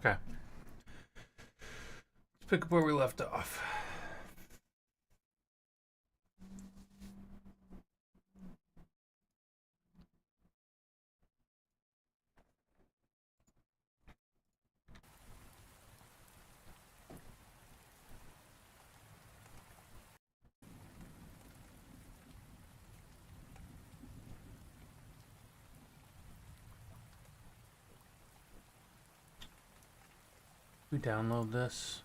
Okay. Let's pick up where we left off. We download this.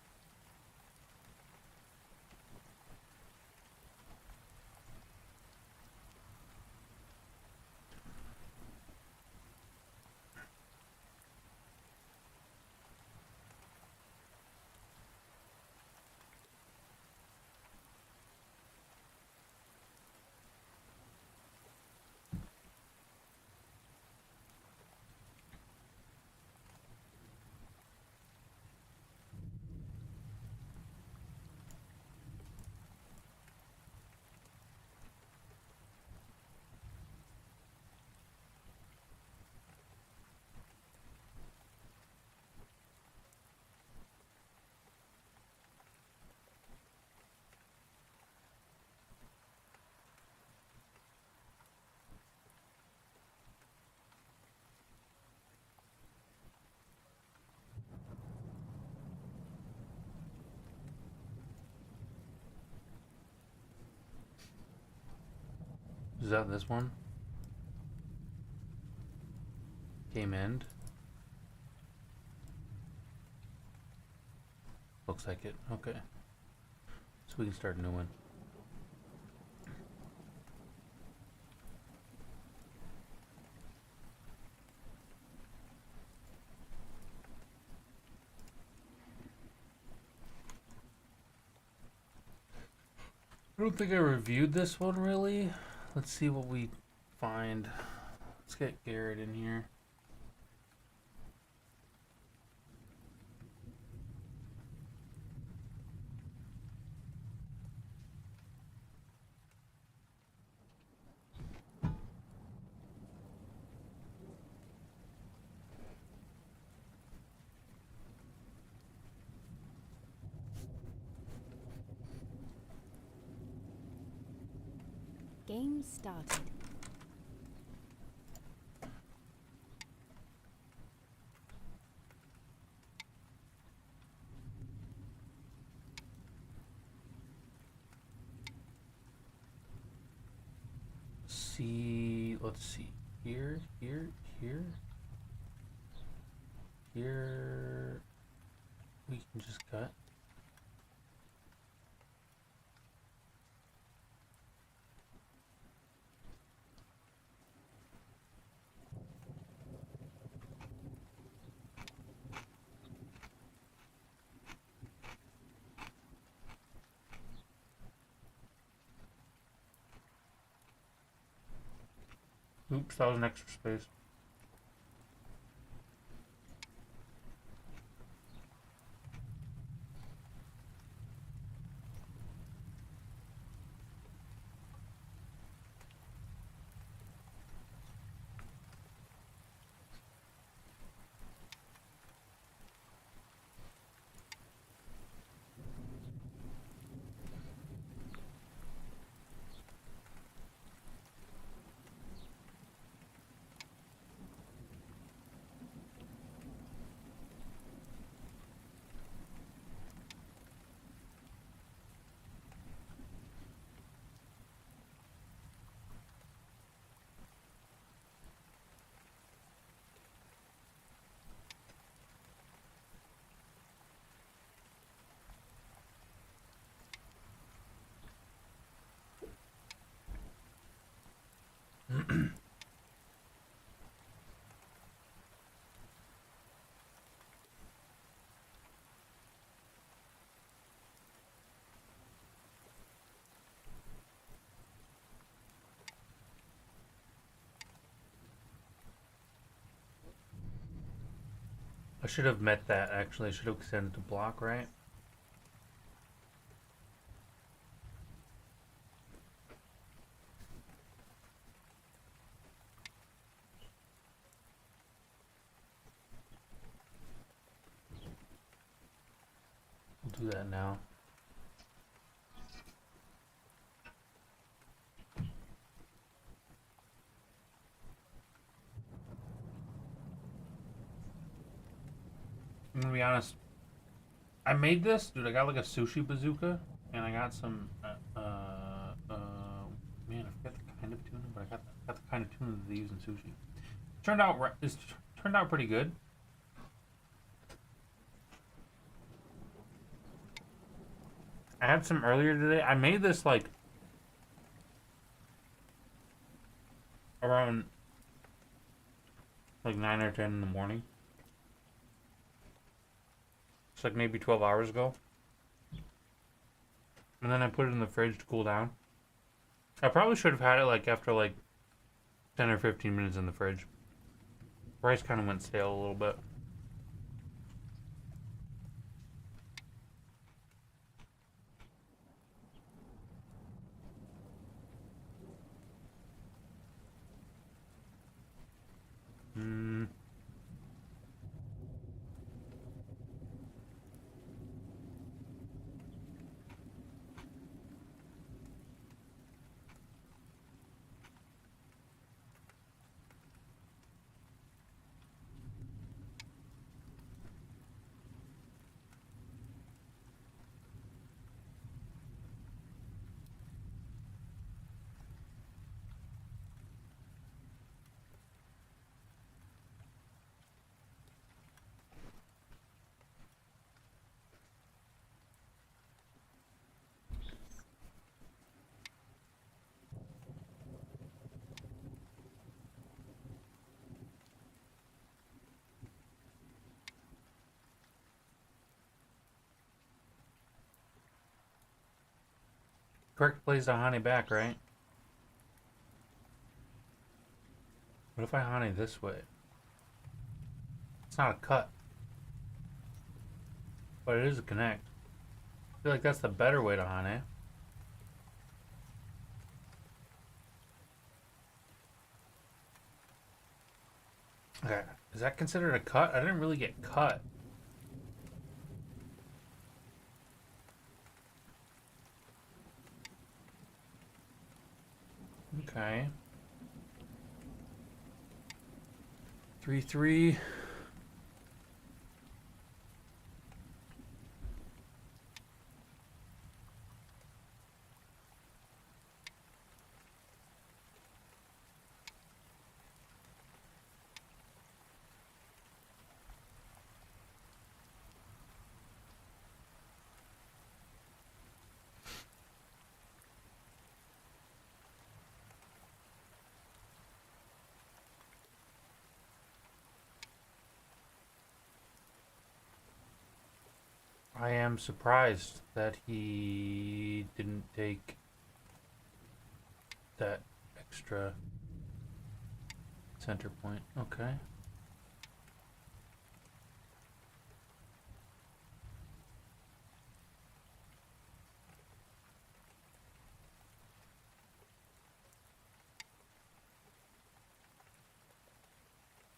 Is that this one? Game end. Looks like it. Okay. So we can start a new one. I don't think I reviewed this one really. Let's see what we find. Let's get Garrett in here. Game started. See, let's see. Here. We can just cut. Oops, that was an extra space. I should have met that actually. I should have extended to block, right? do that now. I'm gonna be honest. I made this, dude. I got like a sushi bazooka, and I got some. Man, I forget the kind of tuna, but got the kind of tuna that they use in sushi. Turned out pretty good. I had some earlier today. I made this like around like 9 or 10 in the morning. It's like maybe 12 hours ago. And then I put it in the fridge to cool down. I probably should have had it like after like 10 or 15 minutes in the fridge. Rice kind of went stale a little bit. Hmm. Correct plays the Hane back, right? What if I Hane this way? It's not a cut, but it is a connect. I feel like that's the better way to Hane. Okay, is that considered a cut? I didn't really get cut. Okay. 3-3. I am surprised that he didn't take that extra center point. Okay.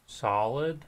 Solid.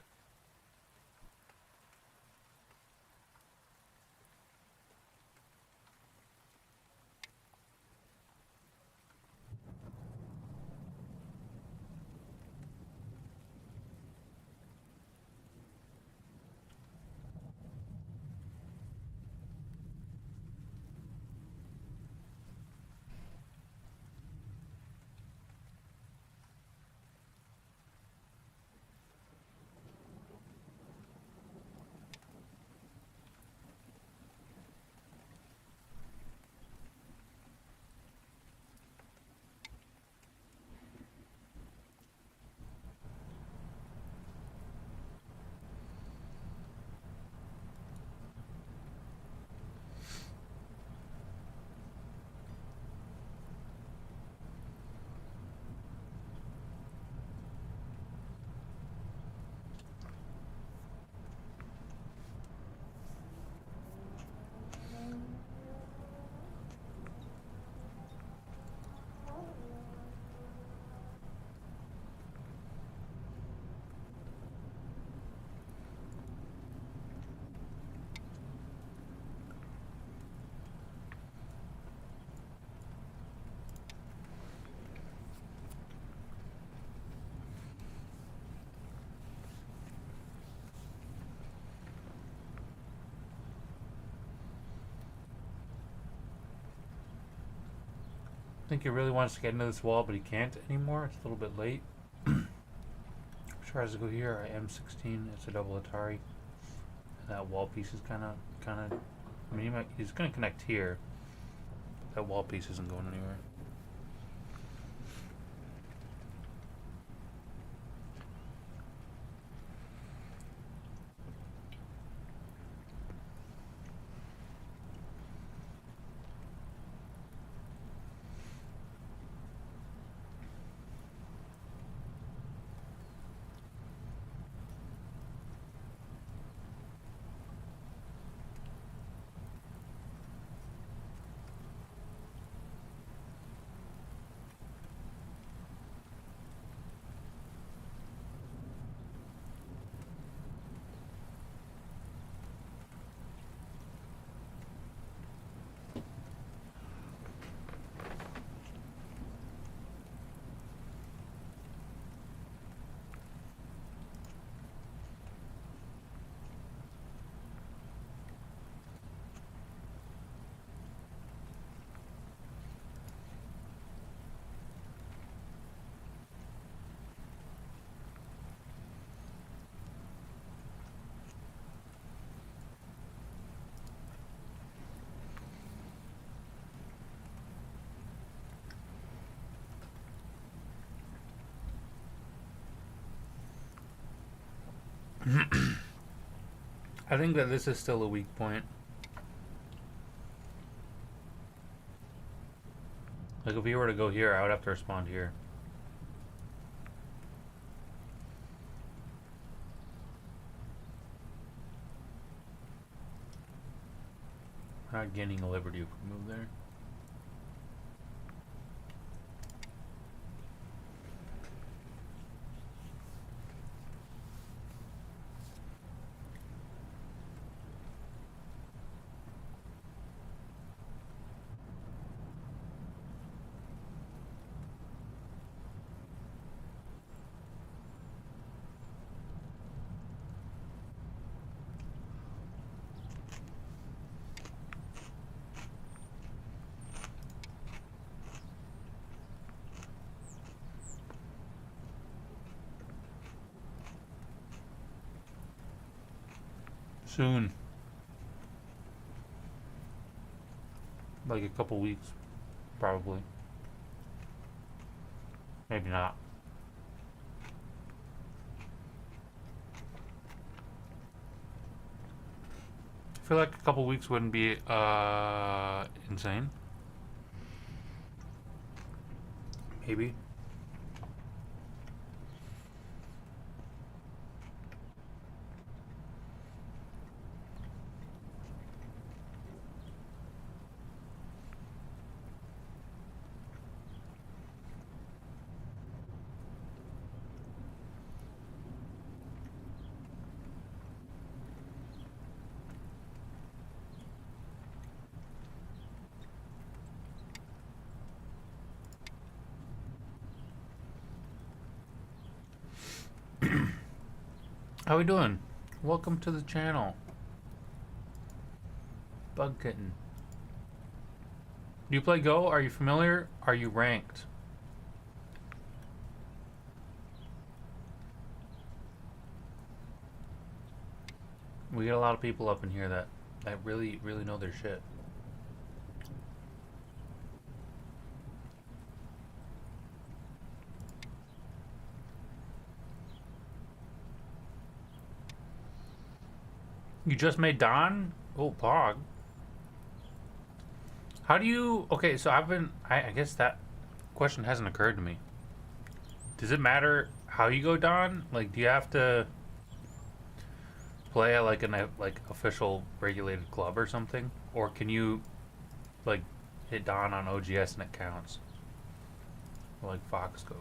I think he really wants to get into this wall, but he can't anymore. It's a little bit late. Tries to go here. I M16. It's a double Atari. And that wall piece is kind of. I mean, he's gonna connect here. But that wall piece isn't going anywhere. I think that this is still a weak point. Like if he were to go here, I would have to respond here. Not gaining a liberty if we move there. Soon. Like a couple weeks, probably. Maybe not. I feel like a couple weeks wouldn't be insane. Maybe. How we doing? Welcome to the channel. Bug Kitten. Do you play Go? Are you familiar? Are you ranked? We get a lot of people up in here that really know their shit. You just made Don? Oh, Pog. How do you... Okay, so I guess that question hasn't occurred to me. Does it matter how you go Don? Like, do you have to play at like an official regulated club or something? Or can you like hit Don on OGS and it counts? Or like Fox Go?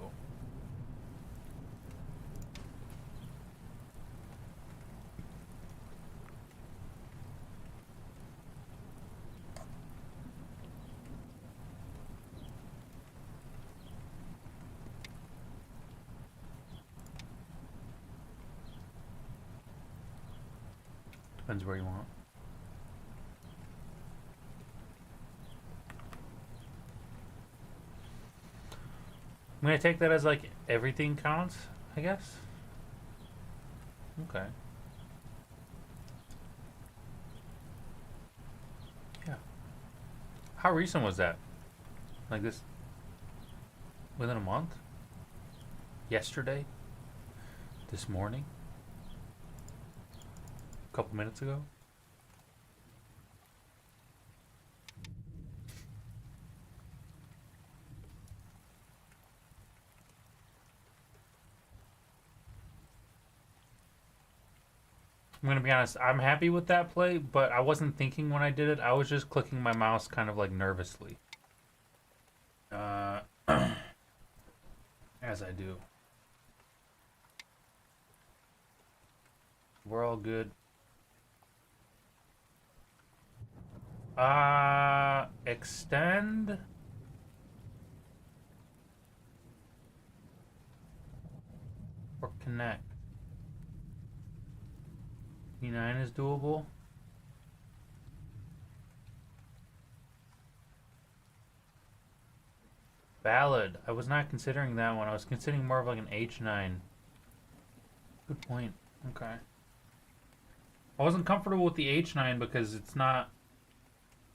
Depends where you want. I'm gonna take that as like everything counts, I guess. Okay. Yeah. How recent was that? Like this within a month? Yesterday? This morning? A couple minutes ago? I'm gonna be honest, I'm happy with that play, but I wasn't thinking when I did it. I was just clicking my mouse kind of like nervously. Uh, as I do. We're all good. Extend. Or connect. E9 is doable. Ballad. I was not considering that one. I was considering more of like an H9. Good point. Okay. I wasn't comfortable with the H9 because it's not,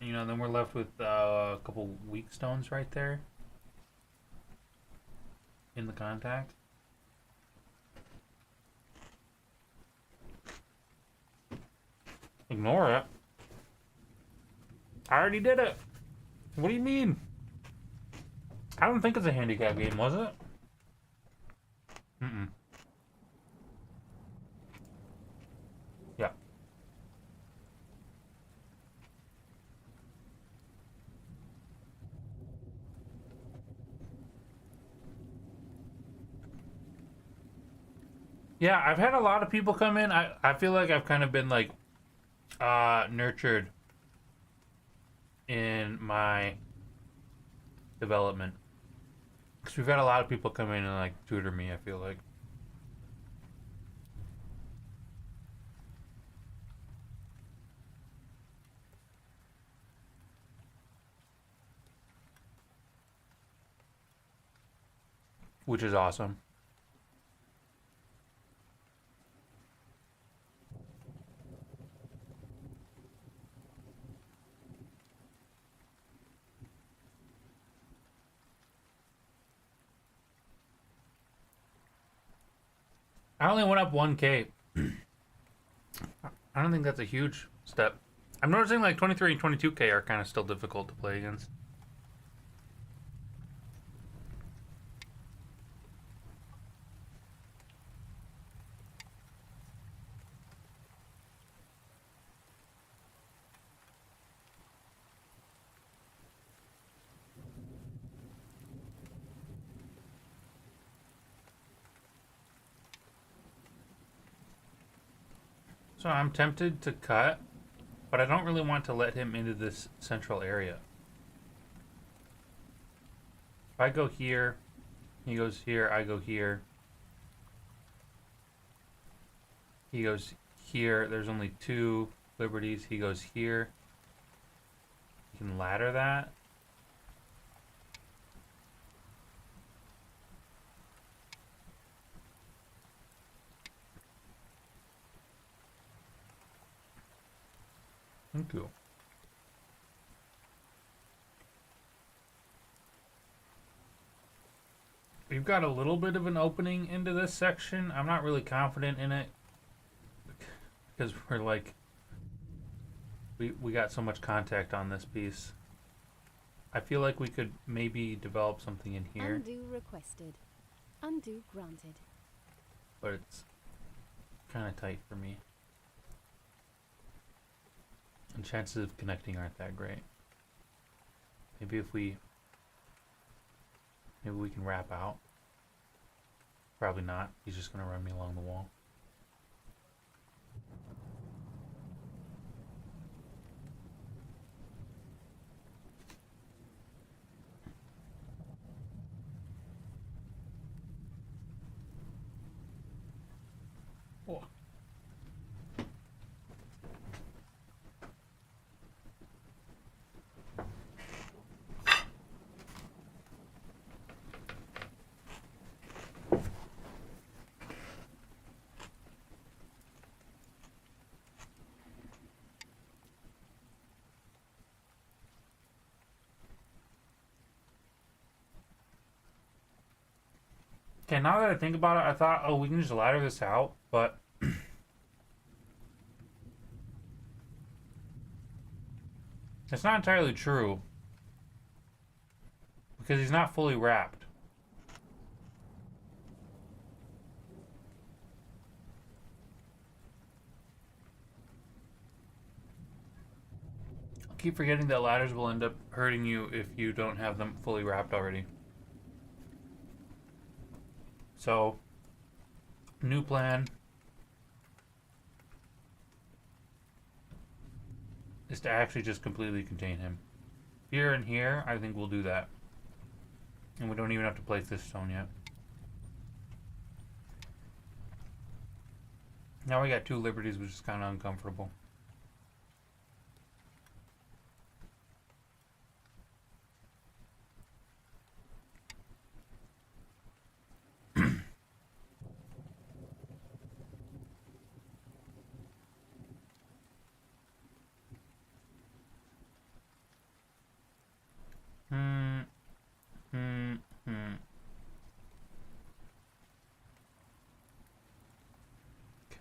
you know, then we're left with a couple weak stones right there in the contact. Ignore it. I already did it. What do you mean? I don't think it's a handicap game, was it? Mm-mm. Yeah. Yeah, I've had a lot of people come in. I feel like I've kind of been like nurtured in my development. Because we've had a lot of people come in and like tutor me, I feel like. Which is awesome. I only went up 1K. I don't think that's a huge step. I'm noticing like 23 and 22K are kind of still difficult to play against. So I'm tempted to cut, but I don't really want to let him into this central area. If I go here, he goes here, I go here. He goes here. There's only 2 liberties. He goes here. You can ladder that. Thank you. We've got a little bit of an opening into this section. I'm not really confident in it because we're like we got so much contact on this piece. I feel like we could maybe develop something in here. Undo requested. Undo granted. But it's kind of tight for me. And chances of connecting aren't that great. Maybe if we can wrap out. Probably not. He's just going to run me along the wall. Oh. Okay, now that I think about it, I thought, oh, we can just ladder this out, but it's not entirely true because he's not fully wrapped. I keep forgetting that ladders will end up hurting you if you don't have them fully wrapped already. So, new plan is to actually just completely contain him. Here and here, I think we'll do that. And we don't even have to place this stone yet. Now we got 2 liberties, which is kind of uncomfortable.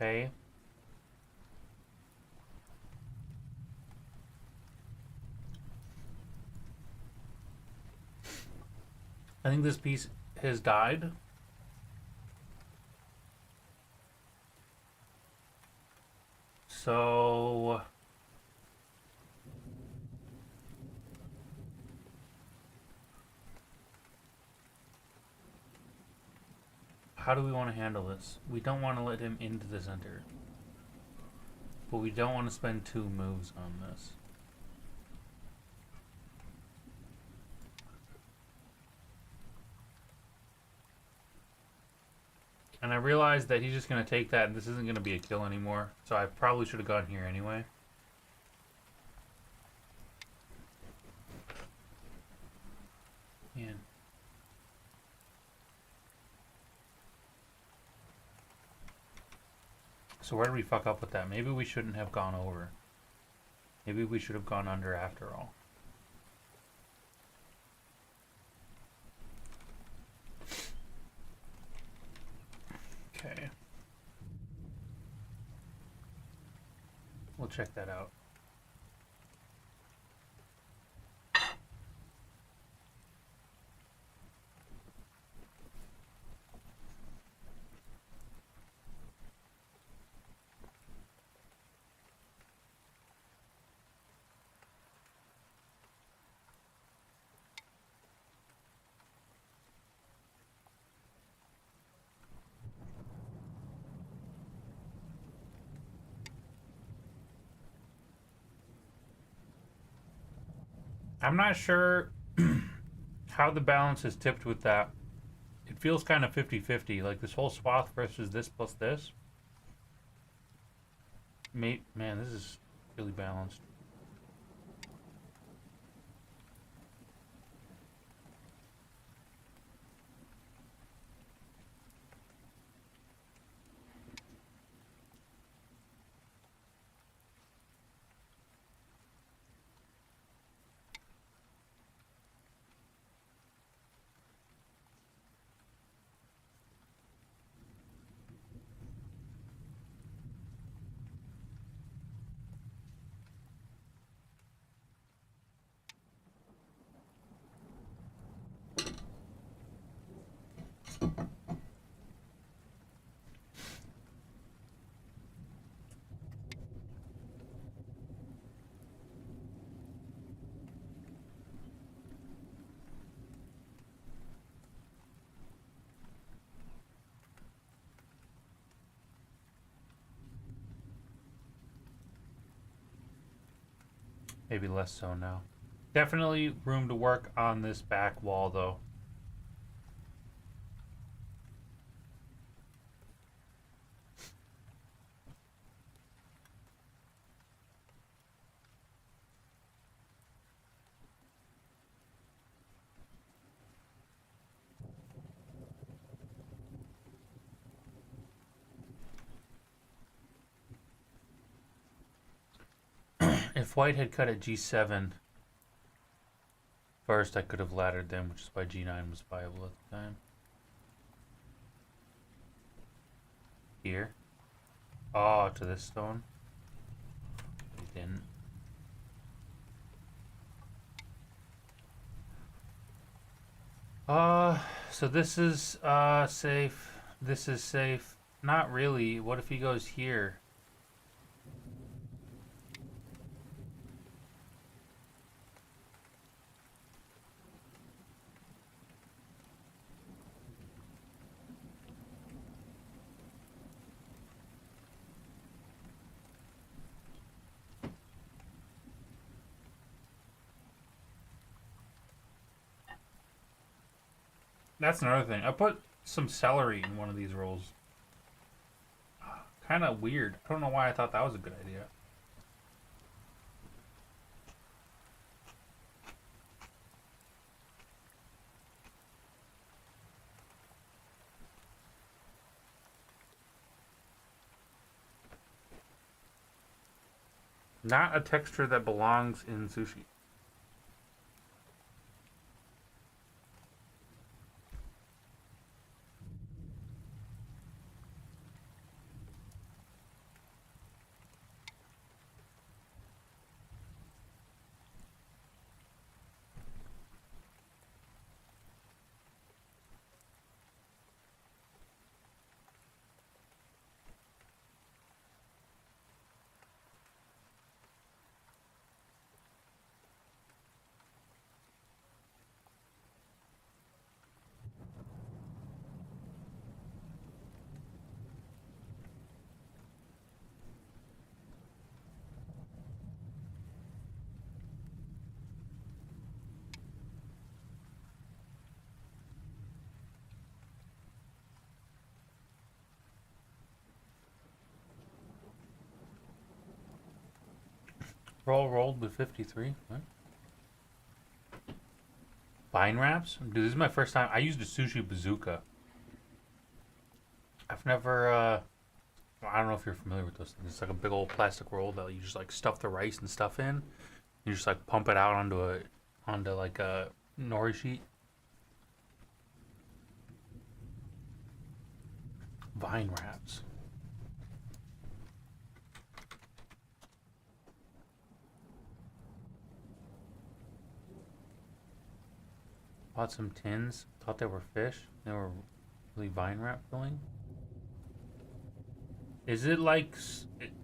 Okay. I think this piece has died. So how do we want to handle this? We don't want to let him into the center. But we don't want to spend 2 moves on this. And I realized that he's just going to take that and this isn't going to be a kill anymore. So I probably should have gone here anyway. Man. So where did we fuck up with that? Maybe we shouldn't have gone over. Maybe we should have gone under after all. Okay. We'll check that out. I'm not sure how the balance is tipped with that. It feels kind of 50-50, like this whole swath versus this plus this. Man, this is really balanced. Maybe less so now. Definitely room to work on this back wall, though. If white had cut at g7 first, I could have laddered them, which is why g9 was viable at the time. Here. Oh, to this stone. We didn't. So this is safe. This is safe. Not really. What if he goes here? That's another thing. I put some celery in one of these rolls. Kind of weird. I don't know why I thought that was a good idea. Not a texture that belongs in sushi. Rolled with 53. What? Vine wraps? Dude, this is my first time. I used a sushi bazooka. I've never, I don't know if you're familiar with those things. It's like a big old plastic roll that you just like stuff the rice and stuff in. You just like pump it out onto like a nori sheet. Vine wraps. Bought some tins. Thought they were fish. They were really vine wrap filling. Is it like?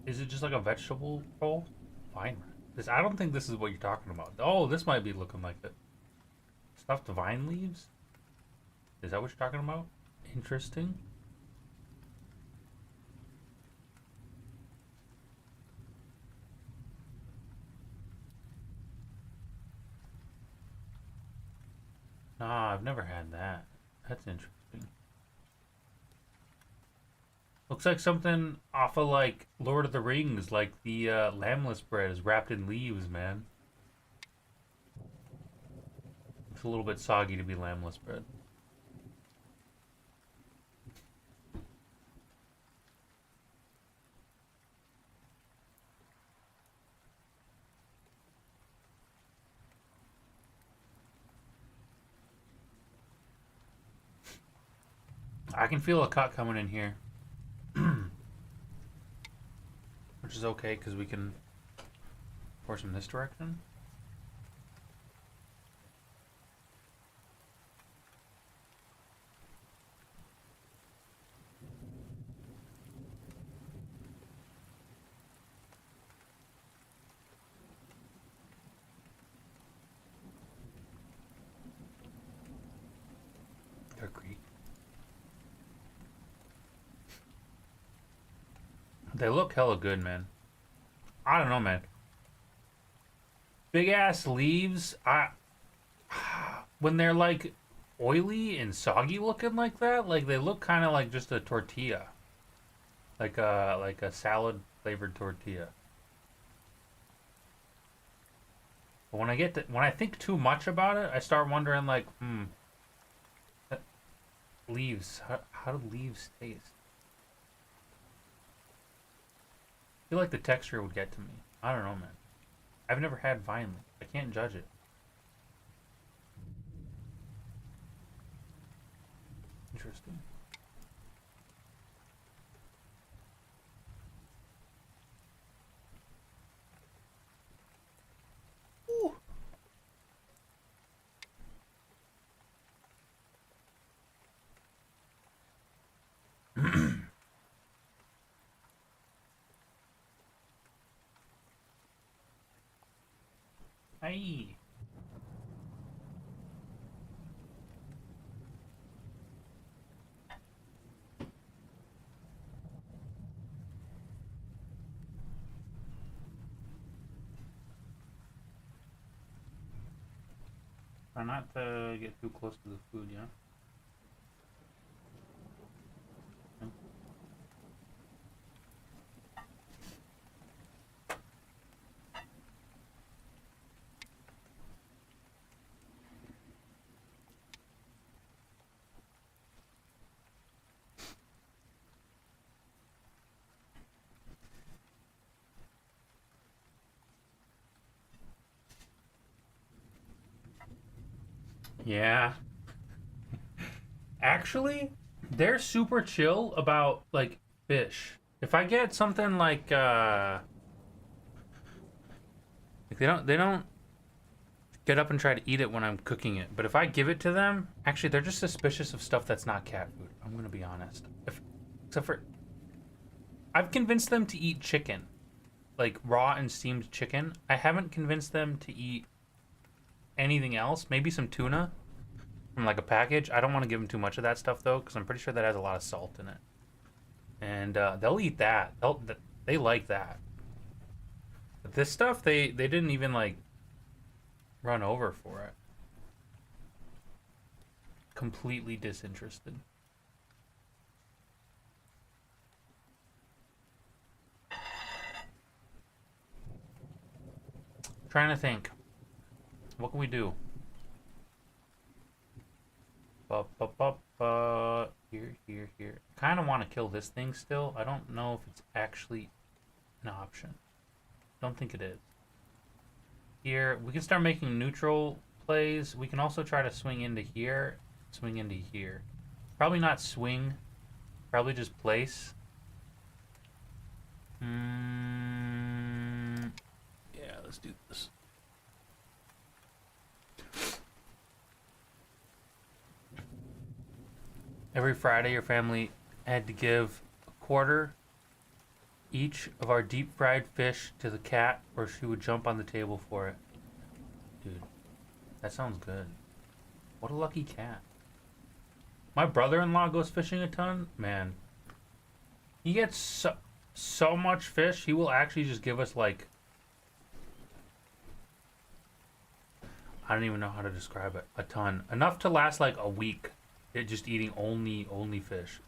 Is it just like a vegetable roll? Vine wrap. This. I don't think this is what you're talking about. Oh, this might be looking like it. Stuffed vine leaves. Is that what you're talking about? Interesting. Nah, I've never had that. That's interesting. Looks like something off of like Lord of the Rings, like the lambless bread is wrapped in leaves, man. It's a little bit soggy to be lambless bread. I can feel a cut coming in here. Which is okay, because we can force him this direction. Agree. They look hella good, man. I don't know, man. Big ass leaves. When they're like oily and soggy looking like that, like they look kind of like just a tortilla, like a salad flavored tortilla. But when I think too much about it, I start wondering like, that- leaves. How do leaves taste? I feel like the texture would get to me. I don't know, man. I've never had vine leaf. I can't judge it. Interesting. Hi. Try not to get too close to the food, yeah? Yeah. Actually, they're super chill about like fish. If I get something like they don't get up and try to eat it when I'm cooking it. But if I give it to them, actually they're just suspicious of stuff that's not cat food. I'm gonna be honest. Except for I've convinced them to eat chicken. Like raw and steamed chicken. I haven't convinced them to eat anything else. Maybe some tuna from like a package. I don't want to give them too much of that stuff though, because I'm pretty sure that has a lot of salt in it. And they'll eat that. They like that. But this stuff, they didn't even like run over for it. Completely disinterested. Trying to think. What can we do? Here. Kind of want to kill this thing still. I don't know if it's actually an option. Don't think it is. Here, we can start making neutral plays. We can also try to swing into here, swing into here. Probably not swing. Probably just place. Yeah, let's do this. Every Friday, your family had to give a quarter each of our deep fried fish to the cat, or she would jump on the table for it. Dude, that sounds good. What a lucky cat. My brother-in-law goes fishing a ton. Man, he gets so much fish, he will actually just give us like, I don't even know how to describe it. A ton. Enough to last like a week. It just eating only fish.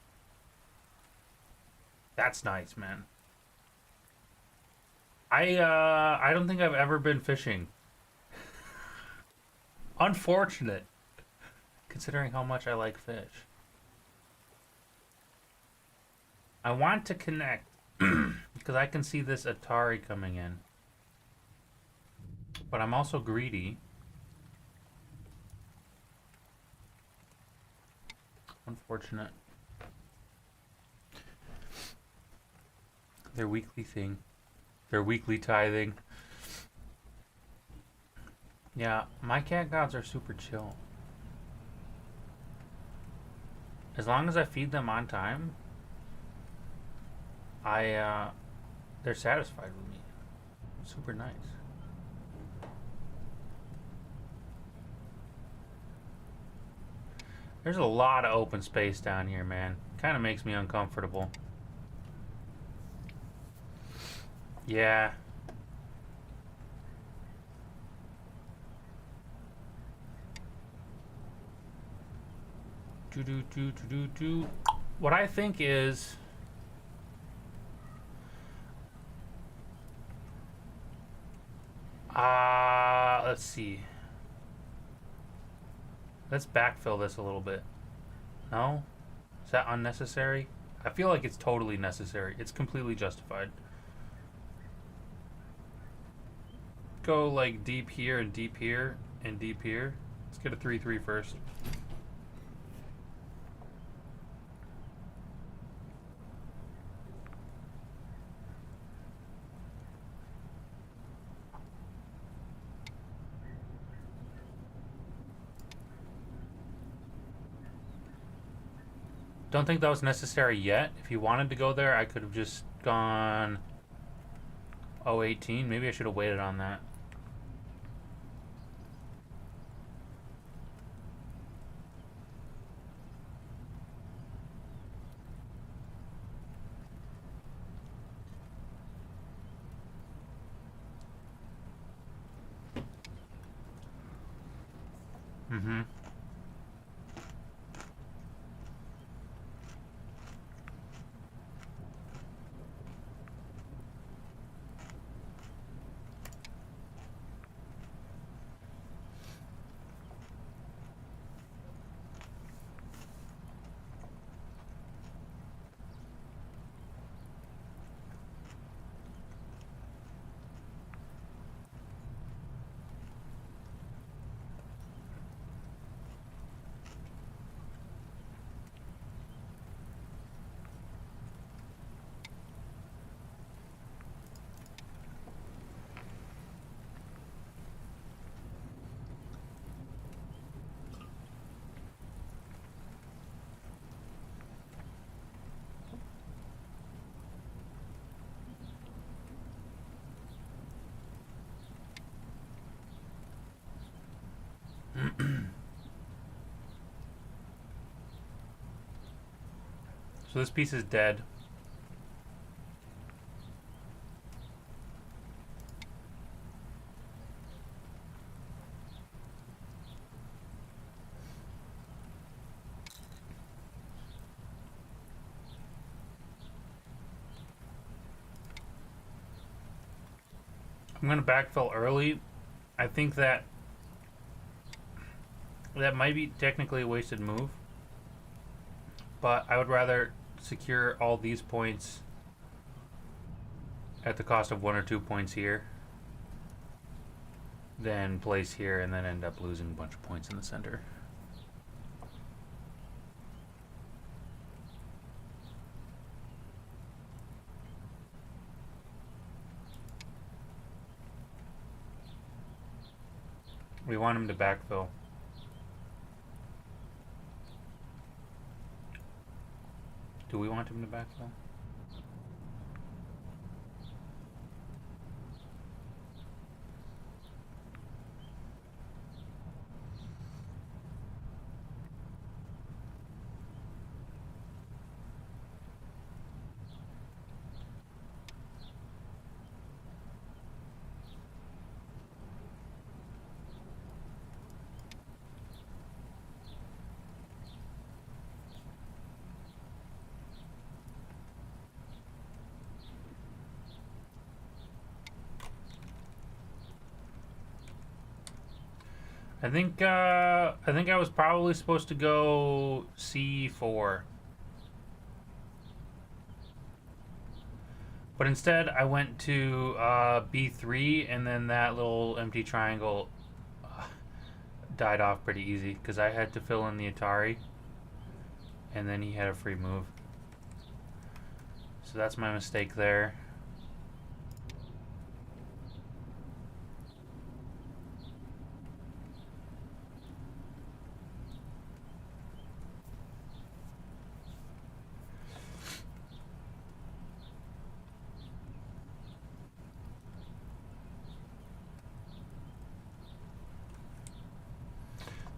That's nice, man. I don't think I've ever been fishing. Unfortunate, considering how much I like fish. I want to connect because I can see this Atari coming in. But I'm also greedy. Unfortunate. Their weekly thing. Their weekly tithing. Yeah, my cat gods are super chill. As long as I feed them on time, they're satisfied with me. Super nice. There's a lot of open space down here, man. Kind of makes me uncomfortable. Yeah. What I think is, let's see. Let's backfill this a little bit. No? Is that unnecessary? I feel like it's totally necessary. It's completely justified. Go like deep here and deep here and deep here. Let's get a 3-3 first. Don't think that was necessary yet. If you wanted to go there, I could have just gone 018. Maybe I should have waited on that. Mm-hmm. So this piece is dead. I'm gonna backfill early. I think that might be technically a wasted move, but I would rather secure all these points at the cost of 1 or 2 points here than place here and then end up losing a bunch of points in the center. We want him to backfill. Do we want him to backfill? I think I was probably supposed to go C4. But instead I went to B3, and then that little empty triangle died off pretty easy because I had to fill in the Atari and then he had a free move. So that's my mistake there.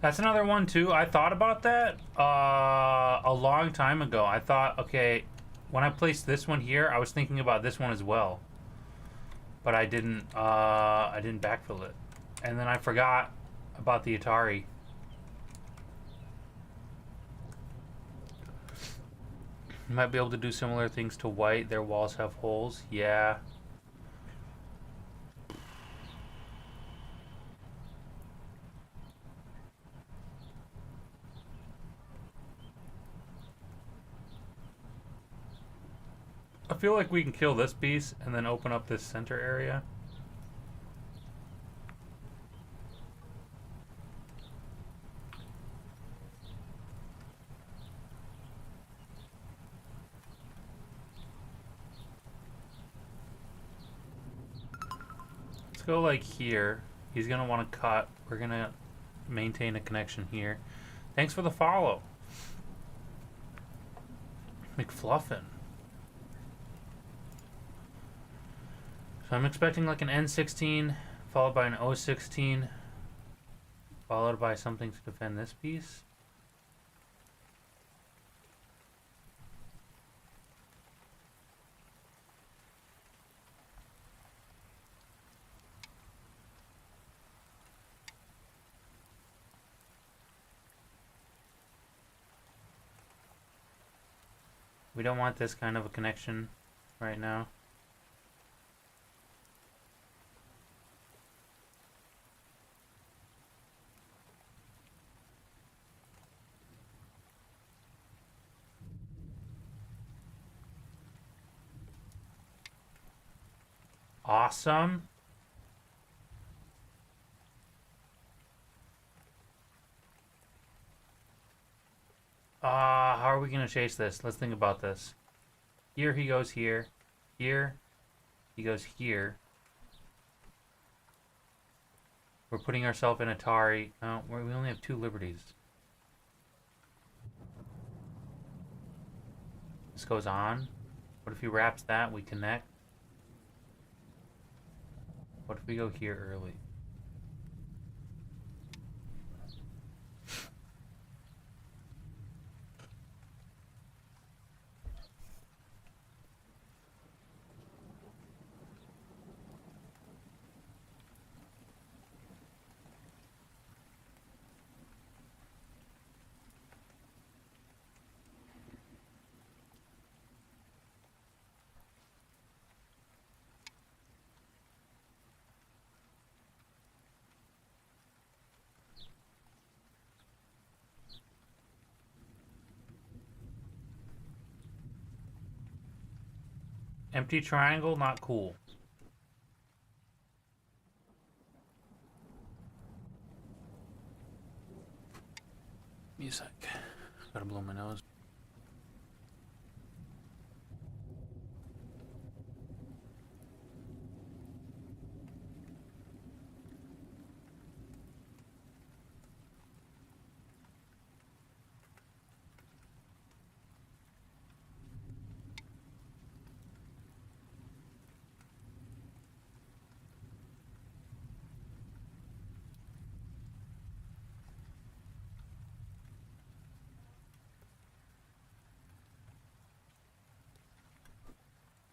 That's another one too. I thought about that a long time ago. I thought, okay, when I placed this one here, I was thinking about this one as well, but I didn't backfill it, and then I forgot about the Atari. You might be able to do similar things to white. Their walls have holes. Yeah. I feel like we can kill this piece and then open up this center area. Let's go like here. He's gonna want to cut. We're gonna maintain a connection here. Thanks for the follow, McFluffin. So I'm expecting like an N16 followed by an O16 followed by something to defend this piece. We don't want this kind of a connection right now. Awesome. How are we going to chase this? Let's think about this. Here he goes here. Here he goes here. We're putting ourselves in Atari. Oh, we only have 2 liberties. This goes on. What if he wraps that? We connect. What if we go here early? Empty triangle, not cool. Give me a sec. Gotta blow my nose.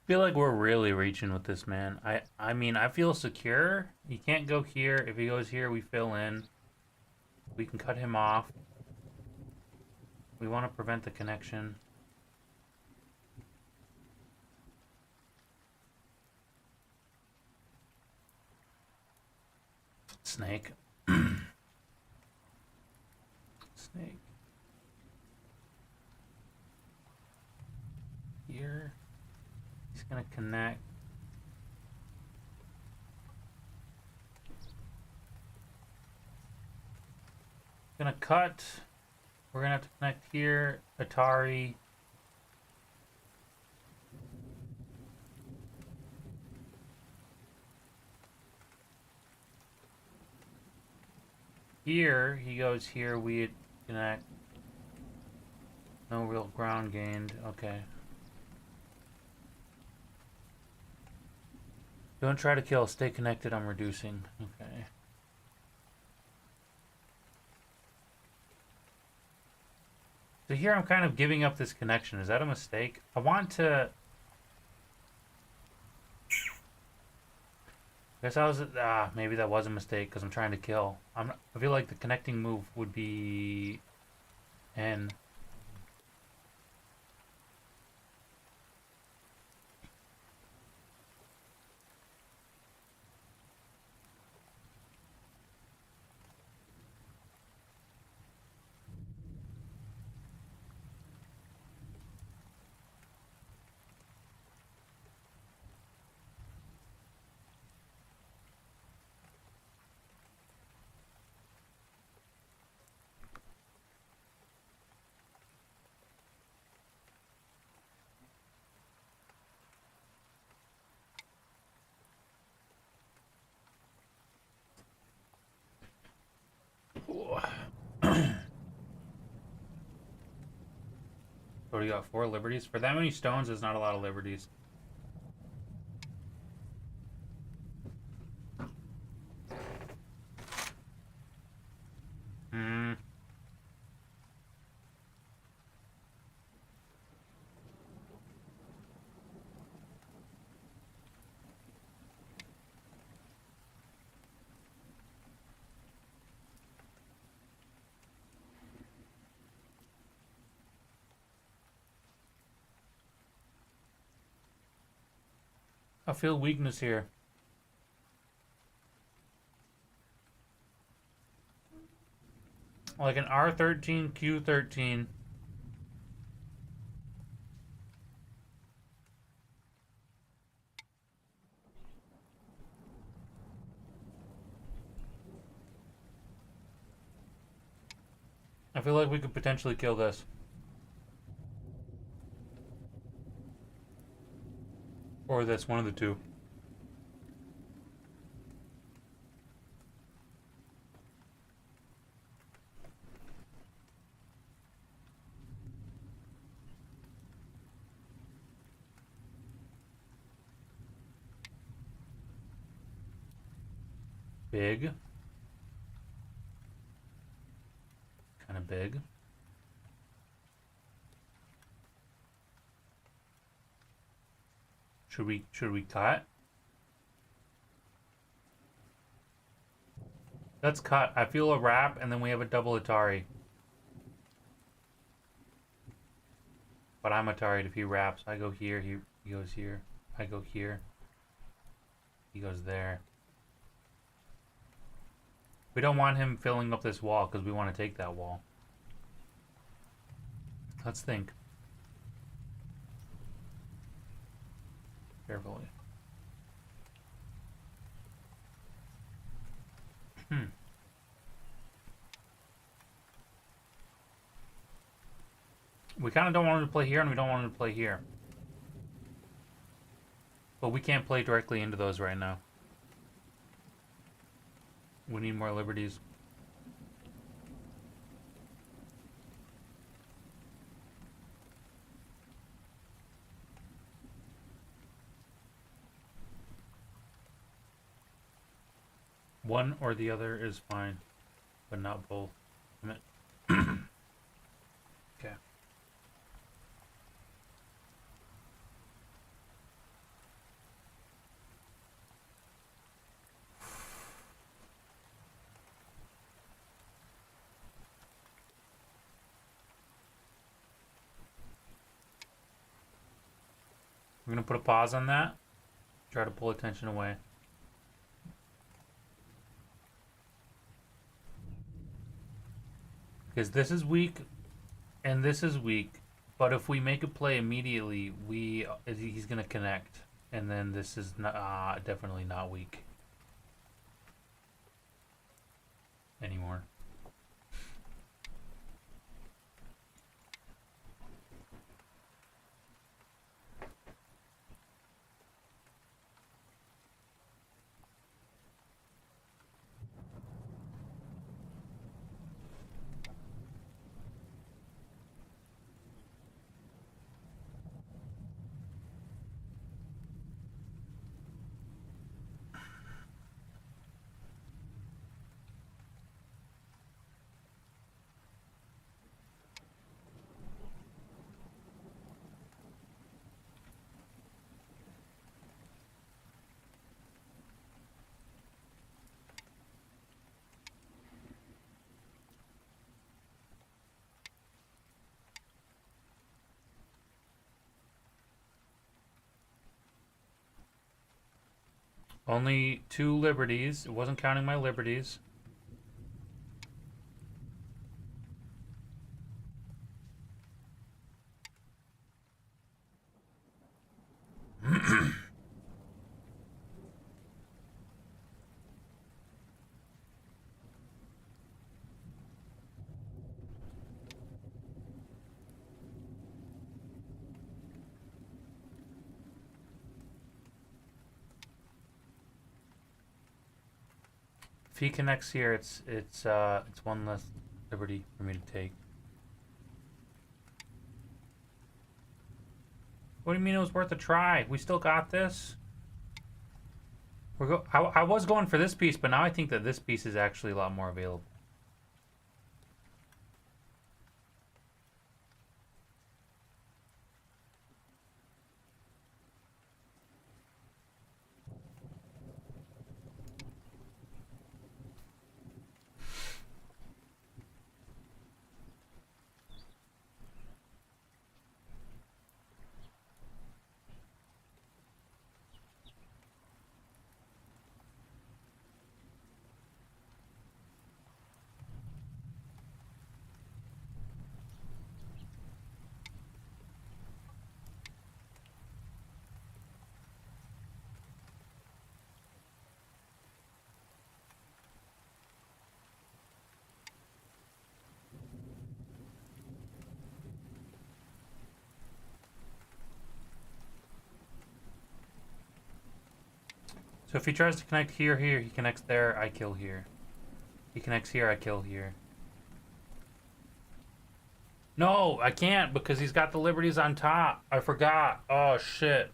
Feel like we're really reaching with this, man. I mean, I feel secure. He can't go here. If he goes here, we fill in. We can cut him off. We want to prevent the connection. Snake. Snake. Here. He's gonna connect. Gonna cut. We're gonna have to connect here. Atari. Here, he goes here, we connect. No real ground gained. Okay. Don't try to kill. Stay connected. I'm reducing. Okay. So here I'm kind of giving up this connection. Is that a mistake? I want to... I guess I was... maybe that was a mistake because I'm trying to kill. I feel like the connecting move would be... N. What do you got? 4 liberties? For that many stones, there's not a lot of liberties. Hmm. I feel weakness here. Like an R13, Q13. I feel like we could potentially kill this. Or this, one of the two. Big. Kind of big. Should we cut? Let's cut. I feel a wrap, and then we have a double Atari. But I'm Atari if he wraps. I go here, he goes here. I go here. He goes there. We don't want him filling up this wall because we want to take that wall. Let's think. Carefully. We kind of don't want him to play here, and we don't want him to play here. But we can't play directly into those right now. We need more liberties. One or the other is fine, but not both. Damn it. Okay. We're gonna put a pause on that. Try to pull attention away. Because this is weak, and this is weak. But if we make a play immediately, he's gonna connect, and then this is not, definitely not weak anymore. Only 2 liberties. It wasn't counting my liberties. If he connects here, it's one less liberty for me to take. What do you mean it was worth a try? We still got this. I was going for this piece, but now I think that this piece is actually a lot more available. So if he tries to connect here, he connects there, I kill here. He connects here, I kill here. No, I can't because he's got the Liberties on top. I forgot. Oh, shit.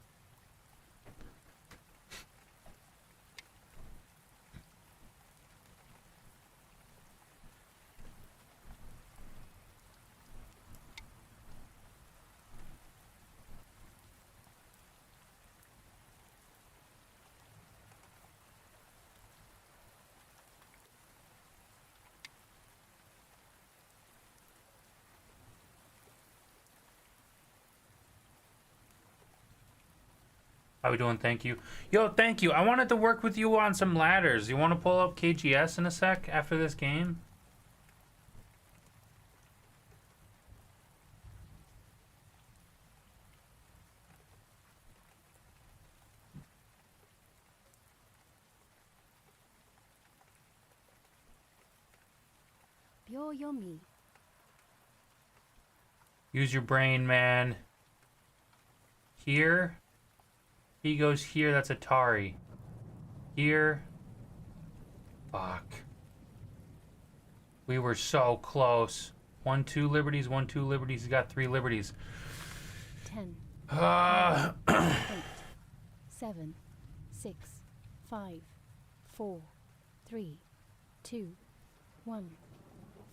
How we doing? Thank you. Yo, thank you. I wanted to work with you on some ladders. You want to pull up KGS in a sec after this game? Pure Yomi. Use your brain, man. Here. He goes here. That's Atari. Here. Fuck. We were so close. 1, 2 liberties, 1, 2 liberties. He's got 3 liberties. 10, 8. 7, 6, 5, 4, 3, 2, 1.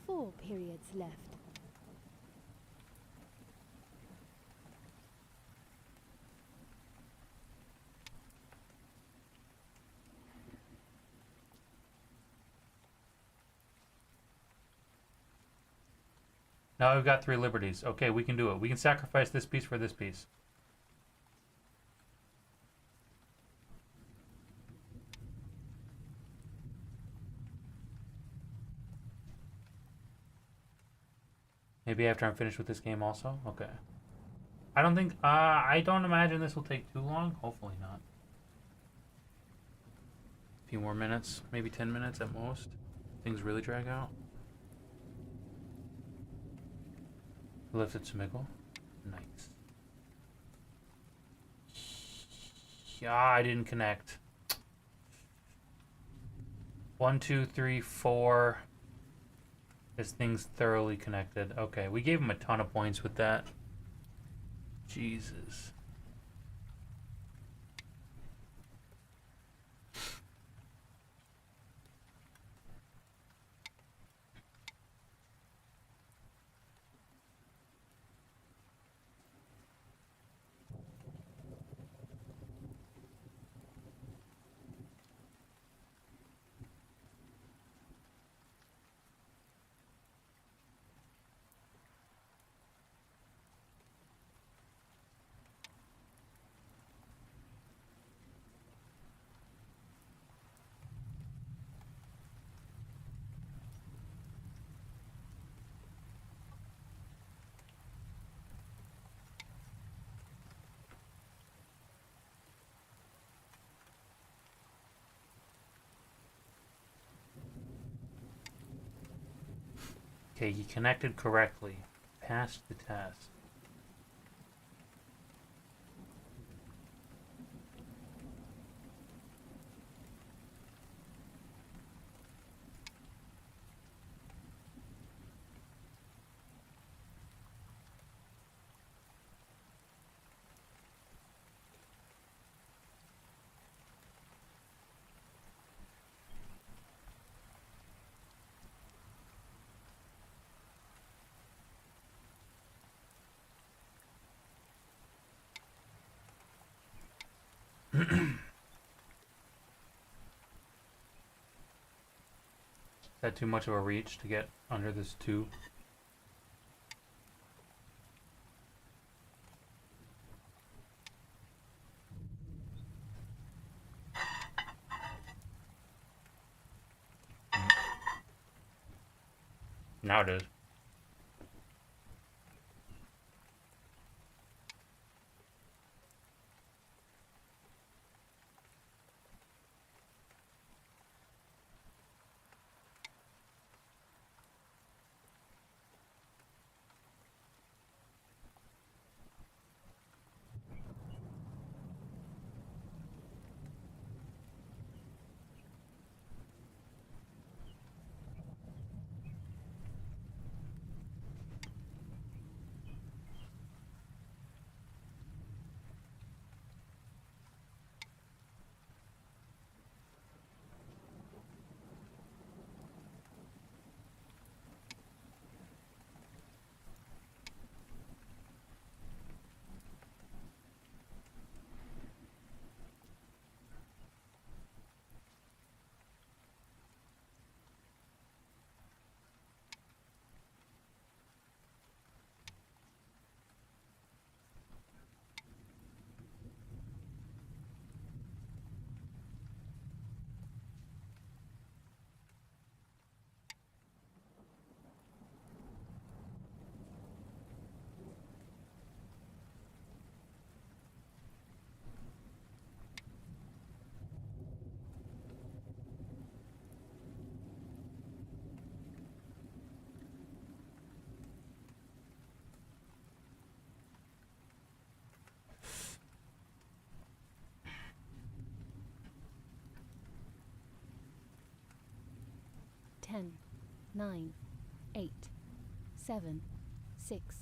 4 periods left. Now we've got 3 liberties. Okay, we can do it. We can sacrifice this piece for this piece. Maybe after I'm finished with this game also? Okay. I don't think, I don't imagine this will take too long. Hopefully not. A few more minutes, maybe 10 minutes at most. Things really drag out. Lifted Smeagol. Nice. Yeah, I didn't connect. 1, 2, 3, 4. This thing's thoroughly connected. Okay, we gave him a ton of points with that. Jesus. Okay, he connected correctly. Passed the test. Is that too much of a reach to get under this 2? Now it is. 10, 9, 8, 7, 6.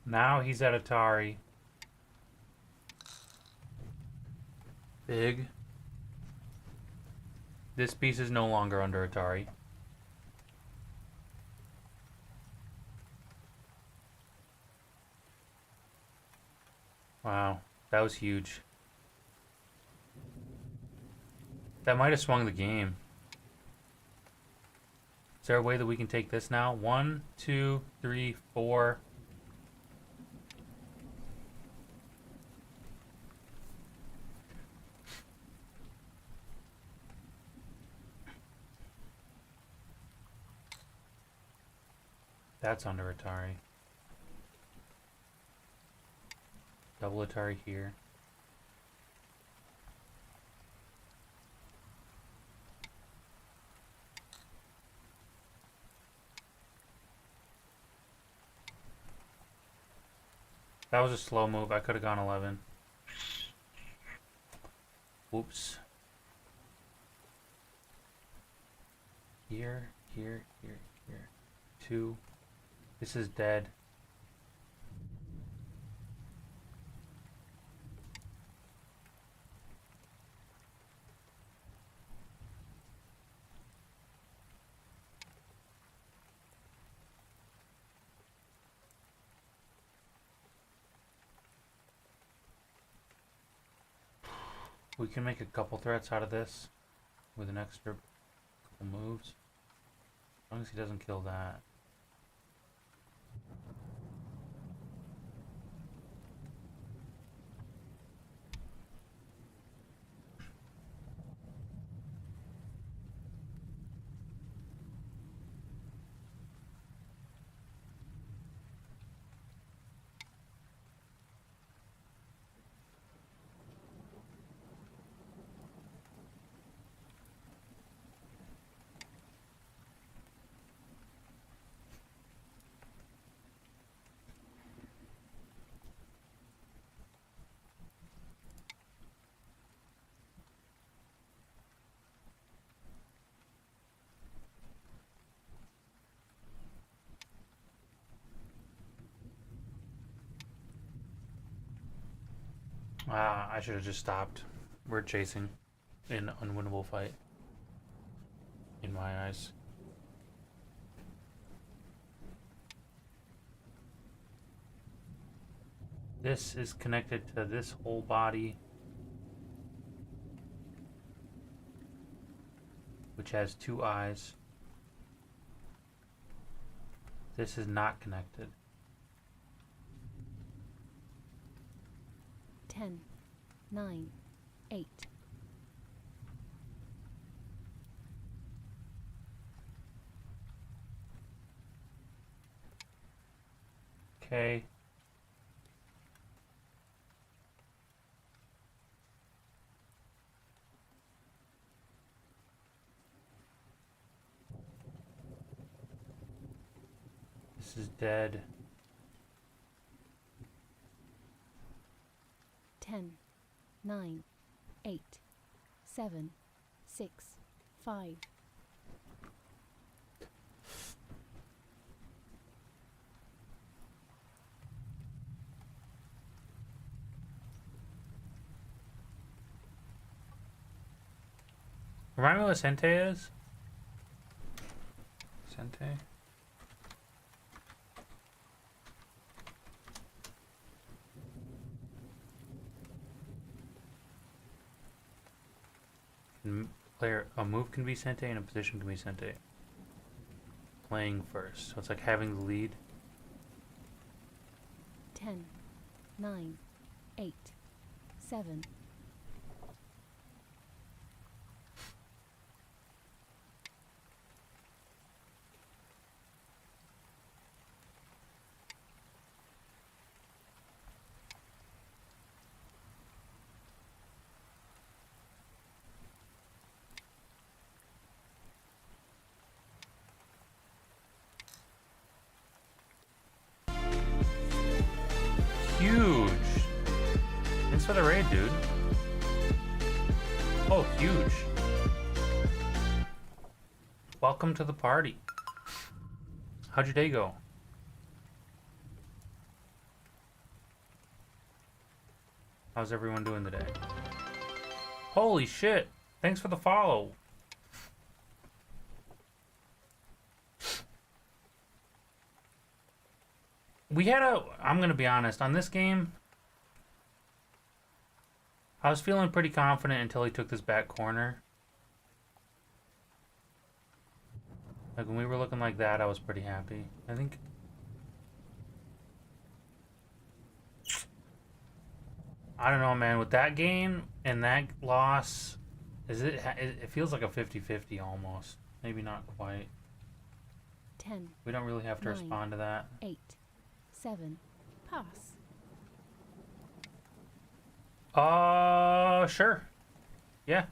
Now he's at Atari. Big. This piece is no longer under Atari. Wow, that was huge. That might have swung the game. Is there a way that we can take this now? 1, 2, 3, 4. That's under Atari. Double Atari here. That was a slow move. I could have gone 11. Whoops. Here, here, here, here. 2. This is dead. We can make a couple threats out of this with an extra couple moves. As long as he doesn't kill that. I should have just stopped. We're chasing an unwinnable fight. In my eyes. This is connected to this whole body, which has 2 eyes. This is not connected. 10, 9, 8. Okay. This is dead. 10, 9, 8, 7, 6, 5. Remind me what Sente is? Sente? Player, a move can be Sente and a position can be Sente. Playing first. So it's like having the lead. 10, 9, 8, 7. for the raid, dude. Oh, huge. Welcome to the party. How'd your day go? How's everyone doing today? Holy shit. Thanks for the follow. I'm gonna be honest, on this game, I was feeling pretty confident until he took this back corner. Like, when we were looking like that, I was pretty happy. I think... I don't know, man. With that game and that loss, it feels like a 50-50 almost. Maybe not quite. 10. We don't really have to 9, respond to that. 8. 7. Pass. Sure. Yeah.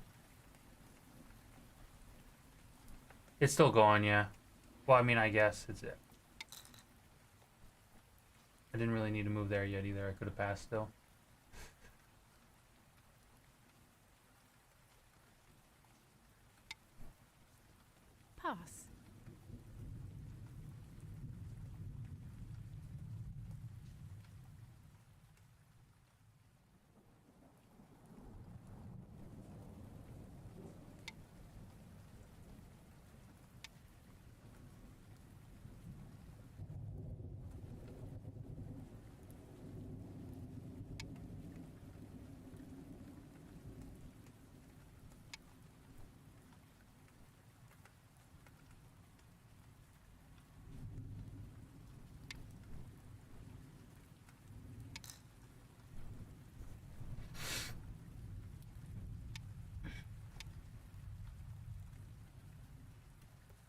It's still going, yeah. Well, I mean, I guess it's it. I didn't really need to move there yet either. I could have passed still. Pass.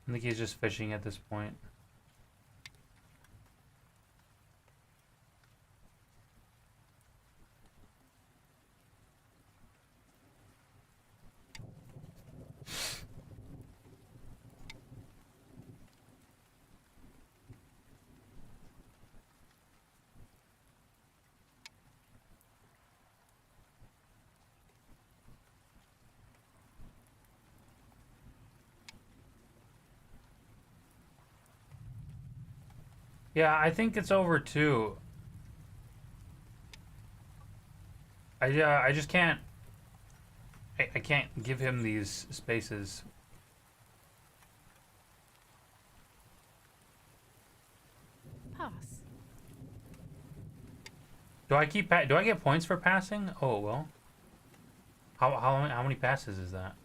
I think he's just fishing at this point. Yeah, I think it's over too. I just can't. I can't give him these spaces. Pass. Do I get points for passing? Oh well. How many passes is that?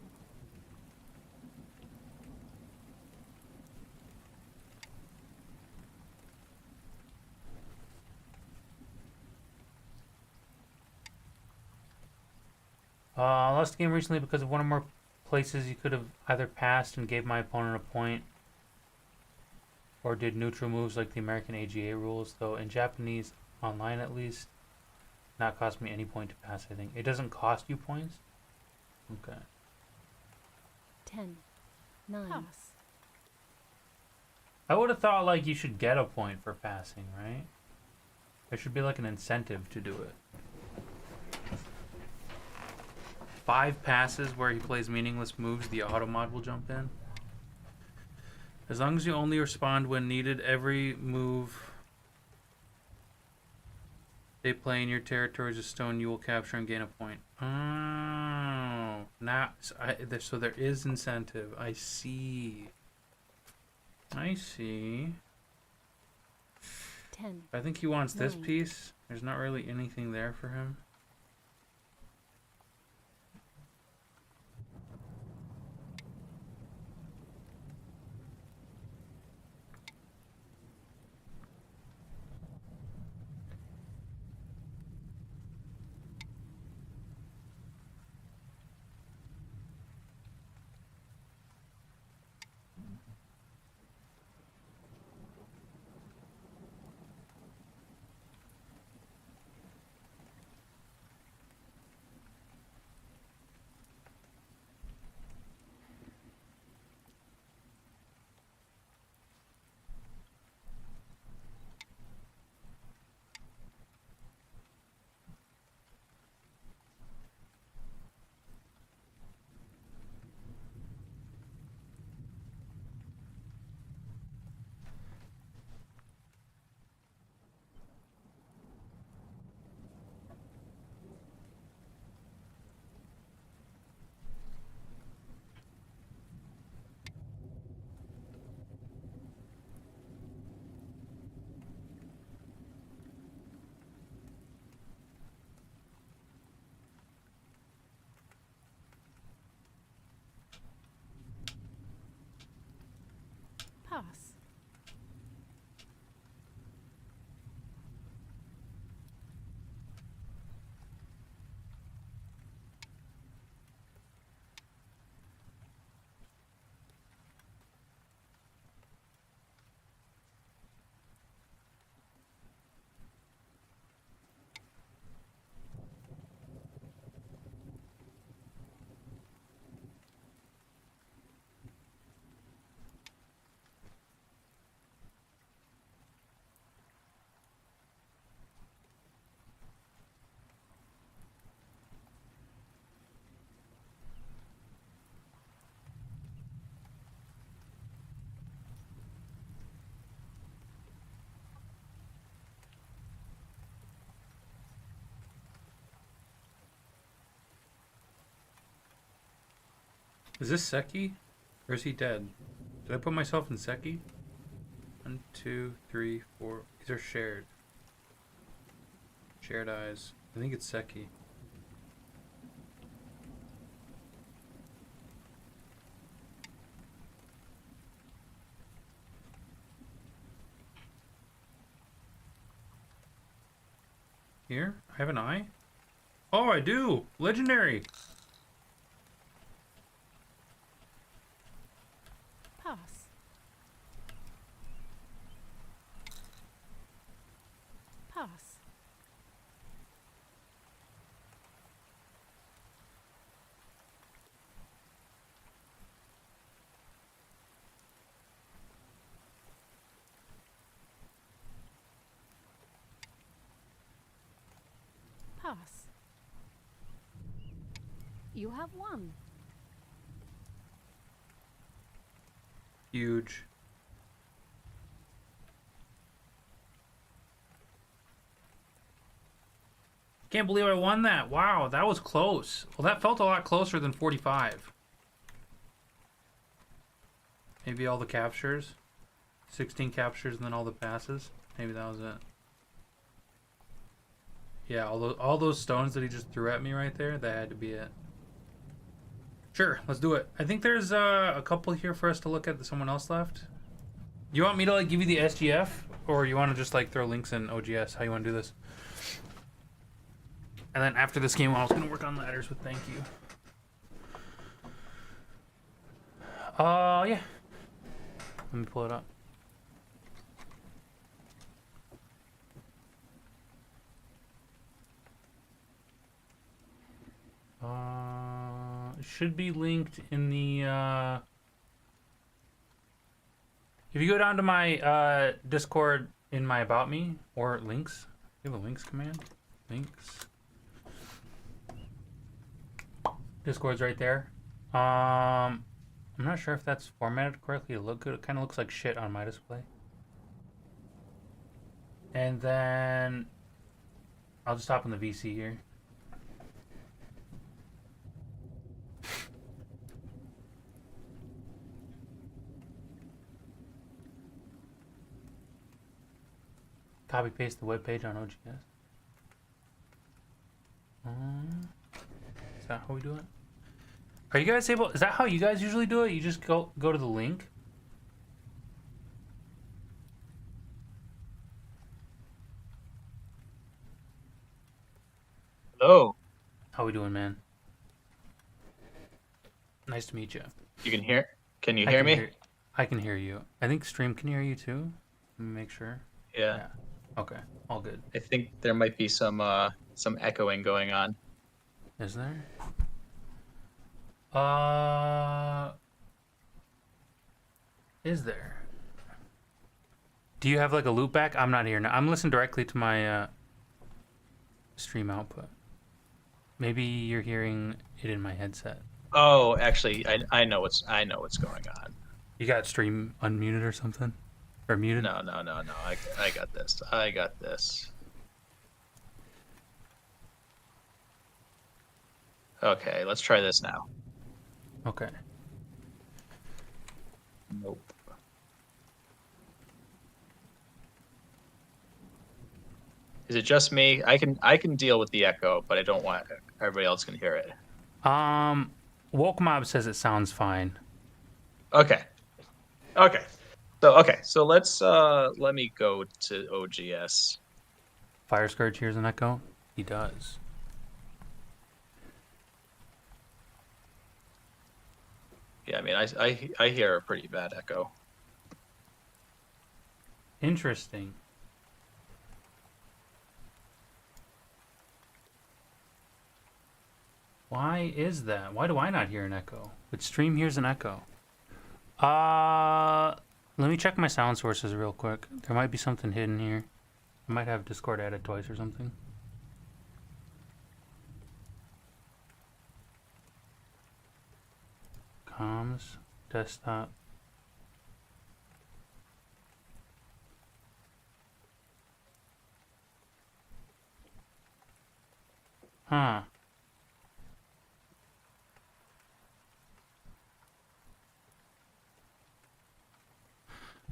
I lost the game recently because of one or more places you could have either passed and gave my opponent a point, or did neutral moves like the American AGA rules, though in Japanese, online at least, not cost me any point to pass, I think. It doesn't cost you points? Okay. 10. 9. Pass. I would have thought, like, you should get a point for passing, right? There should be, like, an incentive to do it. 5 passes where he plays meaningless moves, the auto mod will jump in. As long as you only respond when needed, every move they play in your territory is a stone you will capture and gain a point. Oh, now so there is incentive. I see. I see. 10. I think he wants this 9. piece. There's not really anything there for him. Is this Seki? Or is he dead? Did I put myself in Seki? 1, 2, 3, 4. These are shared. Shared eyes. I think it's Seki. Here? I have an eye? Oh, I do! Legendary! Pass. Pass. Pass. You have won. Huge. Can't believe I won that. Wow, that was close. Well, that felt a lot closer than 45. Maybe all the captures. 16 captures and then all the passes. Maybe that was it. Yeah, all those stones that he just threw at me right there, that had to be it. Sure, let's do it. I think there's a couple here for us to look at that someone else left. You want me to like give you the SGF? Or you want to just like throw links in OGS? How you want to do this? And then after this game, I was going to work on ladders with thank you. Yeah. Let me pull it up. It should be linked in the, if you go down to my, Discord in my About Me, or links. You have a links command? Links. Discord's right there. I'm not sure if that's formatted correctly to look good. It kind of looks like shit on my display. And then I'll just hop on the VC here. Copy paste the webpage on OGS. Is that how we do it? Are you guys able? Is that how you guys usually do it? You just go to the link. Hello. How we doing, man? Nice to meet you. You can hear? Can you hear me? I can hear you. I think stream can hear you too. Let me make sure. Yeah. Okay. All good. I think there might be some echoing going on. Is there? Is there? Do you have like a loop back? I'm not here now. I'm listening directly to my stream output. Maybe you're hearing it in my headset. Oh, actually, I know what's going on. You got stream unmuted or something? Or muted? No. I got this. I got this. Okay, let's try this now. Okay. Nope. Is it just me? I can deal with the echo, but I don't want everybody else can hear it. Woke Mob says it sounds fine. Okay. So let's let me go to OGS. Fire Scourge hears an echo? He does. Yeah, I mean I hear a pretty bad echo. Interesting. Why is that? Why do I not hear an echo? But stream hears an echo. Let me check my sound sources real quick. There might be something hidden here. I might have Discord added twice or something. Comms, desktop. Huh.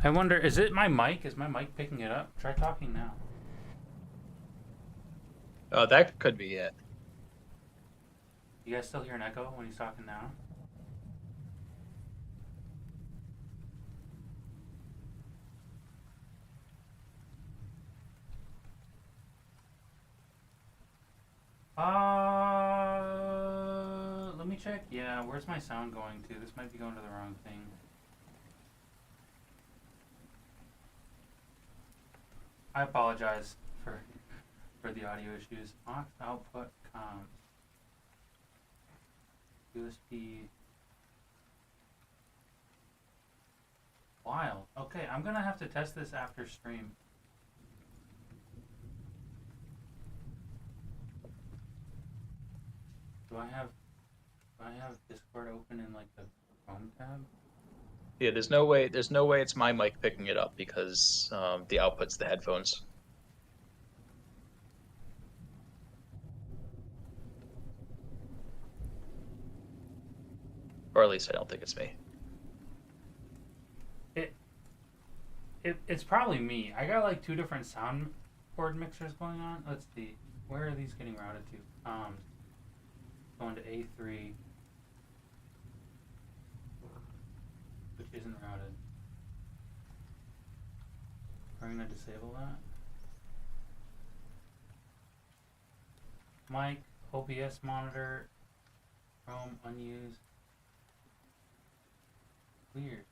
I wonder, is it my mic? Is my mic picking it up? Try talking now. Oh, that could be it. You guys still hear an echo when he's talking now? Let me check. Yeah, where's my sound going to? This might be going to the wrong thing. I apologize for the audio issues. Aux output comms. USB. Wild. Okay, I'm gonna have to test this after stream. Do I have Discord open in like the Chrome tab? Yeah, there's no way it's my mic picking it up because the output's the headphones. Or at least I don't think it's me. It's probably me. I got like two different soundboard mixers going on. Let's see. Where are these getting routed to? Going to A3, which isn't routed. Are we gonna disable that? Mic, OBS monitor, Chrome unused. Weird.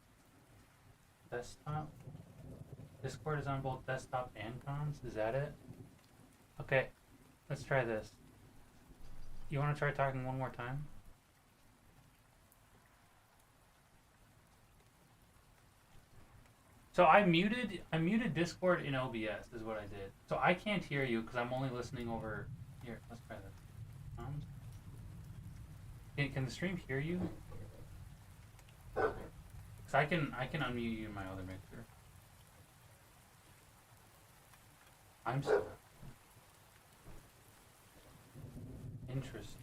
Desktop. Discord is on both desktop and comms. Is that it? Okay, let's try this. You want to try talking one more time? So I muted Discord in OBS is what I did. So I can't hear you because I'm only listening over here. Let's try this. Can the stream hear you? Because I can unmute you in my other mixer. I'm still. Interesting.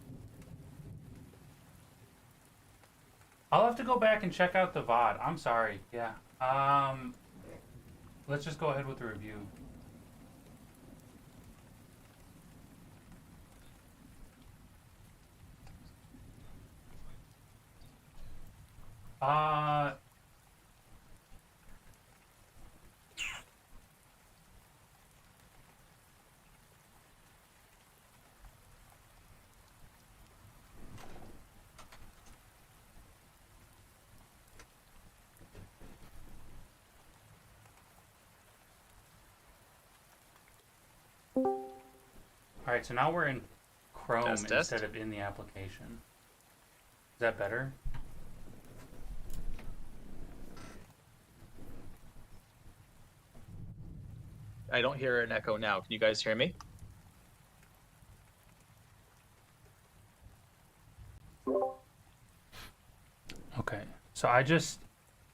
I'll have to go back and check out the VOD. I'm sorry. Yeah. Let's just go ahead with the review. Alright, so now we're in Chrome Test. instead of in the application. Is that better? I don't hear an echo now. Can you guys hear me? Okay, so I just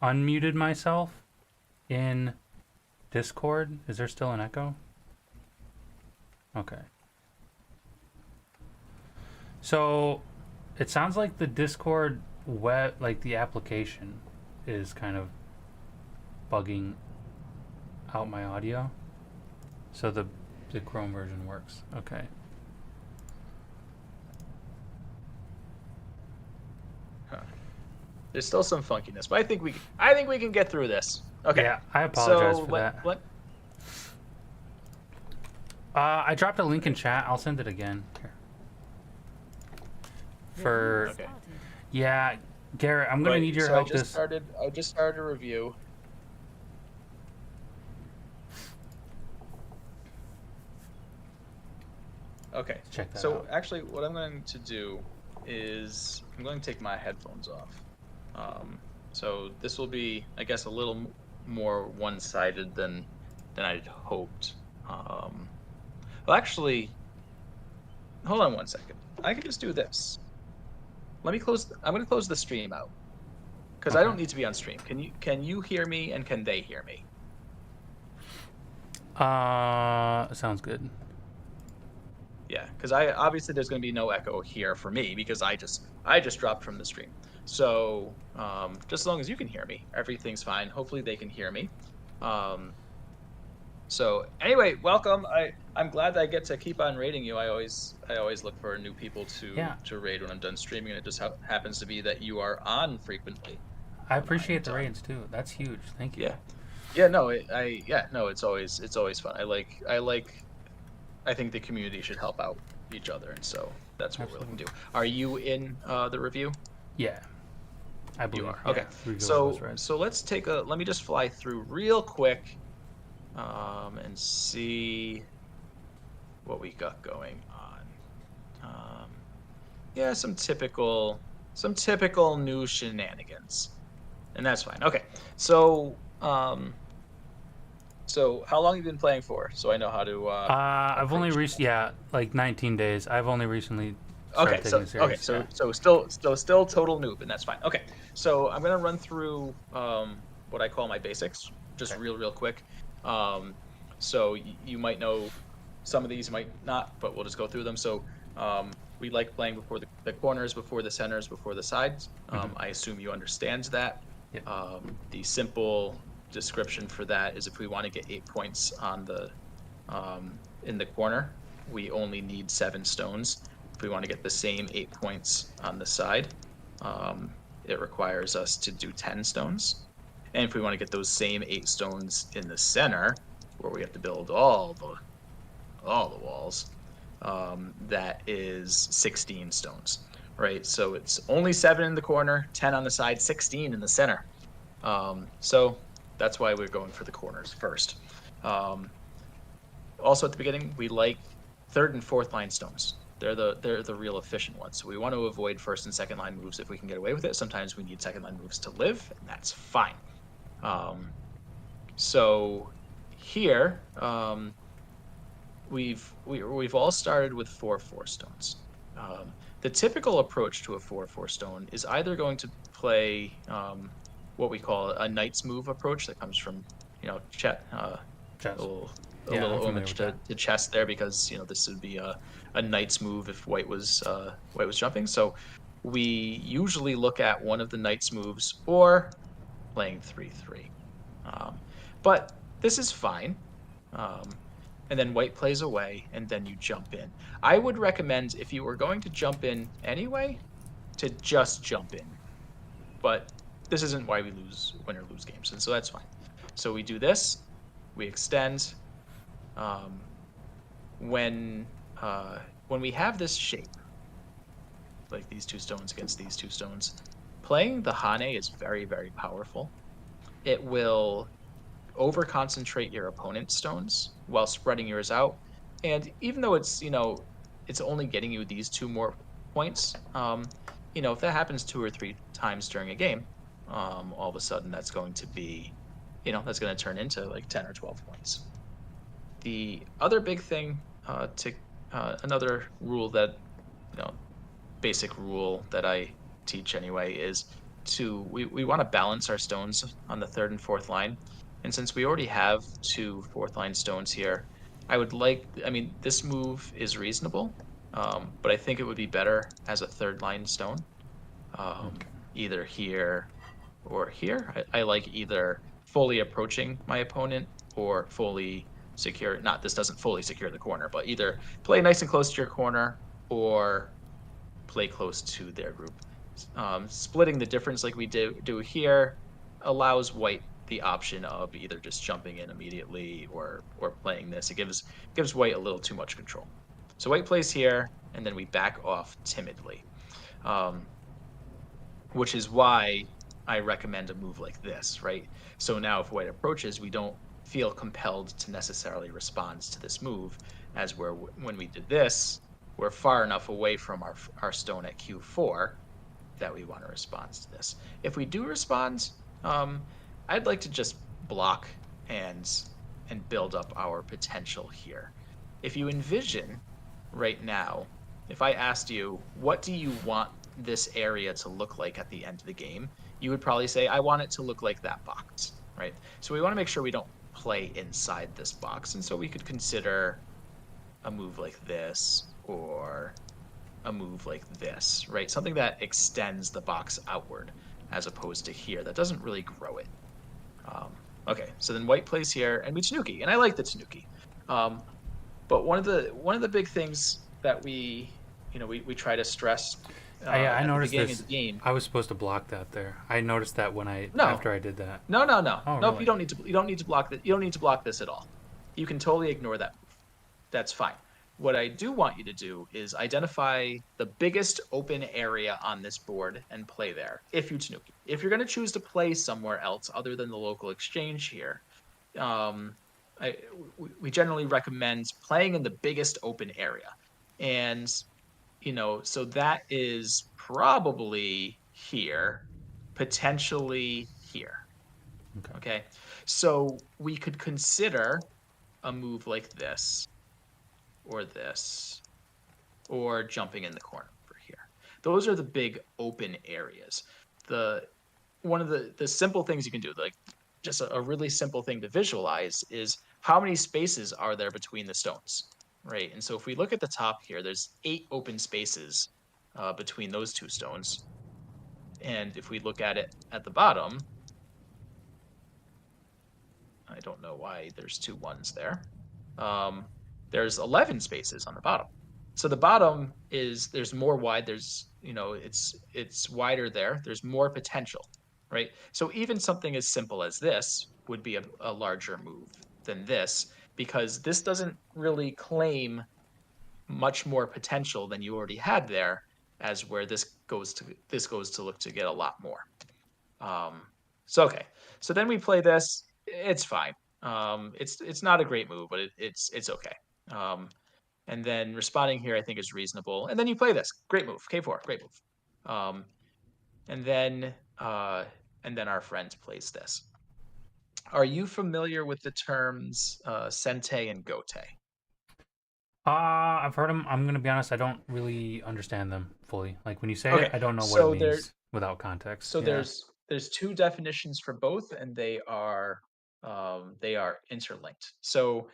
unmuted myself in Discord. Is there still an echo? Okay. So it sounds like the Discord web, like the application, is kind of bugging out my audio. So the Chrome version works. Okay. There's still some funkiness, but I think we can get through this. Okay. Yeah, I apologize so for that. What? I dropped a link in chat. I'll send it again. Here. For Okay. yeah, Garrett, I'm gonna need your help. I just started a review. Okay. Check that So out. actually, what I'm going to do is I'm going to take my headphones off. So this will be, I guess, a little more one-sided than I'd hoped. Well, actually, hold on one second. I can just do this. Let me close. I'm going to close the stream out because I Okay. don't need to be on stream. Can you hear me and can they hear me? Sounds good. Yeah, because I obviously there's going to be no echo here for me because I just dropped from the stream. So just as long as you can hear me, everything's fine. Hopefully they can hear me. So anyway, welcome. I'm glad that I get to keep on raiding you. I always look for new people to raid when I'm done streaming, and it just happens to be that you are on frequently. I appreciate the raids too. That's huge. Thank you. Yeah. No, it's always fun. I think the community should help out each other, and so that's what we're looking to do. Are you in the review? Yeah, I believe you are. Yeah, Okay. review So let me just fly through real quick, and see what we got going on. Yeah, some typical new shenanigans, and that's fine. Okay. So so how long have you been playing for? So I know how to. I've only like 19 days. I've only recently started taking it serious. So still total noob, and that's fine. Okay, so I'm gonna run through what I call my basics, just real quick. So you might know some of these, might not, but we'll just go through them. So we like playing before the corners, before the centers, before the sides. I assume you understand that. Yep. The simple description for that is if we want to get 8 points on the in the corner, we only need 7 stones. If we want to get the same 8 points on the side, it requires us to do 10 stones. And if we want to get those same 8 stones in the center, where we have to build all the walls, that is 16 stones, right? So it's only 7 in the corner, 10 on the side, 16 in the center. So that's why we're going for the corners first. Also at the beginning, we like 3rd and 4th line stones. They're the real efficient ones. So we want to avoid 1st and 2nd line moves if we can get away with it. Sometimes we need 2nd line moves to live, and that's fine. So here, we've all started with 4/4 stones. The typical approach to a 4/4 stone is either going to play what we call a knight's move approach that comes from, chess. A little homage to chess there, because this would be a knight's move if white was jumping. So we usually look at one of the knight's moves or playing 3/3. But this is fine. And then white plays away, and then you jump in. I would recommend, if you were going to jump in anyway, to just jump in. But this isn't why we win or lose games, and so that's fine. So we do this, we extend. When we have this shape, like these 2 stones against these 2 stones, playing the Hane is very, very powerful. It will over-concentrate your opponent's stones while spreading yours out. And even though it's only getting you these 2 more points, if that happens 2 or 3 times during a game, all of a sudden that's going to be, that's going to turn into like 10 or 12 points. The other big thing, another rule that, basic rule that I teach anyway, is we want to balance our stones on the 3rd and 4th line. And since we already have 2 4th line stones here, this move is reasonable, but I think it would be better as a 3rd line stone, either here or here. I like either fully approaching my opponent or fully secure. This doesn't fully secure the corner, but either play nice and close to your corner or play close to their group. Splitting the difference like we do here allows white the option of either just jumping in immediately or playing this. It gives white a little too much control. So white plays here, and then we back off timidly, which is why I recommend a move like this, right? So now if white approaches, we don't feel compelled to necessarily respond to this move, as when we did this, we're far enough away from our stone at Q4 that we want to respond to this. If we do respond, I'd like to just block and build up our potential here. If you envision right now, if I asked you, what do you want this area to look like at the end of the game, you would probably say, I want it to look like that box, right? So we want to make sure we don't play inside this box, and so we could consider a move like this, or a move like this, right? Something that extends the box outward as opposed to here. That doesn't really grow it. Okay, so then white plays here, and we Tanuki, and I like the Tanuki. But one of the big things that we try to stress I at the noticed beginning this. of the game. I was supposed to block that there. I noticed that when No, after I did that. no, no, no, Oh, nope. really? You don't need to block that. You don't need to block this at all. You can totally ignore that move. That's fine. What I do want you to do is identify the biggest open area on this board and play there. If you Tanuki, if you're going to choose to play somewhere else other than the local exchange here, um, we generally recommend playing in the biggest open area, and so that is probably here, potentially here. Okay. Okay, so we could consider a move like this, or this, or jumping in the corner over here. Those are the big open areas. One of the simple things you can do, like just a really simple thing to visualize, is how many spaces are there between the stones, right? And so if we look at the top here, there's 8 open spaces between those 2 stones. And if we look at it at the bottom, I don't know why there's 2 ones there. There's 11 spaces on the bottom. So the bottom there's more wide. There's it's wider there. There's more potential, right? So even something as simple as this would be a larger move than this, because this doesn't really claim much more potential than you already had there, as where this goes to look to get a lot more. So okay, so then we play this. It's fine. It's not a great move, but it's okay. And then responding here, I think, is reasonable. And then you play this. Great move. K4. Great move. And then our friend plays this. Are you familiar with the terms sente and gote? I've heard them. I'm gonna be honest. I don't really understand them fully. Like when you say it, Okay, I don't know what it so means without context. Yeah. there's 2 definitions for both, and they are interlinked. So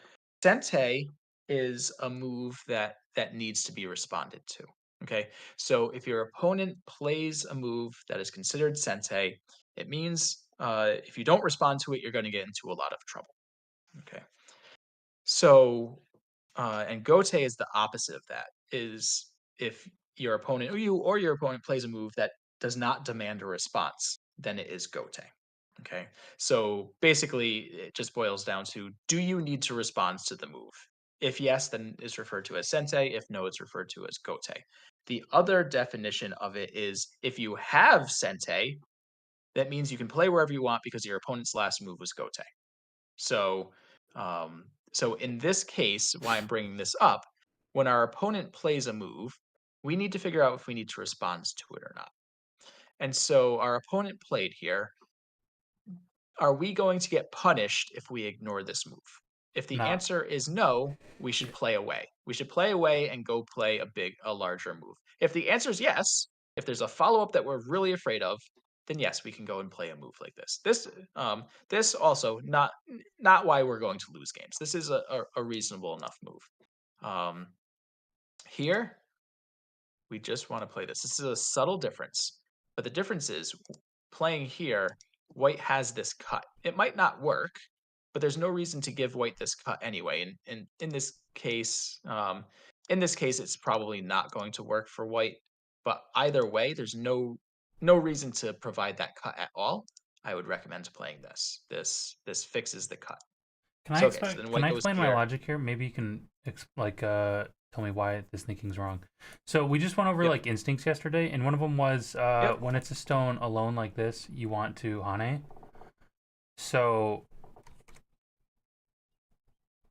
sente is a move that needs to be responded to. Okay, so if your opponent plays a move that is considered sente, it means if you don't respond to it, you're going to get into a lot of trouble. Okay, so and gote is the opposite of that. Is if your opponent or your opponent plays a move that does not demand a response, then it is gote. Okay. So basically it just boils down to, do you need to respond to the move? If yes, then it's referred to as sente. If no, it's referred to as gote. The other definition of it is, if you have sente, that means you can play wherever you want because your opponent's last move was gote. So, so in this case, why I'm bringing this up, when our opponent plays a move, we need to figure out if we need to respond to it or not. And so our opponent played here. Are we going to get punished if we ignore this move? If the Not. answer is no, we should play away. We should play away and go play a larger move. If the answer is yes, if there's a follow up that we're really afraid of, then yes, we can go and play a move like this. This also not why we're going to lose games. This is a reasonable enough move. Here, we just want to play this. This is a subtle difference, but the difference is, playing here, white has this cut. It might not work, but there's no reason to give white this cut anyway. And in this case, it's probably not going to work for white. But either way, there's no reason to provide that cut at all. I would recommend playing this. This fixes the cut. Can I So okay, so explain? then Can white I goes explain my here. logic here? Maybe you can tell me why this thinking's wrong. So we just went over Yep. like instincts yesterday, and one of them was Yep. when it's a stone alone like this, you want to hane. So,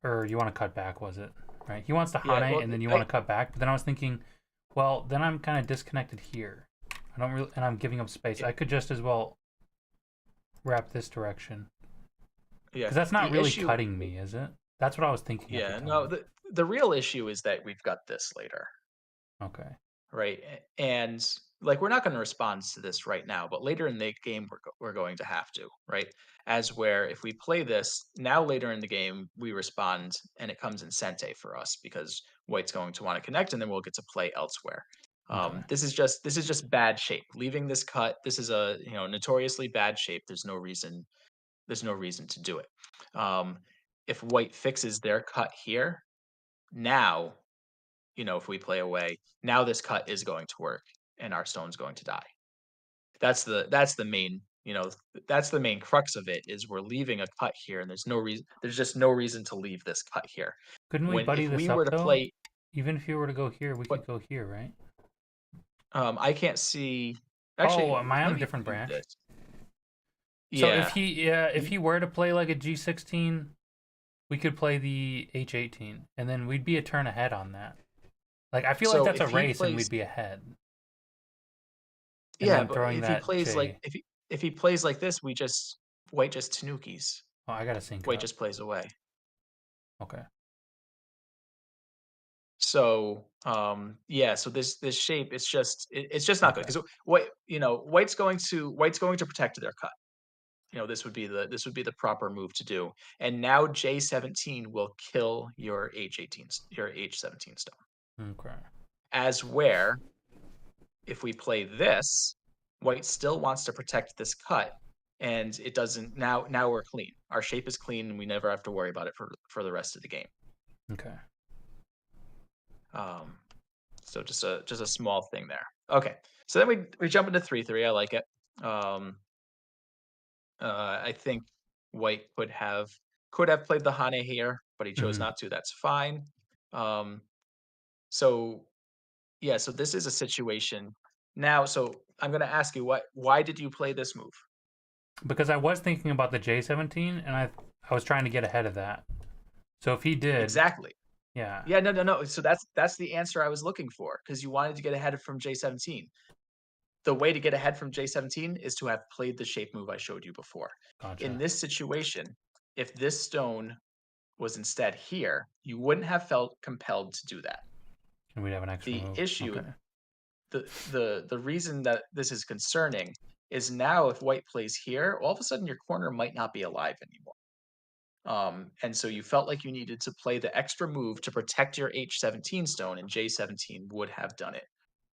or you want to cut back, was it? Right? He wants to Yeah. hane, Well, and then you want to cut back. But then I was thinking, well, then I'm kind of disconnected here. I don't really, and I'm giving up space. I could just as well wrap this direction yeah. because that's not The really issue. cutting me, is it? That's what I was thinking at Yeah. the No. time. The real issue is that we've got this later. Okay. Right? And like, we're not going to respond to this right now, but later in the game we're going to have to, right? As where if we play this now, later in the game we respond and it comes in sente for us because white's going to want to connect, and then we'll get to play elsewhere. Okay. This is just bad shape. Leaving this cut, this is a notoriously bad shape. There's no reason to do it. If white fixes their cut here, now if we play away, now this cut is going to work, and our stone's going to die. That's the main that's the main crux of it, is we're leaving a cut here, and there's just no reason to leave this cut here. Couldn't we When buddy if we this were up to though? play, Even if you were to go here, we what could go here, right? I can't see. Oh, Actually, am I on let a me different do branch? this. So Yeah, if he were to play like a G16, we could play the H18, and then we'd be a turn ahead on that. Like I feel like so that's a if he race, and plays, we'd be ahead. And yeah, then but throwing if he that plays like J. if he plays like this, white just tanukis. Oh, I gotta sync White up. just plays away. Okay. So yeah, so this shape, it's just not good, Okay. because white's going to protect their cut. This would be the proper move to do. And now J17 will kill your your H17 stone. Okay. As where, if we play this, white still wants to protect this cut, and it doesn't. Now we're clean. Our shape is clean, and we never have to worry about it for the rest of the game. Okay. So just a small thing there. Okay, so then we jump into 3-3. I like it. I think white could have played the Hane here, but he chose Mhm. not to. That's fine. So yeah, so this is a situation now. So I'm going to ask you, why did you play this move? Because I was thinking about the J17, and I was trying to get ahead of that. So if he did, Exactly. yeah. Yeah, no. So that's the answer I was looking for, because you wanted to get ahead from J17. The way to get ahead from J17 is to have played the shape move I showed you before. In Gotcha. this situation, if this stone was instead here, you wouldn't have felt compelled to do that. And we'd have an extra The move. issue, Okay. the reason that this is concerning is, now if white plays here, all of a sudden your corner might not be alive anymore. And so you felt like you needed to play the extra move to protect your H17 stone, and J17 would have done it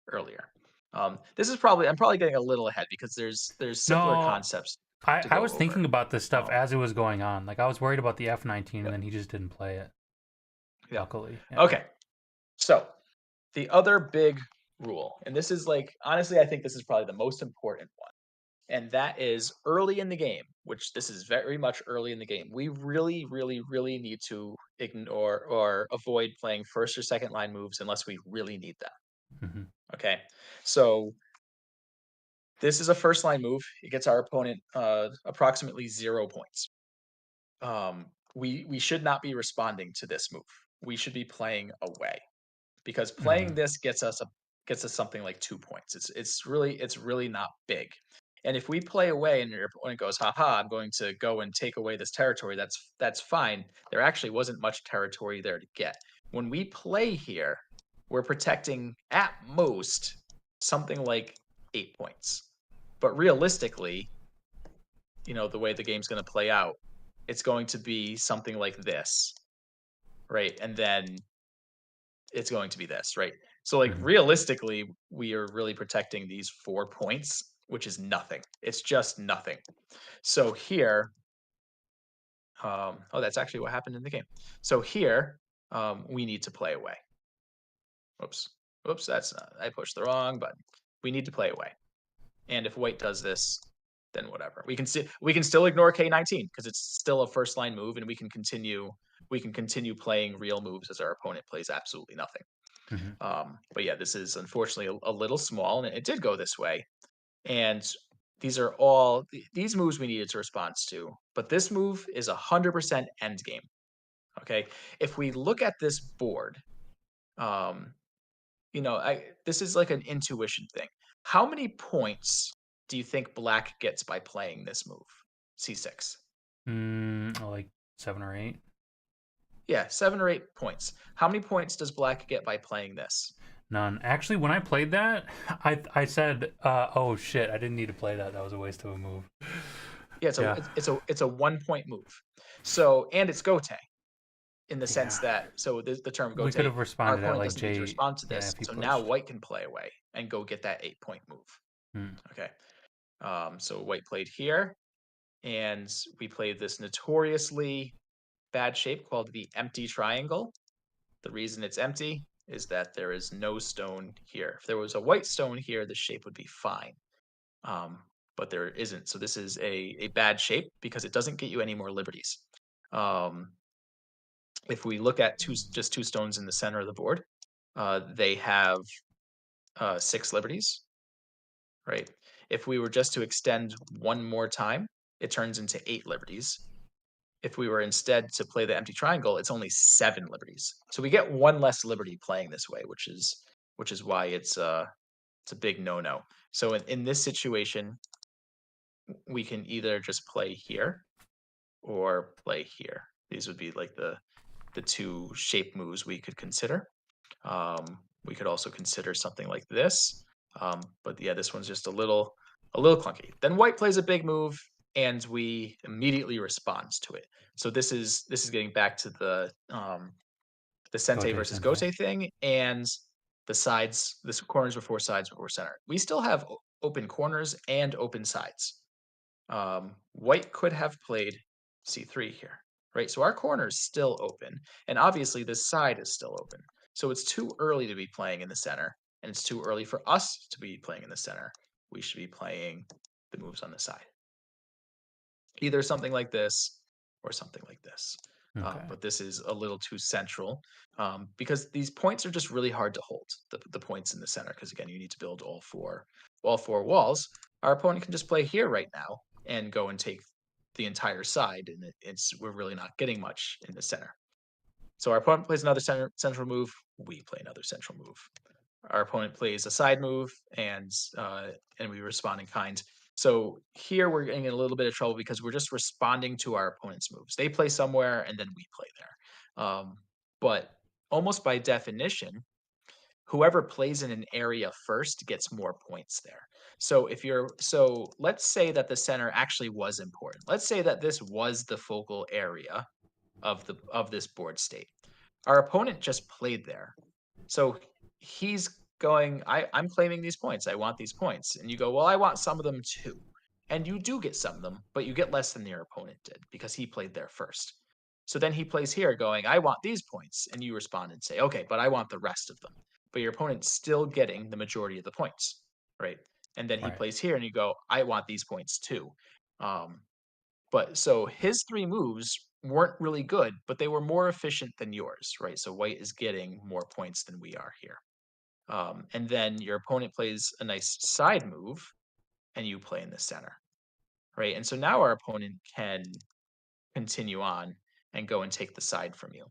earlier. I'm probably getting a little ahead, because there's simpler No, concepts to I go was over. thinking about this stuff Um, as it was going on. Like I was worried about the F19, and yeah, then he just didn't play it. yeah. Luckily. Yeah. Okay, so the other big rule, and this is, like, honestly, I think this is probably the most important one, and that is early in the game, which this is very much early in the game. We really, really, really need to ignore or avoid playing first or second line moves unless we really need them. Hmm. Okay, so this is a first line move. It gets our opponent approximately 0 points. We should not be responding to this move. We should be playing away, because Hmm. playing this gets us something like 2 points. It's really not big. And if we play away and your opponent goes, haha, I'm going to go and take away this territory, that's fine. There actually wasn't much territory there to get. When we play here, we're protecting at most something like 8 points. But realistically, the way the game's going to play out, it's going to be something like this, right? And then it's going to be this, right? So, like, Hmm. realistically, we are really protecting these 4 points, which is nothing. It's just nothing. So here, oh, that's actually what happened in the game. So here, we need to play away. Oops, I pushed the wrong button. We need to play away. And if white does this, then whatever. We can still ignore K19, because it's still a first line move, and we can continue playing real moves as our opponent plays absolutely nothing. Hmm. But yeah, this is unfortunately a little small, and it did go this way. And these moves we needed to respond to. But this move is 100% end game. Okay, if we look at this board, um, this is like an intuition thing. How many points do you think black gets by playing this move, C6? Like 7 or 8. Yeah, 7 or 8 points. How many points does black get by playing this? None. Actually, when I played that, I said, "Oh shit, I didn't need to play that. That was a waste of a move." Yeah, Yeah. it's a 1-point move. So, and it's gote, in the sense Yeah. that, so the term We gote, could have our responded at opponent like doesn't need to J. respond to Yeah, this. if he So now pushed. white can play away, and go get that 8-point move. Hmm. Okay. So white played here, and we played this notoriously bad shape called the empty triangle. The reason it's empty is that there is no stone here. If there was a white stone here, the shape would be fine. Um, but there isn't. So this is a bad shape because it doesn't get you any more liberties. Um, if we look at just two stones in the center of the board, they have 6 liberties, right? If we were just to extend one more time, it turns into 8 liberties. If we were instead to play the empty triangle, it's only 7 liberties. So we get one less liberty playing this way, which is why it's a big no-no. So in this situation, we can either just play here or play here. These would be like the two shape moves we could consider. We could also consider something like this. But yeah, this one's just a little clunky. Then white plays a big move, and we immediately respond to it. So this is getting back to the Sente Gote versus Sente. Gote thing, and the sides, this corners before sides before center. We still have open corners and open sides. White could have played c3 here, right? So our corner is still open, and obviously this side is still open. So it's too early to be playing in the center, and it's too early for us to be playing in the center. We should be playing the moves on the side. Either something like this or something like this. Okay. But this is a little too central because these points are just really hard to hold, the points in the center, because again, you need to build all four walls. Our opponent can just play here right now and go and take the entire side, and we're really not getting much in the center. So our opponent plays another central move, we play another central move. Our opponent plays a side move, and we respond in kind. So here we're getting in a little bit of trouble because we're just responding to our opponent's moves. They play somewhere, and then we play there. But almost by definition, whoever plays in an area first gets more points there. So let's say that the center actually was important. Let's say that this was the focal area of this board state. Our opponent just played there. So he's going, I'm claiming these points. I want these points. And you go, well, I want some of them too. And you do get some of them, but you get less than your opponent did because he played there first. So then he plays here going, I want these points. And you respond and say, okay, but I want the rest of them. But your opponent's still getting the majority of the points, right? And then he Right. plays here and you go, I want these points too. But so his 3 moves weren't really good, but they were more efficient than yours, right? So white is getting more points than we are here. And then your opponent plays a nice side move, and you play in the center, right? And so now our opponent can continue on and go and take the side from you.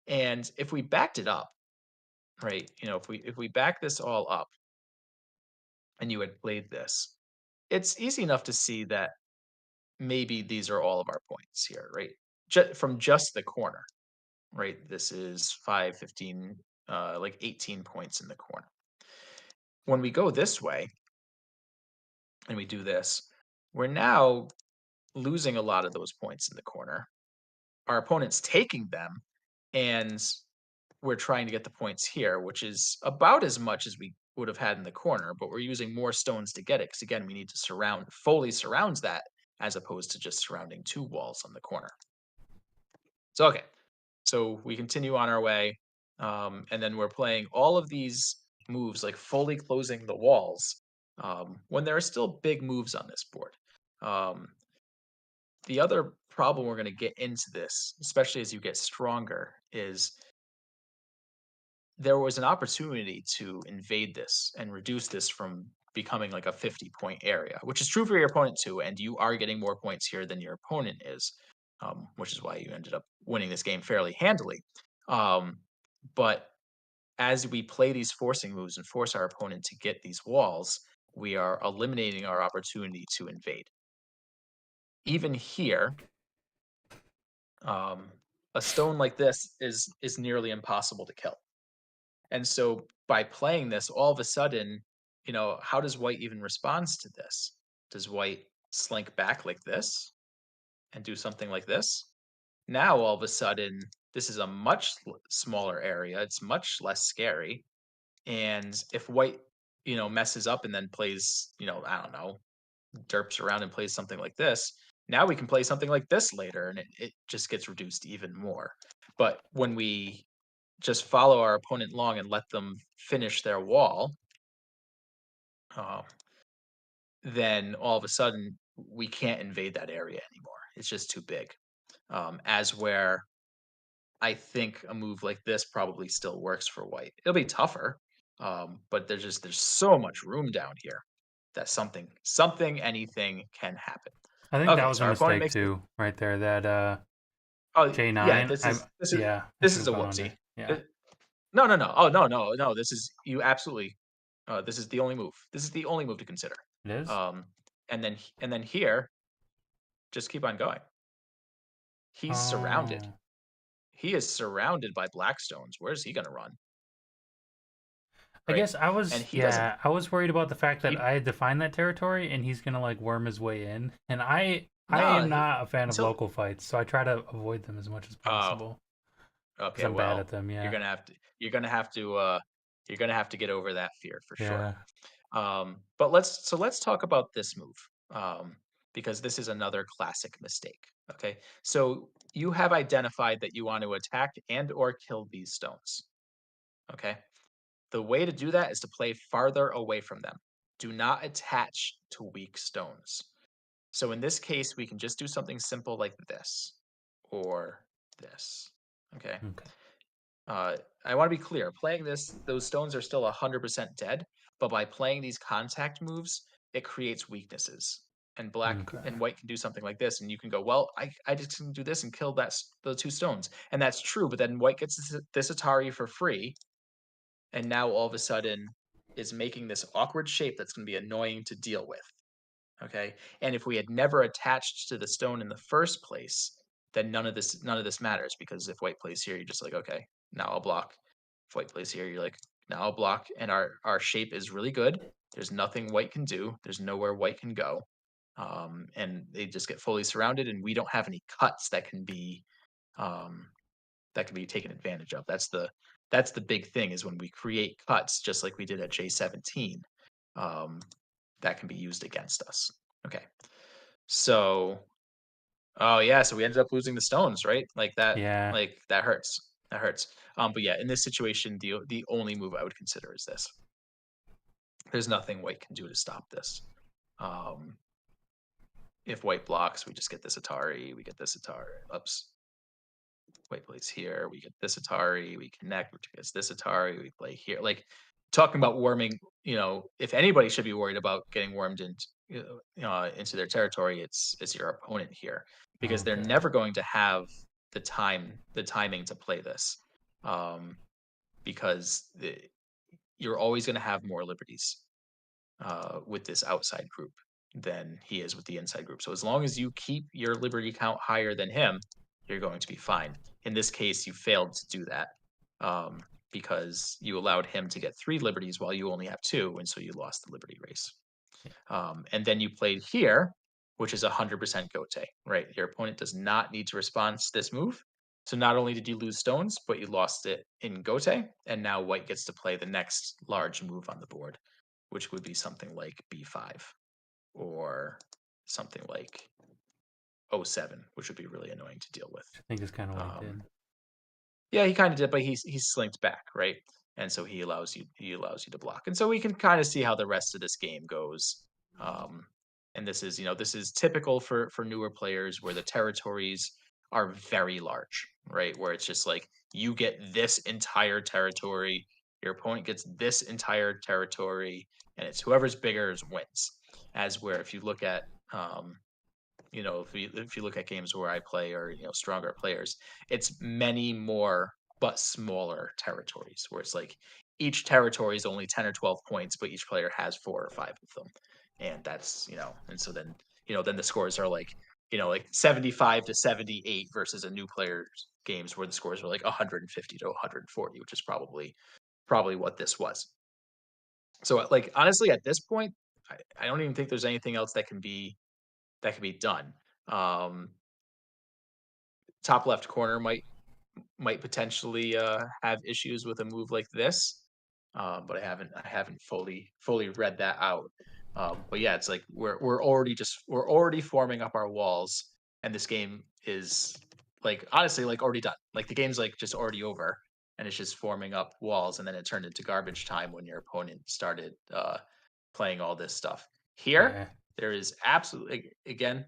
And if we backed it up, right? If we back this all up, and you had played this, it's easy enough to see that maybe these are all of our points here, right? From just the corner, right? This is 5, 15, like 18 points in the corner. When we go this way and we do this, we're now losing a lot of those points in the corner. Our opponent's taking them, and we're trying to get the points here, which is about as much as we would have had in the corner, but we're using more stones to get it because again, we need to fully surround that as opposed to just surrounding 2 walls on the corner. So okay, so we continue on our way, and then we're playing all of these moves, like fully closing the walls, when there are still big moves on this board. The other problem we're going to get into this, especially as you get stronger, is there was an opportunity to invade this and reduce this from becoming like a 50-point area, which is true for your opponent too, and you are getting more points here than your opponent is, which is why you ended up winning this game fairly handily. But as we play these forcing moves and force our opponent to get these walls, we are eliminating our opportunity to invade. Even here, a stone like this is nearly impossible to kill. And so by playing this, all of a sudden, how does white even respond to this? Does white slink back like this and do something like this? Now, all of a sudden, this is a much smaller area. It's much less scary. And if white, messes up and then plays, I don't know, derps around and plays something like this, now we can play something like this later, and it just gets reduced even more. But when we just follow our opponent long and let them finish their wall, uh, then all of a sudden we can't invade that area anymore. It's just too big. As where I think a move like this probably still works for white. It'll be tougher, but there's so much room down here that anything can happen. I think that Okay, was so a our opponent mistake makes it. too, right there. That Oh yeah, J9. I'm yeah, I this should is have a gone under. whoopsie. Yeah, No, no, no. Oh, no, no, no. This is you absolutely. This is the only move. This is the only move to consider. it is. Um, and then here, just keep on going. He's surrounded. Oh, He is surrounded by Blackstones. Where's he gonna run? I Right? guess I And was he doesn't. yeah, I was worried about the fact that He I had defined that territory and he's gonna like worm his way in, and I no. am not a fan of Until. local fights, so I try to avoid them as much as Oh, possible because okay. I'm bad Well, at them. you're Yeah, gonna have to. You're gonna have to. You're gonna have to get over that fear for sure. yeah, But let's talk about this move, because this is another classic mistake. Okay, so you have identified that you want to attack and or kill these stones. Okay, the way to do that is to play farther away from them. Do not attach to weak stones. So in this case, we can just do something simple like this or this. Okay. okay, I want to be clear. Playing this, those stones are still 100% dead, but by playing these contact moves, it creates weaknesses. And black okay, and white can do something like this, and you can go, well, I just can do this and kill the two stones, and that's true. But then white gets this Atari for free, and now all of a sudden is making this awkward shape that's going to be annoying to deal with. Okay, and if we had never attached to the stone in the first place, then none of this matters, because if white plays here, you're just like, okay, now I'll block. If white plays here, you're like, now I'll block, and our shape is really good. There's nothing white can do. There's nowhere white can go, and they just get fully surrounded, and we don't have any cuts um, that can be taken advantage of. That's the big thing, is when we create cuts, just like we did at J17, um, that can be used against us. Okay. So, oh yeah, so we ended up losing the stones, right? yeah. Like that hurts. That hurts. But yeah, in this situation, the only move I would consider is this. There's nothing white can do to stop this. Um, if white blocks, we just get this Atari. We get this Atari. Oops. White plays here. We get this Atari. We connect, which gets this Atari. We play here. Like, talking about warming, if anybody should be worried about getting warmed into their territory, it's your opponent here, because they're Okay. never going to have the timing to play this, because you're always going to have more liberties with this outside group than he is with the inside group. So as long as you keep your liberty count higher than him, you're going to be fine. In this case, you failed to do that, because you allowed him to get 3 liberties while you only have 2, and so you lost the liberty race. Yeah. And then you played here, which is 100% Gote, right? Your opponent does not need to respond to this move. So not only did you lose stones, but you lost it in Gote, and now white gets to play the next large move on the board, which would be something like b5 or something like o7, which would be really annoying to deal with. I think it's kind of what he Um, did. yeah, he kind of did, but he's slinked back, right? And so he allows you to block. And so we can kind of see how the rest of this game goes. Um, and this is typical for newer players, where the territories are very large, right? Where it's just like, you get this entire territory, your opponent gets this entire territory, and it's whoever's bigger wins. As where if you look at if you look at games where I play, or stronger players, it's many more but smaller territories, where it's like each territory is only 10 or 12 points, but each player has 4 or 5 of them. And and so then the scores are like 75 to 78 versus a new player's games, where the scores are like 150 to 140, which is probably what this was. So like, honestly, at this point, I don't even think there's anything else that can be done. Um, Top left corner might potentially have issues with a move like this. but I haven't fully read that out. But yeah, it's like we're already forming up our walls, and this game is like honestly like already done. Like the game's like just already over, and it's just forming up walls, and then it turned into garbage time when your opponent started playing all this stuff. Here, Yeah. there is absolutely again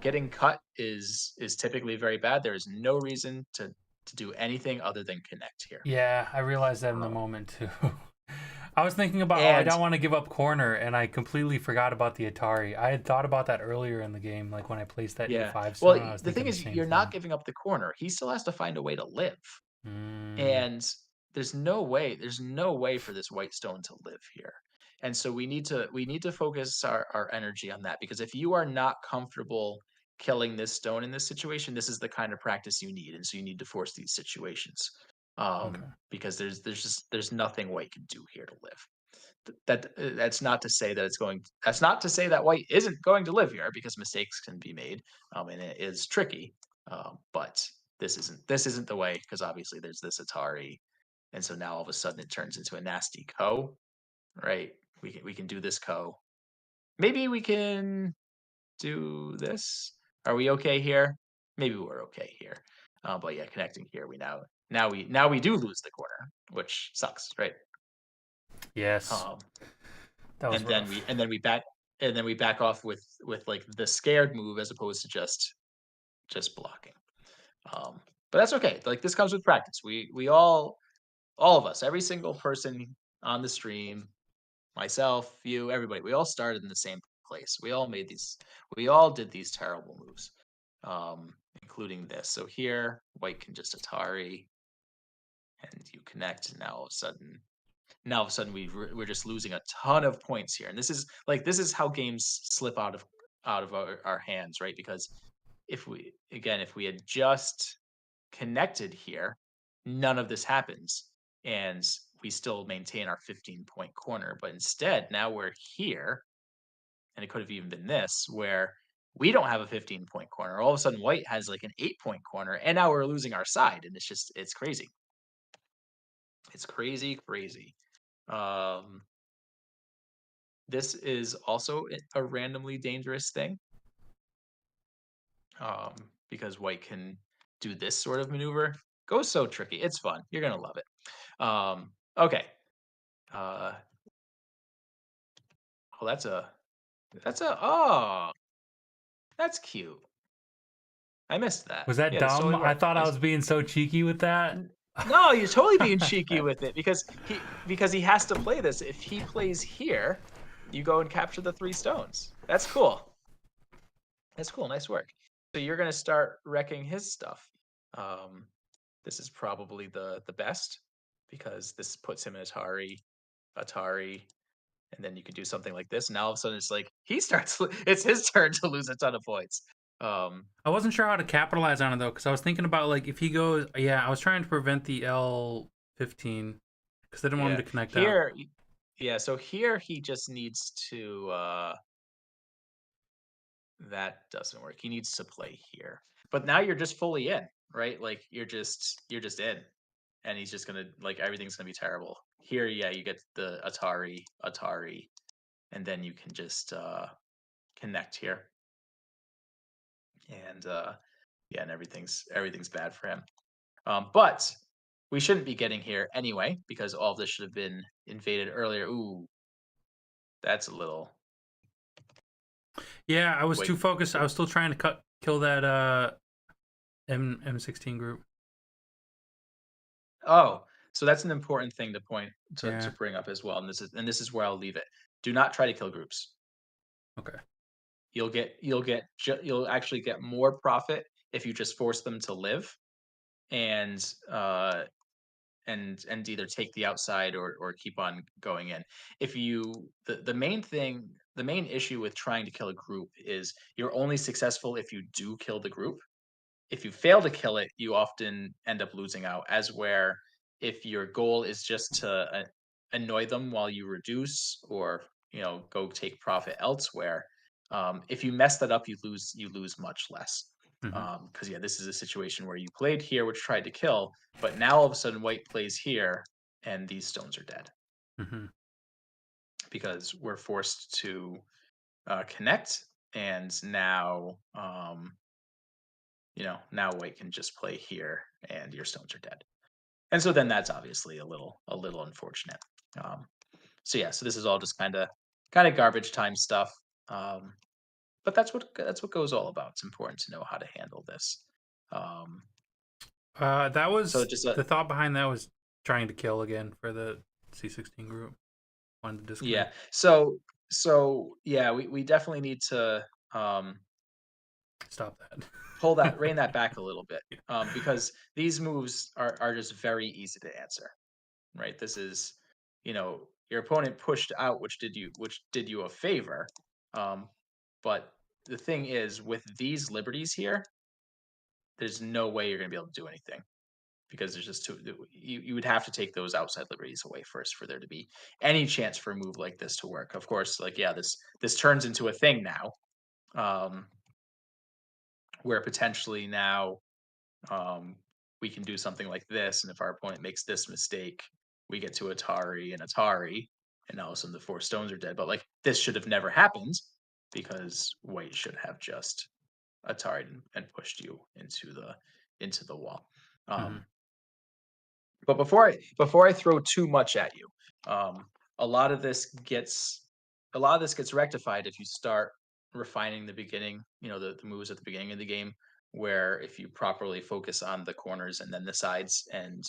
getting cut is typically very bad. There is no reason to do anything other than connect here. Yeah, I realized that in the Um, moment too. I was thinking about, oh, I and don't want to give up corner, and I completely forgot about the Atari. I had thought about that earlier in the game, like when I placed that yeah, E5 well, stone, I was the thing thinking the is, same you're not thing. giving up the corner. He still has to find a way to live, Mm, and there's no way for this white stone to live here. And so we need to focus our energy on that because if you are not comfortable killing this stone in this situation, this is the kind of practice you need, and so you need to force these situations. okay. Because there's nothing white can do here to live. That's not to say that that's not to say that white isn't going to live here because mistakes can be made, and it is tricky. But this isn't the way because obviously there's this Atari, and so now all of a sudden it turns into a nasty ko. Right? We can do this ko. Maybe we can do this. Are we okay here? Maybe we're okay here. But yeah, connecting here, now we do lose the corner, which sucks, right? Yes, Um, that was and then rough. we back off with like the scared move as opposed to just blocking. Um, but that's okay. Like this comes with practice. We all of us, every single person on the stream, myself, you, everybody, we all started in the same place. We all did these terrible moves, including this. So here, white can just Atari, and you connect, and now all of a sudden we're just losing a ton of points here, and this is how games slip out of our hands, right? Because if we had just connected here, none of this happens, and we still maintain our 15-point corner. But instead, now we're here, and it could have even been this where we don't have a 15-point corner. All of a sudden, white has like an 8-point corner, and now we're losing our side, and it's crazy. It's crazy, crazy. Um, This is also a randomly dangerous thing, because white can do this sort of maneuver. Goes so tricky. It's fun. You're gonna love it. Okay. Uh, oh, oh, that's cute. I missed that. Was that Yeah, this dumb? totally I worked. thought I Nice. was being so cheeky with that. No, you're totally being cheeky with it because he has to play this. If he plays here, you go and capture the 3 stones. That's cool. That's cool. Nice work. So you're gonna start wrecking his stuff. Um, this is probably the best because this puts him in Atari, and then you can do something like this. Now all of a sudden it's like it's his turn to lose a ton of points. Um, I wasn't sure how to capitalize on it though, because I was thinking about like if he goes, yeah, I was trying to prevent the L15 because I didn't want him yeah, to connect out. here, yeah. So here he just needs to. That doesn't work. He needs to play here. But now you're just fully in, right? Like you're just in. And he's just gonna like everything's gonna be terrible. Here, yeah, you get the Atari, and then you can just connect here. And yeah, and everything's bad for him. But we shouldn't be getting here anyway, because all of this should have been invaded earlier. Ooh, that's a little Yeah, I was wait. too focused. I was still trying to kill that M16 group. Oh, so that's an important thing to point to Yeah. bring up as well. And this is where I'll leave it. Do not try to kill groups. Okay. You'll actually get more profit if you just force them to live and and either take the outside or keep on going in. If you the main issue with trying to kill a group is you're only successful if you do kill the group. If you fail to kill it, you often end up losing out. As where if your goal is just to annoy them while you reduce or go take profit elsewhere, if you mess that up, you lose much less. Hmm. Because yeah, this is a situation where you played here, which tried to kill, but now all of a sudden white plays here, and these stones are dead Mm-hmm. because we're forced to connect, and now now white can just play here, and your stones are dead. And so then that's obviously a little unfortunate. Um, so yeah, so this is all just kind of garbage time stuff. Um, but that's what goes all about. It's important to know how to handle this. Um, That so was just the thought behind that was trying to kill again for the C16 group. Wanted to disconnect. yeah. So yeah, we definitely need to um, Stop that. rein that back a little bit, because these moves are just very easy to answer. Right? This is, your opponent pushed out, which did you a favor. Um, but the thing is, with these liberties here, there's no way you're going to be able to do anything because there's just too. You would have to take those outside liberties away first for there to be any chance for a move like this to work. Of course, like yeah, this turns into a thing now, um, where potentially now um, we can do something like this, and if our opponent makes this mistake, we get to Atari, and all of a sudden the 4 stones are dead. But like this should have never happened because white should have just Atari and pushed you into the wall. Mm-hmm. Um, but before I throw too much at you, um, a lot of this gets rectified if you start refining the beginning, the moves at the beginning of the game, where if you properly focus on the corners and then the sides and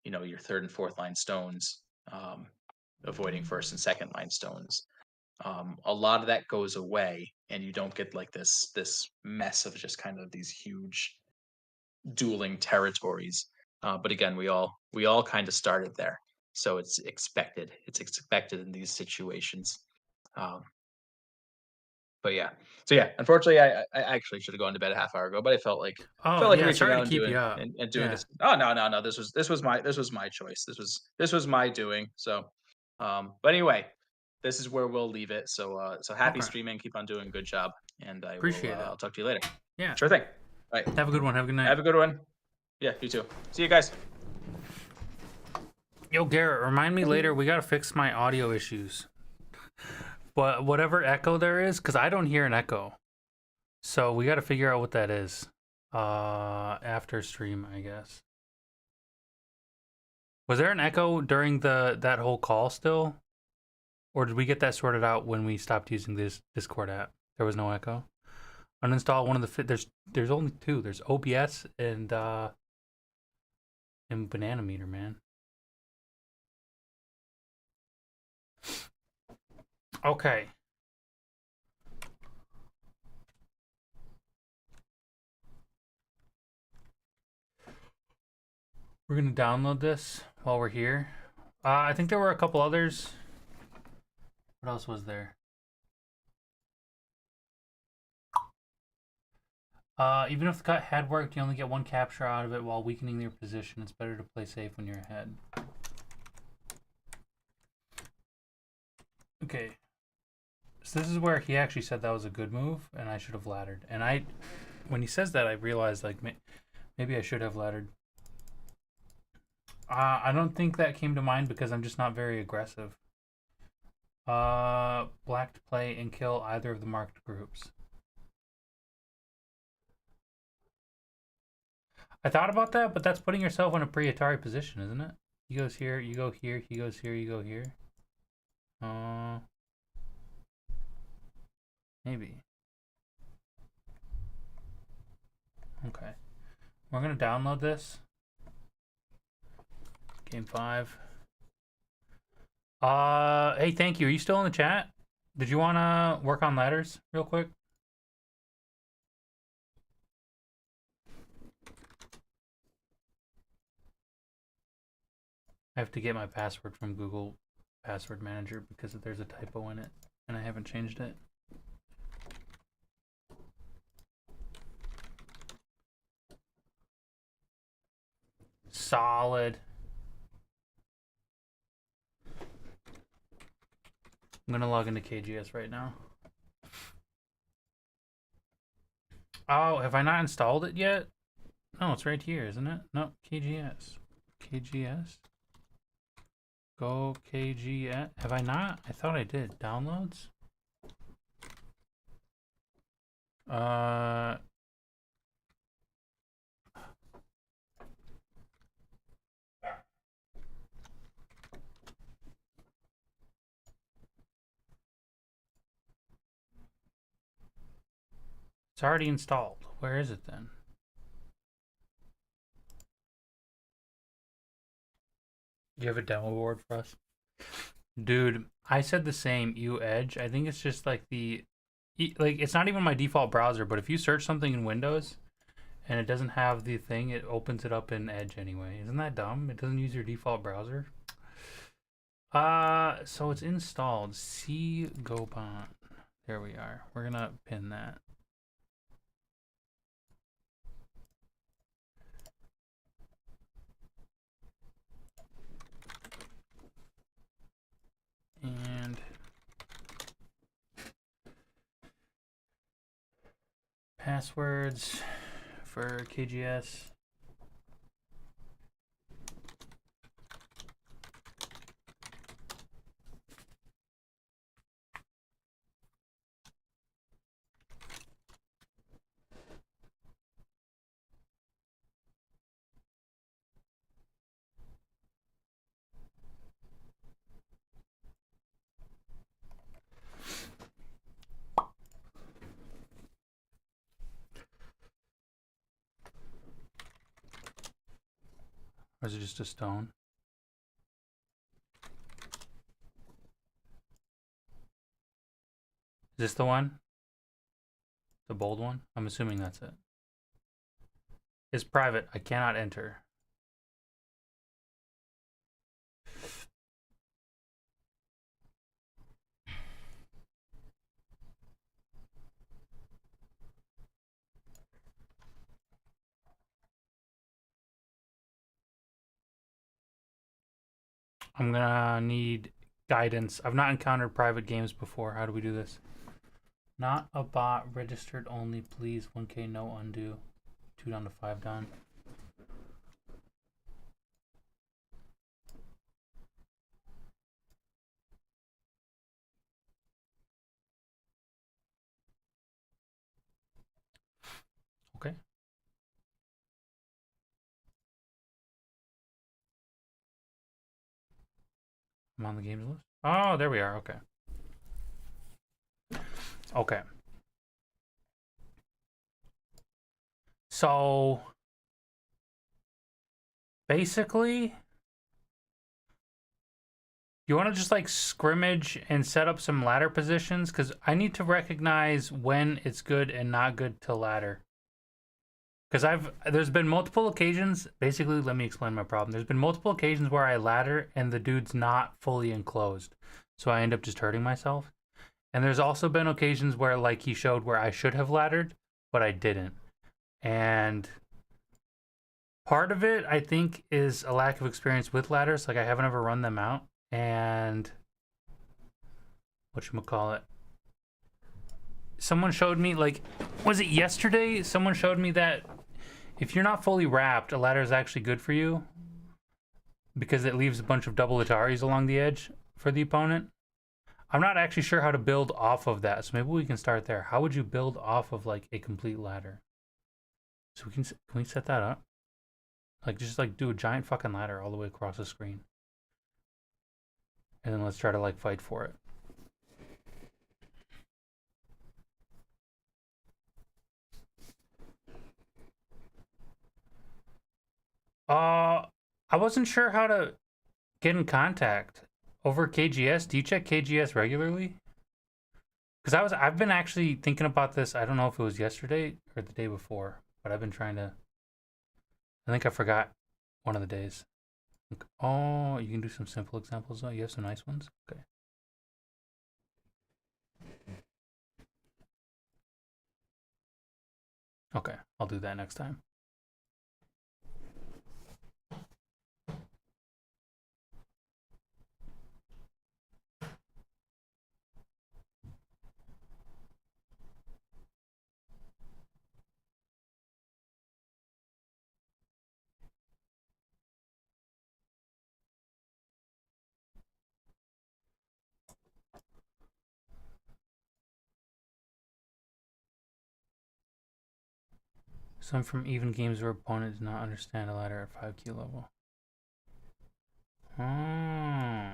your third and fourth line stones, avoiding first and second line stones, a lot of that goes away, and you don't get like this mess of just kind of these huge dueling territories. But again, we all kind of started there, so it's expected. It's expected in these situations. Um, but yeah, so yeah, unfortunately, I actually should have gone to bed a half hour ago, but I felt Oh like yeah, reaching sorry to out and keep doing you up. and doing Yeah, this. Oh no, this was my choice. This was my doing. So, but anyway, this is where we'll leave it. So happy okay. streaming. Keep on doing a good job, and I will. Appreciate it. I'll talk to you later. Yeah. Sure thing. All right. Have a good one. Have a good night. Have a good one. Yeah, you too. See you guys. Yo, Garrett, remind me later. We gotta fix my audio issues. But whatever echo there is, because I don't hear an echo. So we gotta figure out what that is. After stream, I guess. Was there an echo during that whole call still? Or did we get that sorted out when we stopped using this Discord app? There was no echo. Uninstall one of the there's only two. There's OBS and Banana Meter, man. Okay. We're gonna download this while we're here. I think there were a couple others. What else was there? Even if the cut had worked, you only get one capture out of it while weakening your position. It's better to play safe when you're ahead. Okay. So this is where he actually said that was a good move, and I should have laddered. And when he says that, I realized like maybe I should have laddered. I don't think that came to mind because I'm just not very aggressive. Black to play and kill either of the marked groups. I thought about that, but that's putting yourself in a pre-Atari position, isn't it? He goes here, you go here, he goes here, you go here. Maybe. Okay. We're gonna download this. Game 5. Hey, thank you. Are you still in the chat? Did you wanna work on ladders real quick? I have to get my password from Google Password Manager because there's a typo in it and I haven't changed it. Solid. I'm gonna log into KGS right now. Oh, have I not installed it yet? No, it's right here, isn't it? No, KGS. KGS. Go KGS. Have I not? I thought I did. Downloads? It's already installed. Where is it then? You have a demo board for us? Dude, I said the same. Edge. I think it's just like like it's not even my default browser, but if you search something in Windows and it doesn't have the thing, it opens it up in Edge anyway. Isn't that dumb? It doesn't use your default browser. So it's installed. cgobon. There we are. We're gonna pin that. And passwords for KGS. Or is it just a stone? Is this the one? The bold one? I'm assuming that's it. It's private. I cannot enter. I'm gonna need guidance. I've not encountered private games before. How do we do this? Not a bot, registered only, please. 1K, no undo. 2 down to 5 done. Okay. I'm on the games list. Oh, there we are. Okay. Okay. So basically, you want to just like scrimmage and set up some ladder positions, because I need to recognize when it's good and not good to ladder. Because there's been multiple occasions. Basically, let me explain my problem. There's been multiple occasions where I ladder and the dude's not fully enclosed, so I end up just hurting myself. And there's also been occasions where like he showed where I should have laddered, but I didn't. And part of it, I think, is a lack of experience with ladders. Like I haven't ever run them out. And whatchamacallit, someone showed me, like, was it yesterday? Someone showed me that if you're not fully wrapped, a ladder is actually good for you because it leaves a bunch of double Ataris along the edge for the opponent. I'm not actually sure how to build off of that, so maybe we can start there. How would you build off of like a complete ladder? So can we set that up? Like just like do a giant fucking ladder all the way across the screen. And then let's try to like fight for it. I wasn't sure how to get in contact over KGS. Do you check KGS regularly? Because I've been actually thinking about this. I don't know if it was yesterday or the day before, but I've been trying to. I think I forgot one of the days. Oh, you can do some simple examples though. You have some nice ones. Okay. Okay, I'll do that next time. Some from even games where opponent does not understand a ladder at 5Q level. Oh.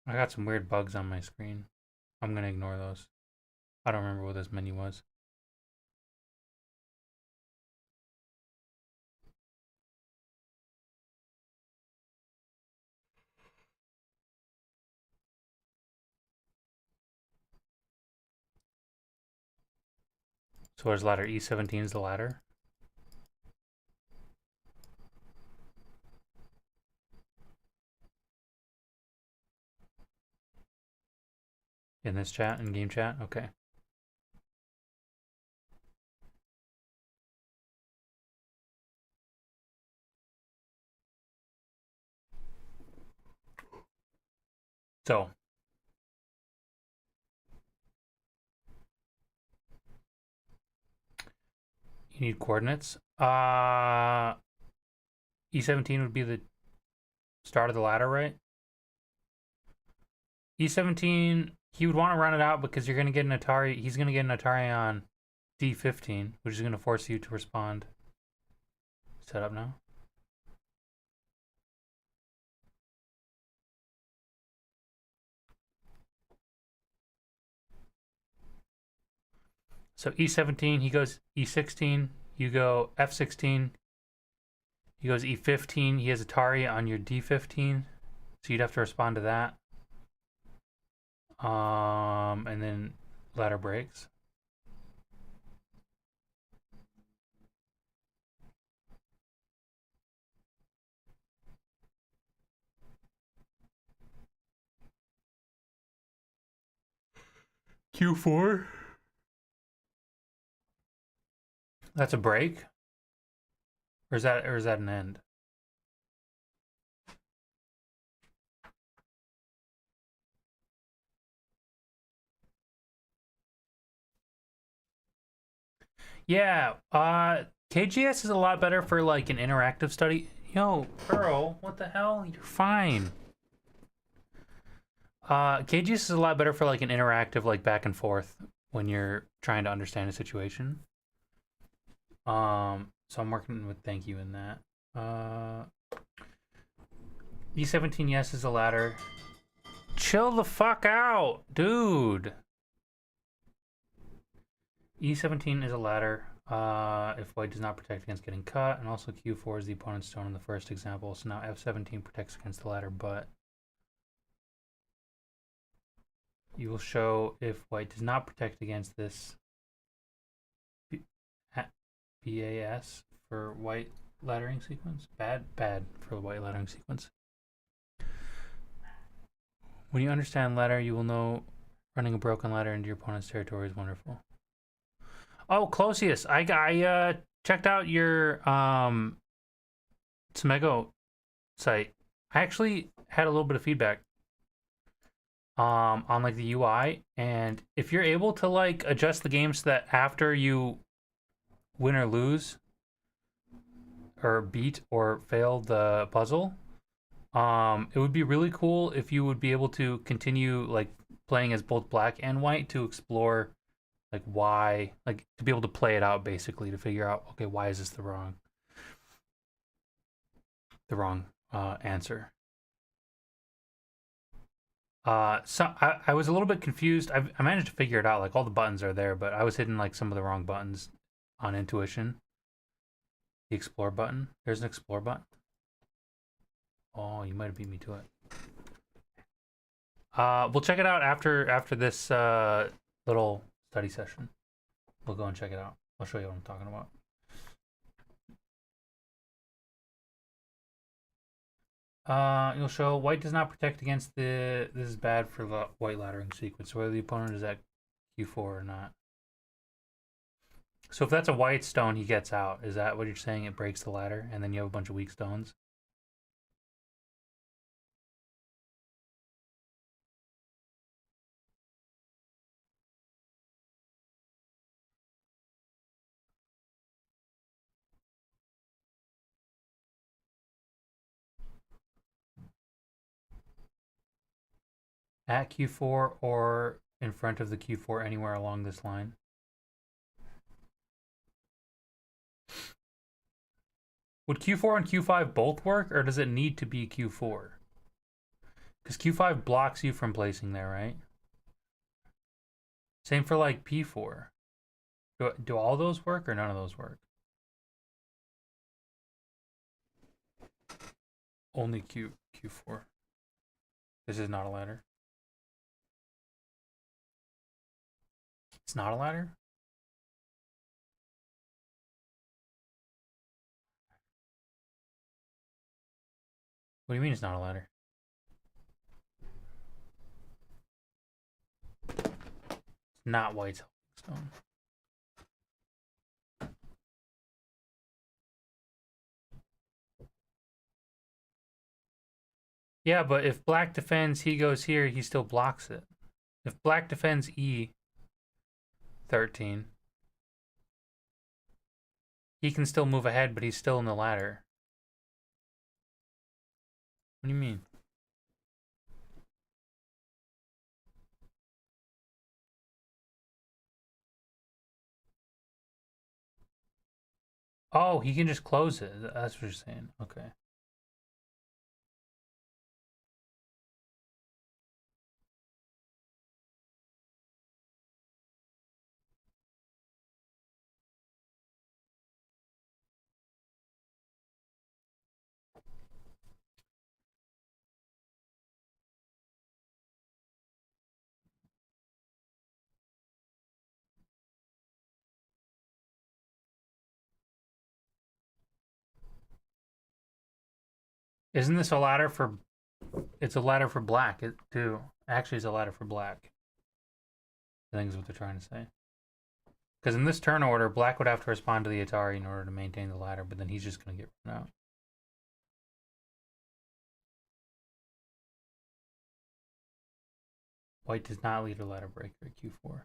I got some weird bugs on my screen. I'm gonna ignore those. I don't remember what this menu was. So where's ladder? E17 is the ladder? In this chat, in game chat? Okay. So. You need coordinates. E17 would be the start of the ladder, right? E17, he would want to run it out because you're going to get an Atari. He's going to get an Atari on D15, which is going to force you to respond. Set up now. So E17, he goes E16, you go F16, he goes E15, he has Atari on your D15, so you'd have to respond to that. And then ladder breaks. Q4. That's a break? Or is that an end? Yeah, KGS is a lot better for like an interactive study. Yo, Pearl, what the hell? You're fine. KGS is a lot better for like an interactive, like back and forth when you're trying to understand a situation. So I'm working with thank you in that. E17, yes, is a ladder. Chill the fuck out, dude. E17 is a ladder. If white does not protect against getting cut, and also Q4 is the opponent's stone in the first example. So now F17 protects against the ladder, but you will show if white does not protect against this BAS for white laddering sequence. Bad for the white laddering sequence. When you understand ladder, you will know running a broken ladder into your opponent's territory is wonderful. Oh, Closius, I checked out your Smego site. I actually had a little bit of feedback on like the UI, and if you're able to like adjust the game so that after you win or lose or beat or fail the puzzle, it would be really cool if you would be able to continue like playing as both black and white to explore like why, like to be able to play it out basically to figure out, okay, why is this the wrong answer. So I was a little bit confused. I managed to figure it out, like all the buttons are there, but I was hitting like some of the wrong buttons on intuition. The explore button. There's an explore button. Oh, you might have beat me to it. We'll check it out after this little study session. We'll go and check it out. I'll show you what I'm talking about. You'll show white does not protect against the. This is bad for the white laddering sequence, whether the opponent is at Q4 or not. So if that's a white stone, he gets out. Is that what you're saying? It breaks the ladder, and then you have a bunch of weak stones? At Q4 or in front of the Q4 anywhere along this line? Would Q4 and Q5 both work, or does it need to be Q4? Because Q5 blocks you from placing there, right? Same for like P4. Do all those work or none of those work? Only Q4. This is not a ladder. It's not a ladder? What do you mean it's not a ladder? It's not white's stone. Yeah, but if black defends, he goes here, he still blocks it. If black defends E13, he can still move ahead, but he's still in the ladder. What do you mean? Oh, he can just close it. That's what you're saying. Okay. Isn't this a ladder for... It's a ladder for black, too. Actually, it's a ladder for black. I think is what they're trying to say. Because in this turn order, black would have to respond to the Atari in order to maintain the ladder, but then he's just going to get run out. White does not lead a ladder breaker at Q4.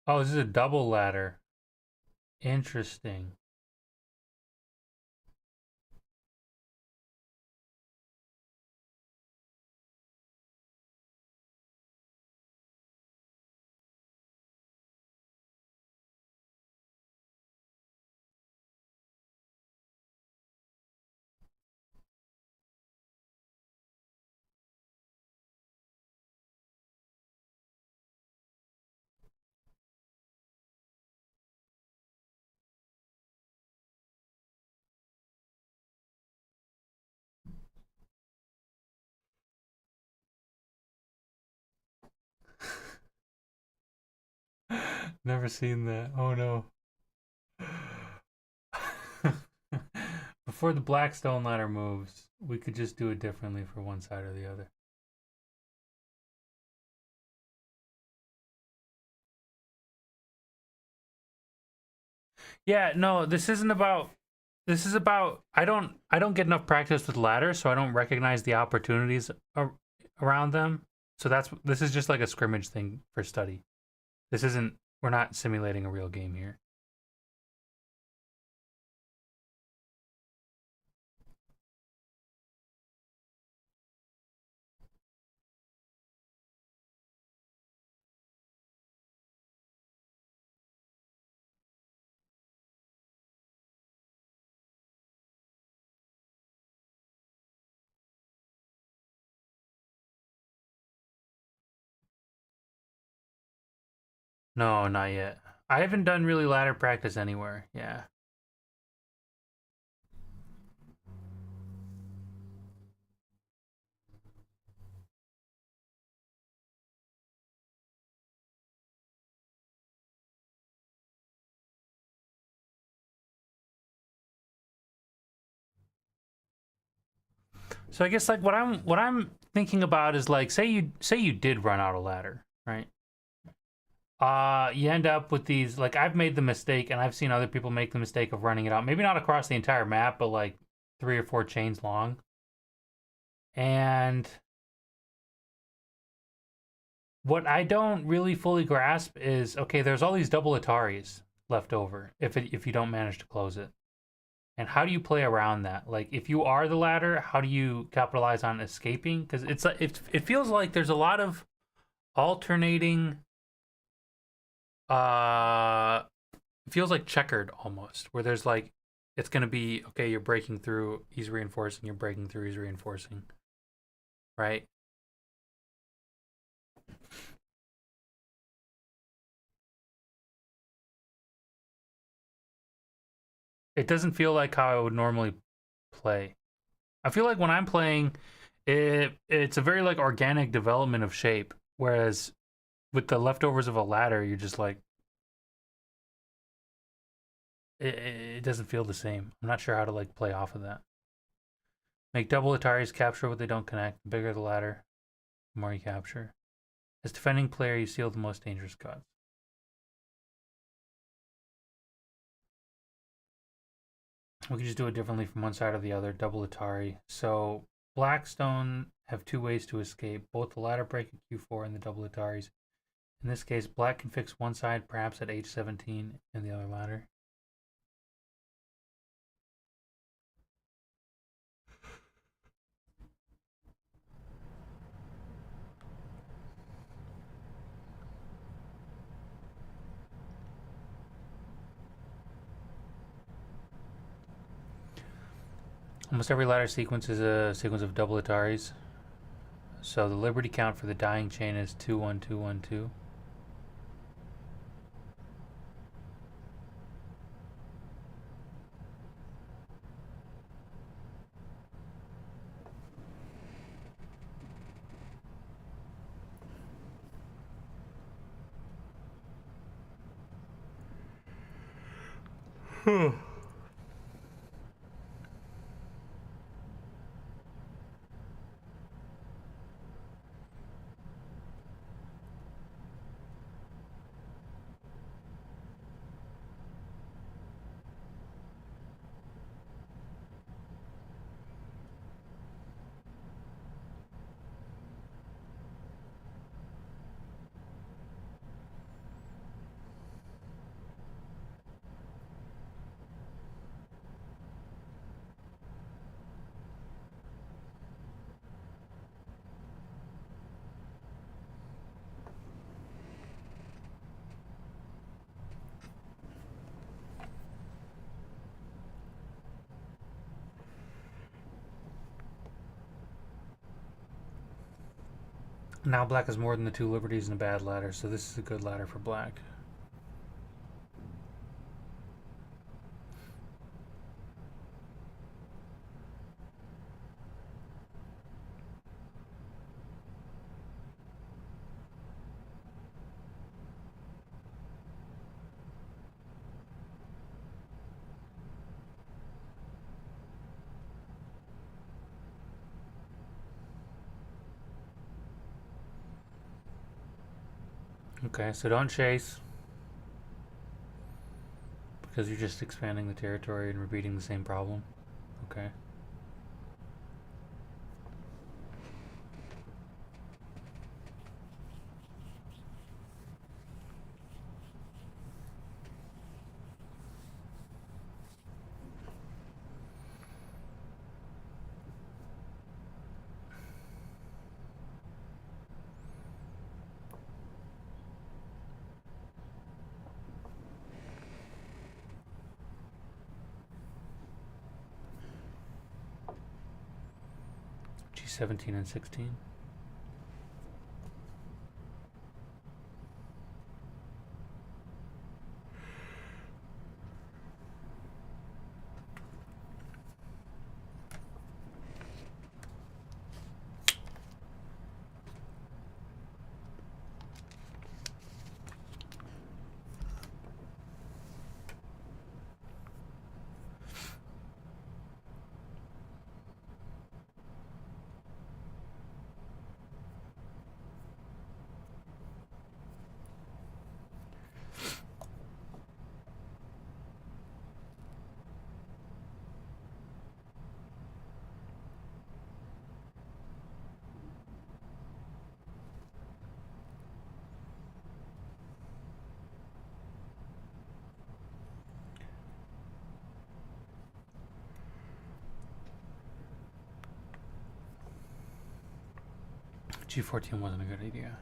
Oh, this is a double ladder. Interesting. Never seen that. Oh no. Before the black stone ladder moves, we could just do it differently for one side or the other. Yeah, no, this isn't about... This is about... I don't get enough practice with ladders, so I don't recognize the opportunities around them. So this is just like a scrimmage thing for study. This isn't... We're not simulating a real game here. No, not yet. I haven't done really ladder practice anywhere. Yeah. So I guess like what I'm thinking about is like say you did run out a ladder, right? You end up with these like I've made the mistake and I've seen other people make the mistake of running it out. Maybe not across the entire map, but like 3 or 4 chains long. And what I don't really fully grasp is okay, there's all these double Ataris left over if you don't manage to close it. And how do you play around that? Like, if you are the ladder, how do you capitalize on escaping? Because it's like it feels like there's a lot of alternating. It feels like checkered almost, where there's like it's gonna be okay. You're breaking through, he's reinforcing. You're breaking through, he's reinforcing. Right. It doesn't feel like how I would normally play. I feel like when I'm playing, it's a very like organic development of shape. Whereas with the leftovers of a ladder, you're just like it doesn't feel the same. I'm not sure how to like play off of that. Make double Ataris capture what they don't connect. The bigger the ladder, the more you capture. As defending player, you seal the most dangerous cuts. We can just do it differently from one side or the other. Double Atari. So Blackstone have 2 ways to escape, both the ladder break at Q4 and the double Ataris. In this case, black can fix one side, perhaps at H17, and the other ladder. Almost every ladder sequence is a sequence of double Ataris. So the Liberty count for the dying chain is 21212. Now black has more than the 2 Liberties and a bad ladder, so this is a good ladder for black. Okay, so don't chase. Because you're just expanding the territory and repeating the same problem. Okay. G17 and 16. G14 wasn't a good idea.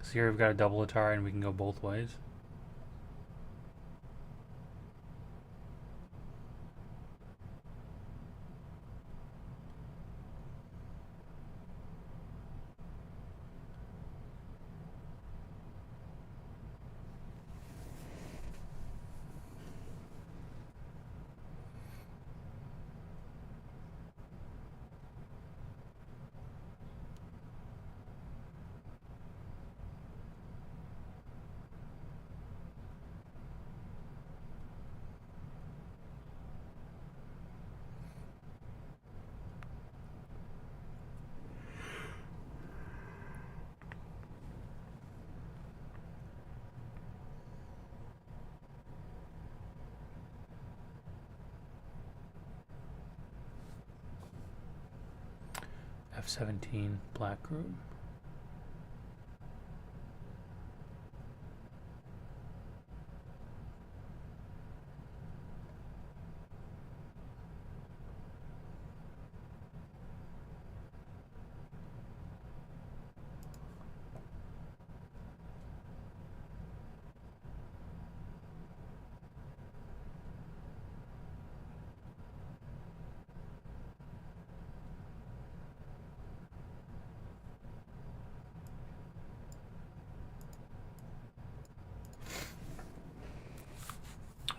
So here we've got a double Atari and we can go both ways. F17 black group.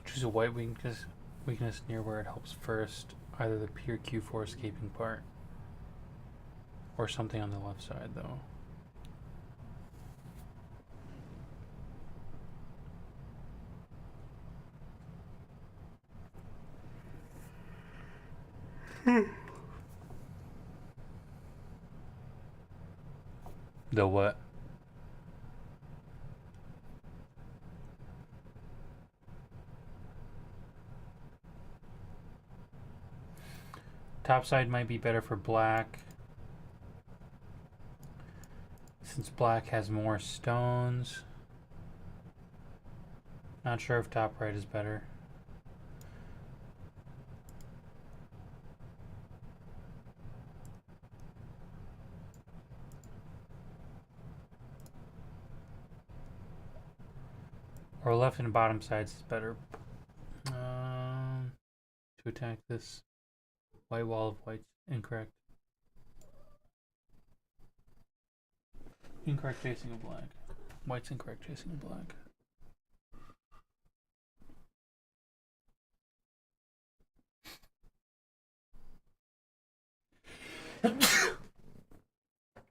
Choose a white weakness near where it helps first, either the pure Q4 escaping part or something on the left side though. The what? Top side might be better for black, since black has more stones. Not sure if top right is better. Or left and bottom sides is better. To attack this white wall of whites. Incorrect. Incorrect chasing of black. White's incorrect chasing of black.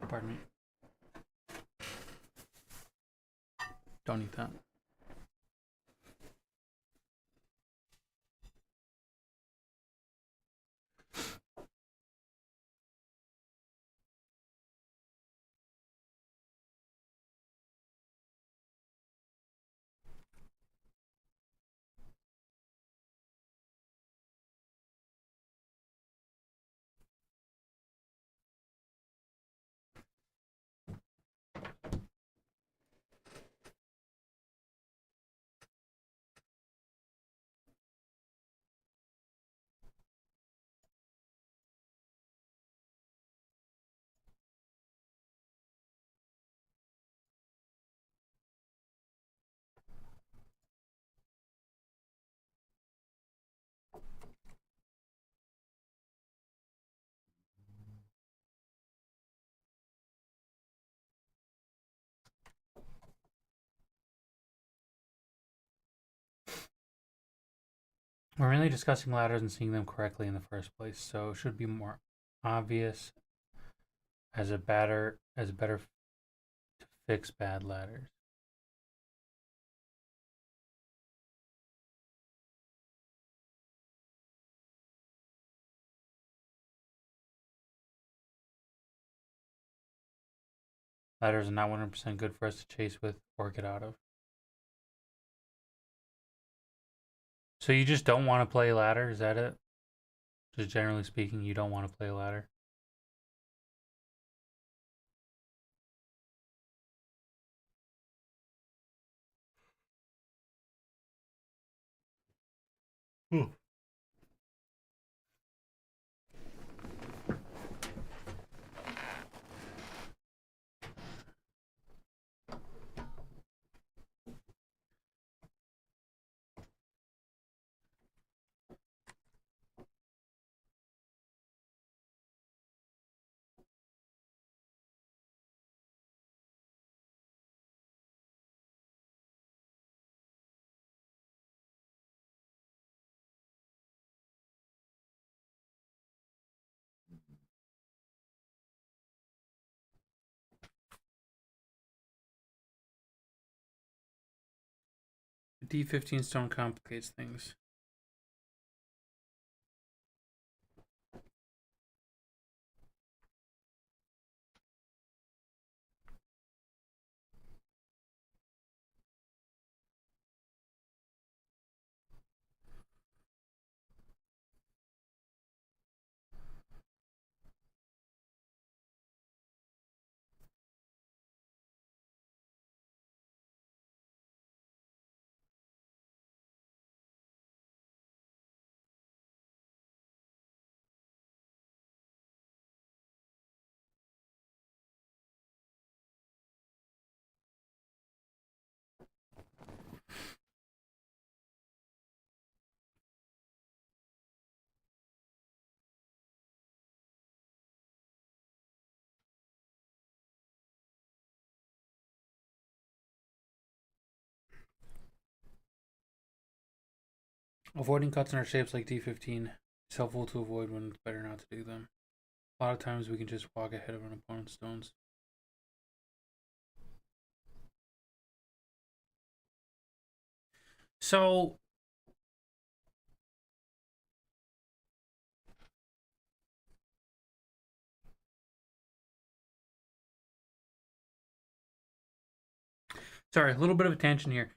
Pardon me. Don't eat that. We're mainly discussing ladders and seeing them correctly in the first place, so it should be more obvious as better to fix bad ladders. Ladders are not 100% good for us to chase with or get out of. So you just don't want to play ladder, is that it? Just generally speaking, you don't want to play ladder. D15 stone complicates things. Avoiding cuts in our shapes like D15 is helpful to avoid when it's better not to do them. A lot of times we can just walk ahead of an opponent's stones. So sorry, a little bit of a tangent here.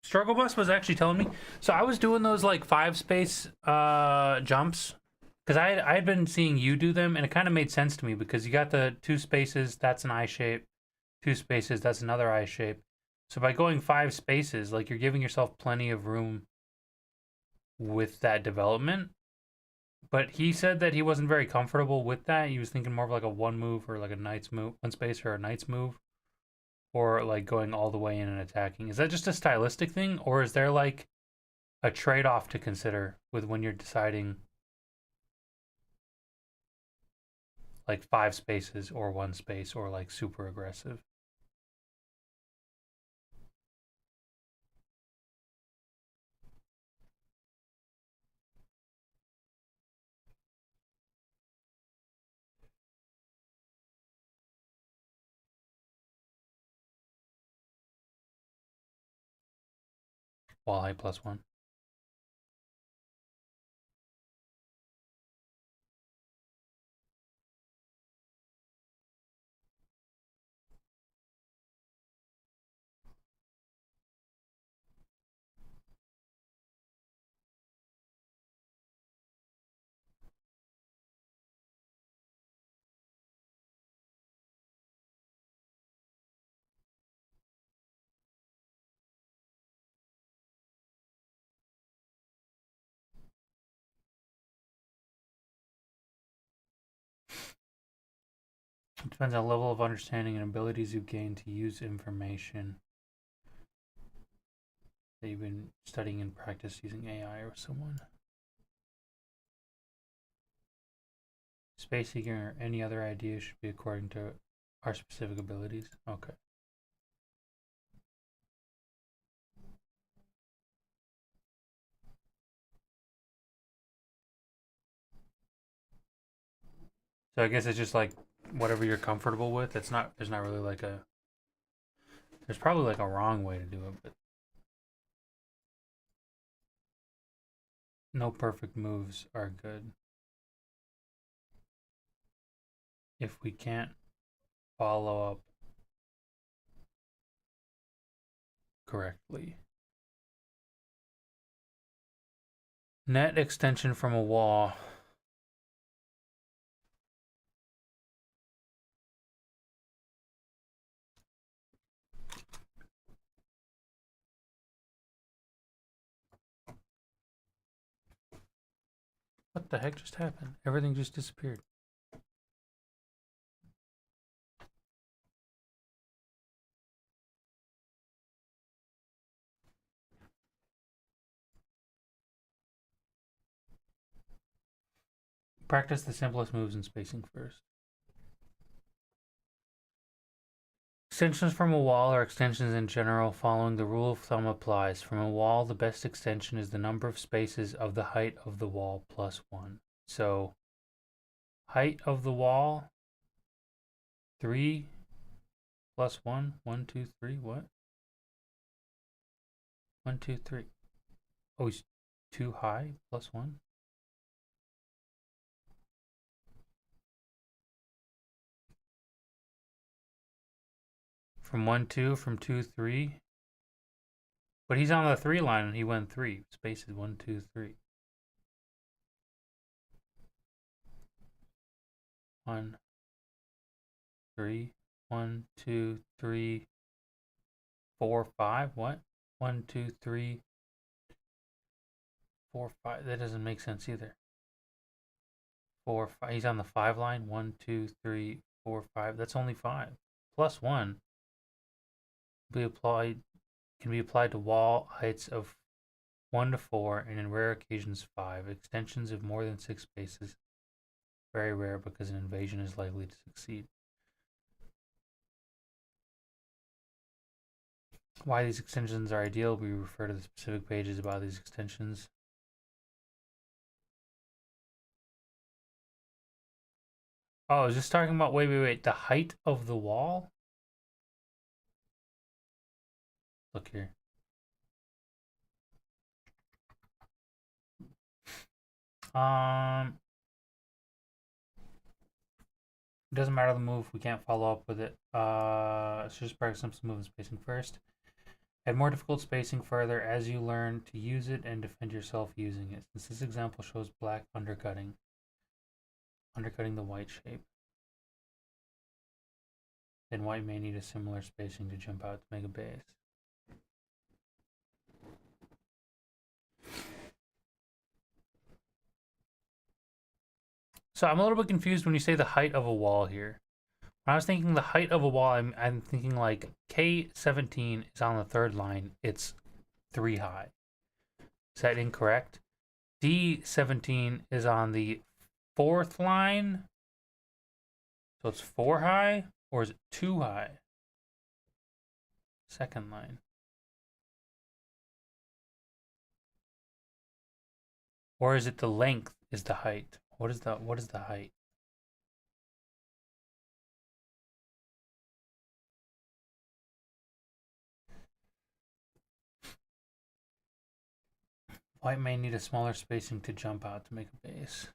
Struggle Bus was actually telling me. So I was doing those like 5-space jumps because I had been seeing you do them, and it kind of made sense to me because you got the 2 spaces, that's an eye shape. 2 spaces, that's another eye shape. So by going 5 spaces, like you're giving yourself plenty of room with that development. But he said that he wasn't very comfortable with that. He was thinking more of like a 1 move or like a knight's move, 1 space or a knight's move, or like going all the way in and attacking. Is that just a stylistic thing, or is there like a trade-off to consider with when you're deciding like 5 spaces or 1 space or like super aggressive? Wall height +1. It depends on the level of understanding and abilities you've gained to use information that you've been studying and practice using AI or someone. Space seeking or any other idea should be according to our specific abilities. Okay. So I guess it's just like whatever you're comfortable with. It's not. There's not really like a. There's probably like a wrong way to do it, but no perfect moves are good. If we can't follow up correctly. Net extension from a wall. What the heck just happened? Everything just disappeared. Practice the simplest moves in spacing first. Extensions from a wall are extensions in general following the rule of thumb applies. From a wall, the best extension is the number of spaces of the height of the wall +1. So, height of the wall, 3 + 1, 1, 2, 3, what? 1, 2, 3. Oh, he's too high. +1. From 1, 2, from 2, 3. But he's on the 3 line and he went 3. Spaces 1, 2, 3. 1, 3. 1, 2, 3. 4, 5. What? 1, 2, 3. 4, 5. That doesn't make sense either. 4, 5. He's on the 5 line. 1, 2, 3, 4, 5. That's only 5. +1 can be applied to wall heights of 1 to 4 and in rare occasions 5. Extensions of more than 6 spaces. Very rare because an invasion is likely to succeed. Why these extensions are ideal, we refer to the specific pages about these extensions. Oh, is this talking about, wait, the height of the wall? Look here. It doesn't matter the move, we can't follow up with it. Let's just practice some move and spacing first. Add more difficult spacing further as you learn to use it and defend yourself using it. Since this example shows black undercutting the white shape, then white may need a similar spacing to jump out to make a base. So I'm a little bit confused when you say the height of a wall here. When I was thinking the height of a wall, I'm thinking like K17 is on the 3rd line. It's 3 high. Is that incorrect? D17 is on the 4th line. So it's 4 high, or is it 2 high? 2nd line. Or is it the length is the height? What is the height? White may need a smaller spacing to jump out to make a base.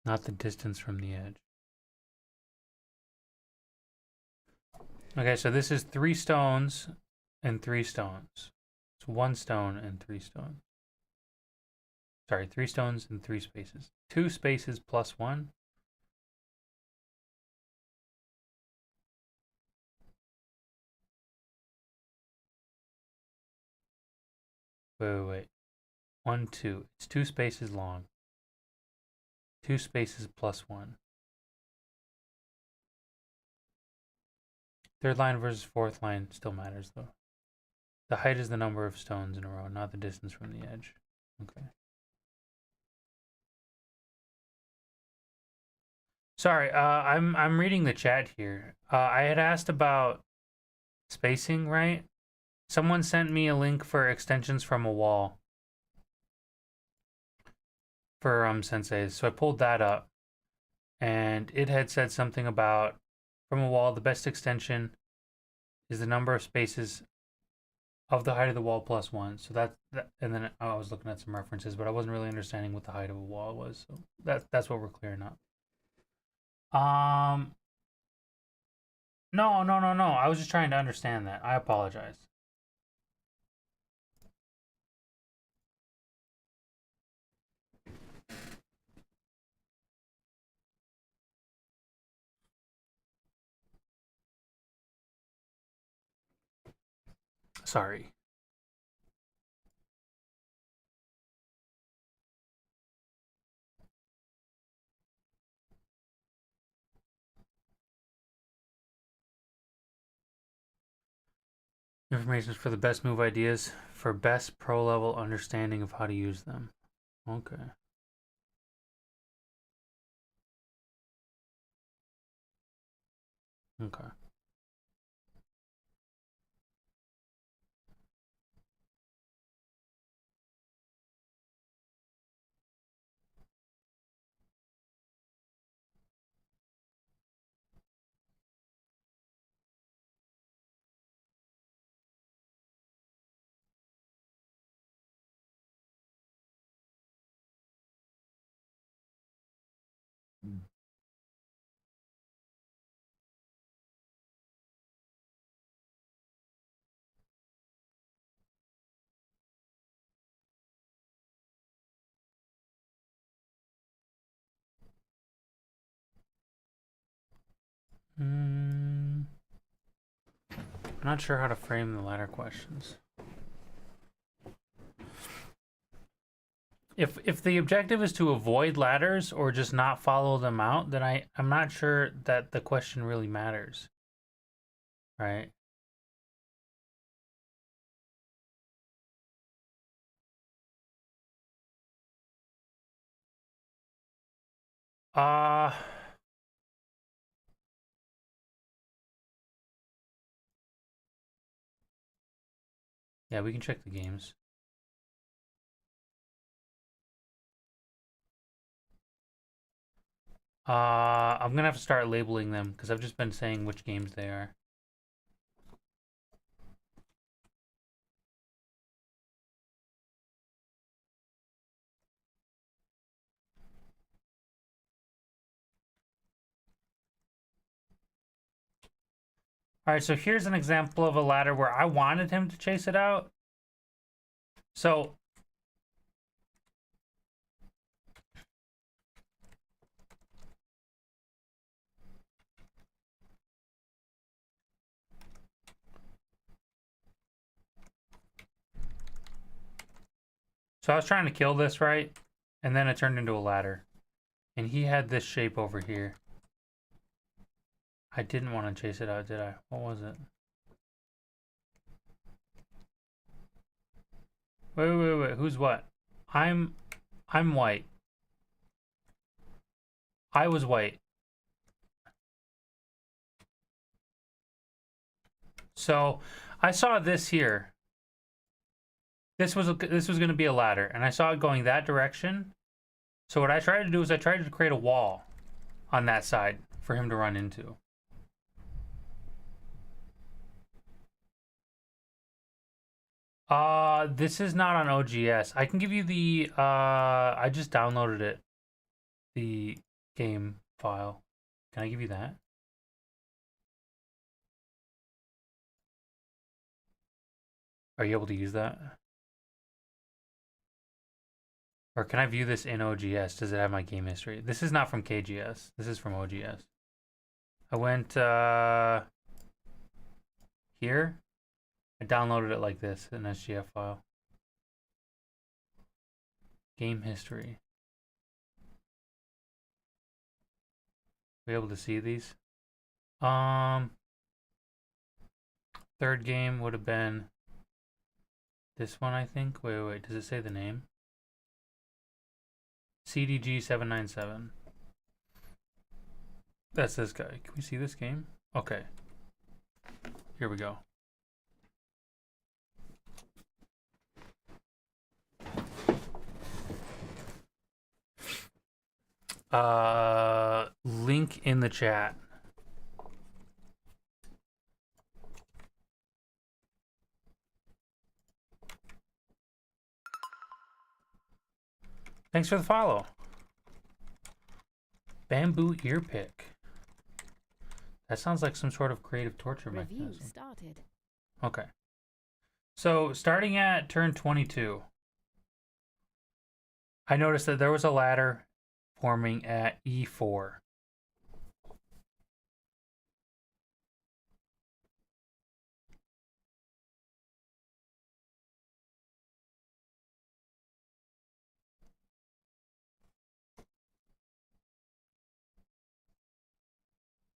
Not the distance from the edge. Okay, so this is 3 stones and 3 stones. It's 1 stone and 3 stones. Sorry, 3 stones and 3 spaces. 2 spaces plus 1. Wait. 1, 2. It's 2 spaces long. 2 spaces plus 1. 3rd line versus 4th line still matters though. The height is the number of stones in a row, not the distance from the edge. Okay. Sorry, I'm reading the chat here. I had asked about spacing, right? Someone sent me a link for extensions from a wall for Sensei, so I pulled that up, and it had said something about from a wall, the best extension is the number of spaces of the height of the wall plus 1. So that and then I was looking at some references, but I wasn't really understanding what the height of a wall was. So that's what we're clearing up. No. I was just trying to understand that. I apologize. Sorry. Information is for the best move ideas for best pro level understanding of how to use them. Okay. Okay. I'm not sure how to frame the latter questions. If the objective is to avoid ladders or just not follow them out, then I'm not sure that the question really matters. Right? Uh yeah, we can check the games. I'm gonna have to start labeling them because I've just been saying which games they are. All right, so here's an example of a ladder where I wanted him to chase it out. So I was trying to kill this, right? And then it turned into a ladder. And he had this shape over here. I didn't want to chase it out, did I? What was it? Wait. Who's what? I'm white. I was white. So I saw this here. This was going to be a ladder, and I saw it going that direction. So what I tried to do is I tried to create a wall on that side for him to run into. This is not on OGS. I can give you the I just downloaded it. The game file. Can I give you that? Are you able to use that? Or can I view this in OGS? Does it have my game history? This is not from KGS. This is from OGS. I went here. I downloaded it like this, an SGF file. Game history. Be able to see these? Third game would have been this one, I think. Wait. Does it say the name? CDG 797. That's this guy. Can we see this game? Okay. Here we go. Link in the chat. Thanks for the follow. Bamboo ear pick. That sounds like some sort of creative torture Review mechanism. started. Okay. So starting at turn 22, I noticed that there was a ladder forming at E4.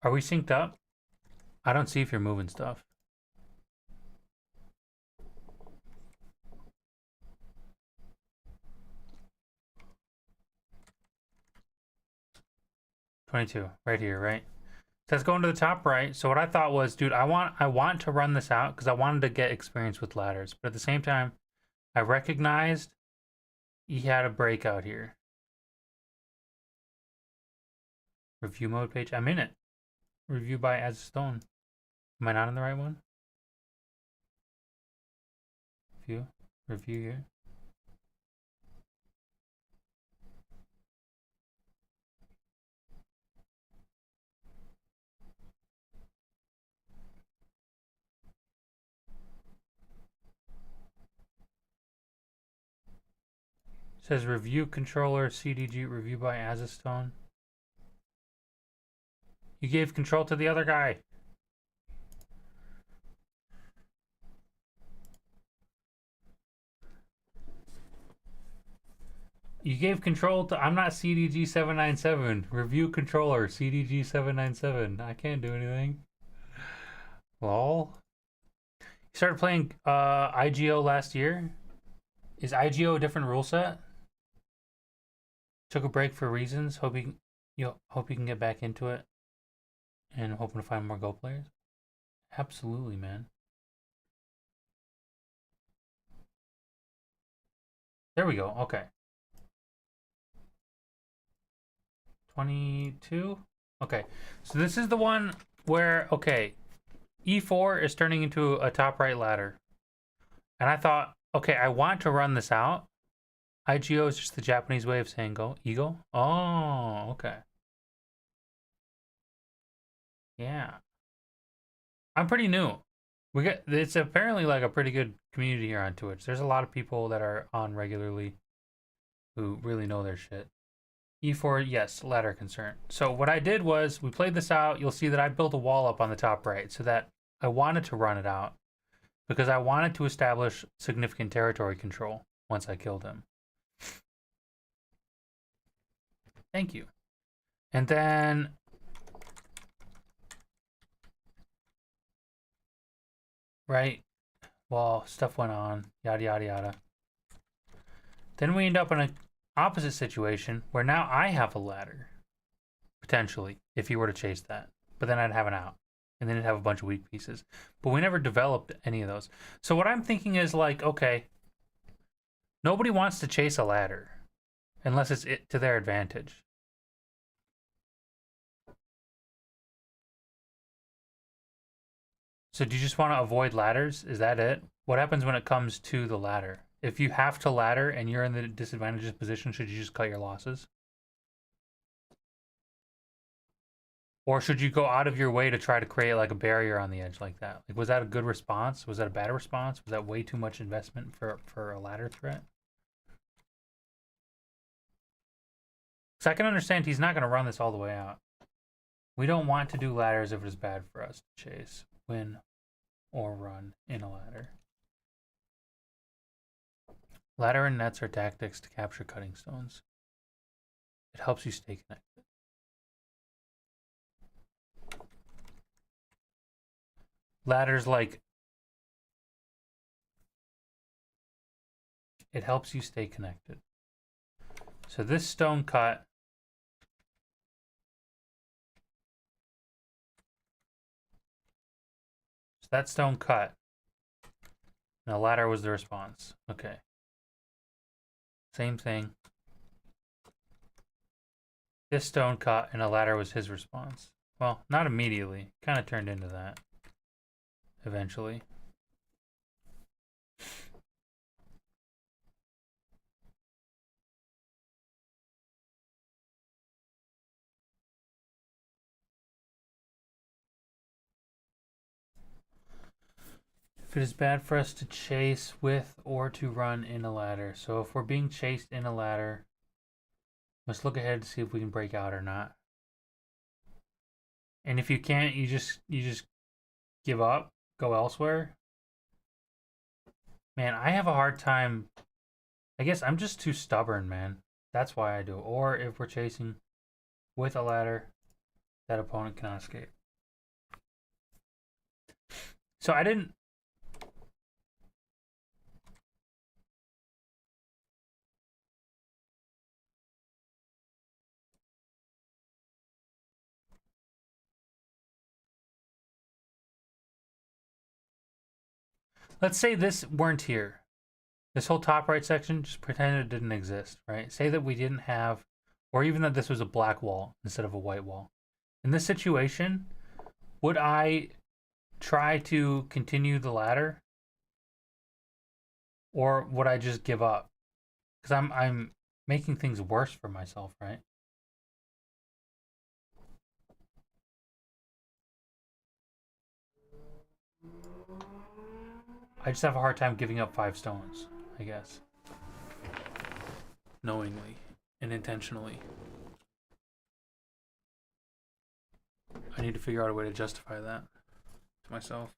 Are we synced up? I don't see if you're moving stuff. '22, right here, right? So let's go into the top right. So what I thought was, dude, I want to run this out because I wanted to get experience with ladders. But at the same time, I recognized he had a breakout here. Review mode page. I'm in it. Review by As Stone. Am I not in the right one? Review. Review here. It says review controller CDG review by Azastone. You gave control to the other guy. You gave control to. I'm not CDG 797. Review controller CDG 797. I can't do anything. Lol. You started playing IGO last year. Is IGO a different rule set? Took a break for reasons. Hope you can get back into it. And I'm hoping to find more Go players. Absolutely, man. There we go. Okay. 22. Okay. So this is the one where, okay, E4 is turning into a top right ladder. And I thought, okay, I want to run this out. IGO is just the Japanese way of saying go. Ego? Oh, okay. Yeah. I'm pretty new. It's apparently like a pretty good community here on Twitch. There's a lot of people that are on regularly who really know their shit. E4, yes, ladder concern. So what I did was we played this out. You'll see that I built a wall up on the top right so that I wanted to run it out because I wanted to establish significant territory control once I killed him. Thank you. And then right, well, stuff went on, yada yada yada. Then we end up in an opposite situation where now I have a ladder, potentially, if you were to chase that. But then I'd have an out, and then it'd have a bunch of weak pieces. But we never developed any of those. So what I'm thinking is like, okay, nobody wants to chase a ladder unless it's to their advantage. So do you just want to avoid ladders? Is that it? What happens when it comes to the ladder? If you have to ladder and you're in the disadvantageous position, should you just cut your losses? Or should you go out of your way to try to create like a barrier on the edge like that? Like, was that a good response? Was that a bad response? Was that way too much investment for a ladder threat? So I can understand he's not going to run this all the way out. We don't want to do ladders if it is bad for us to chase, win, or run in a ladder. Ladder and nets are tactics to capture cutting stones. It helps you stay connected. Ladders like it helps you stay connected. So this stone cut that stone cut. And the ladder was the response. Okay. Same thing. This stone cut and a ladder was his response. Well, not immediately. Kind of turned into that. Eventually. If it is bad for us to chase with or to run in a ladder. So if we're being chased in a ladder, let's look ahead to see if we can break out or not. And if you can't, you just give up, go elsewhere. Man, I have a hard time. I guess I'm just too stubborn, man. That's why I do. Or if we're chasing with a ladder, that opponent cannot escape. So I didn't. let's say this weren't here. This whole top right section, just pretend it didn't exist, right? Say that we didn't have, or even that this was a black wall instead of a white wall. In this situation, would I try to continue the ladder, or would I just give up? Because I'm making things worse for myself, right? I just have a hard time giving up 5 stones, I guess. Knowingly and intentionally. I need to figure out a way to justify that to myself.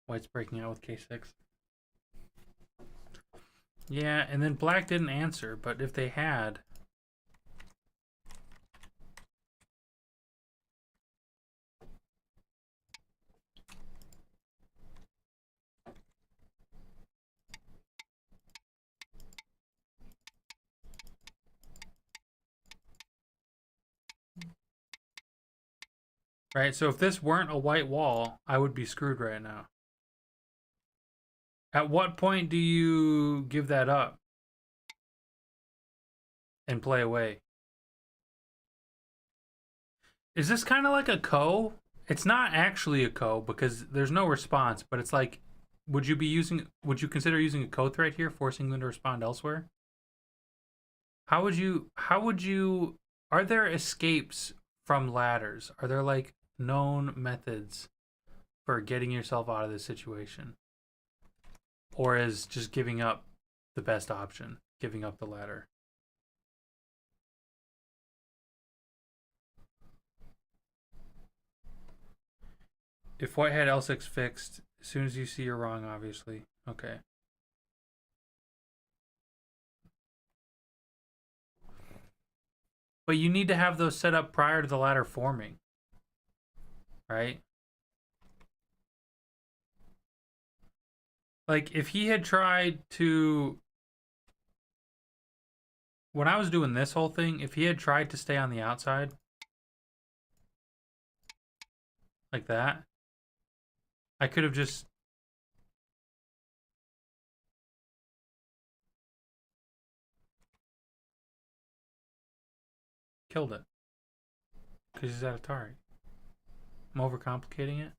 White's breaking out with K6. Yeah, and then black didn't answer, but if they had... Right, so if this weren't a white wall, I would be screwed right now. At what point do you give that up and play away? Is this kind of like a ko? It's not actually a ko because there's no response, but it's like, would you consider using a ko threat here, forcing them to respond elsewhere? How would you, are there escapes from ladders? Are there like known methods for getting yourself out of this situation? Or is just giving up the best option, giving up the ladder? If white had L6 fixed, as soon as you see you're wrong, obviously. Okay. But you need to have those set up prior to the ladder forming. Right? Like, if he had tried to... When I was doing this whole thing, if he had tried to stay on the outside... Like that... I could have just... killed it. Because he's at Atari. I'm overcomplicating it.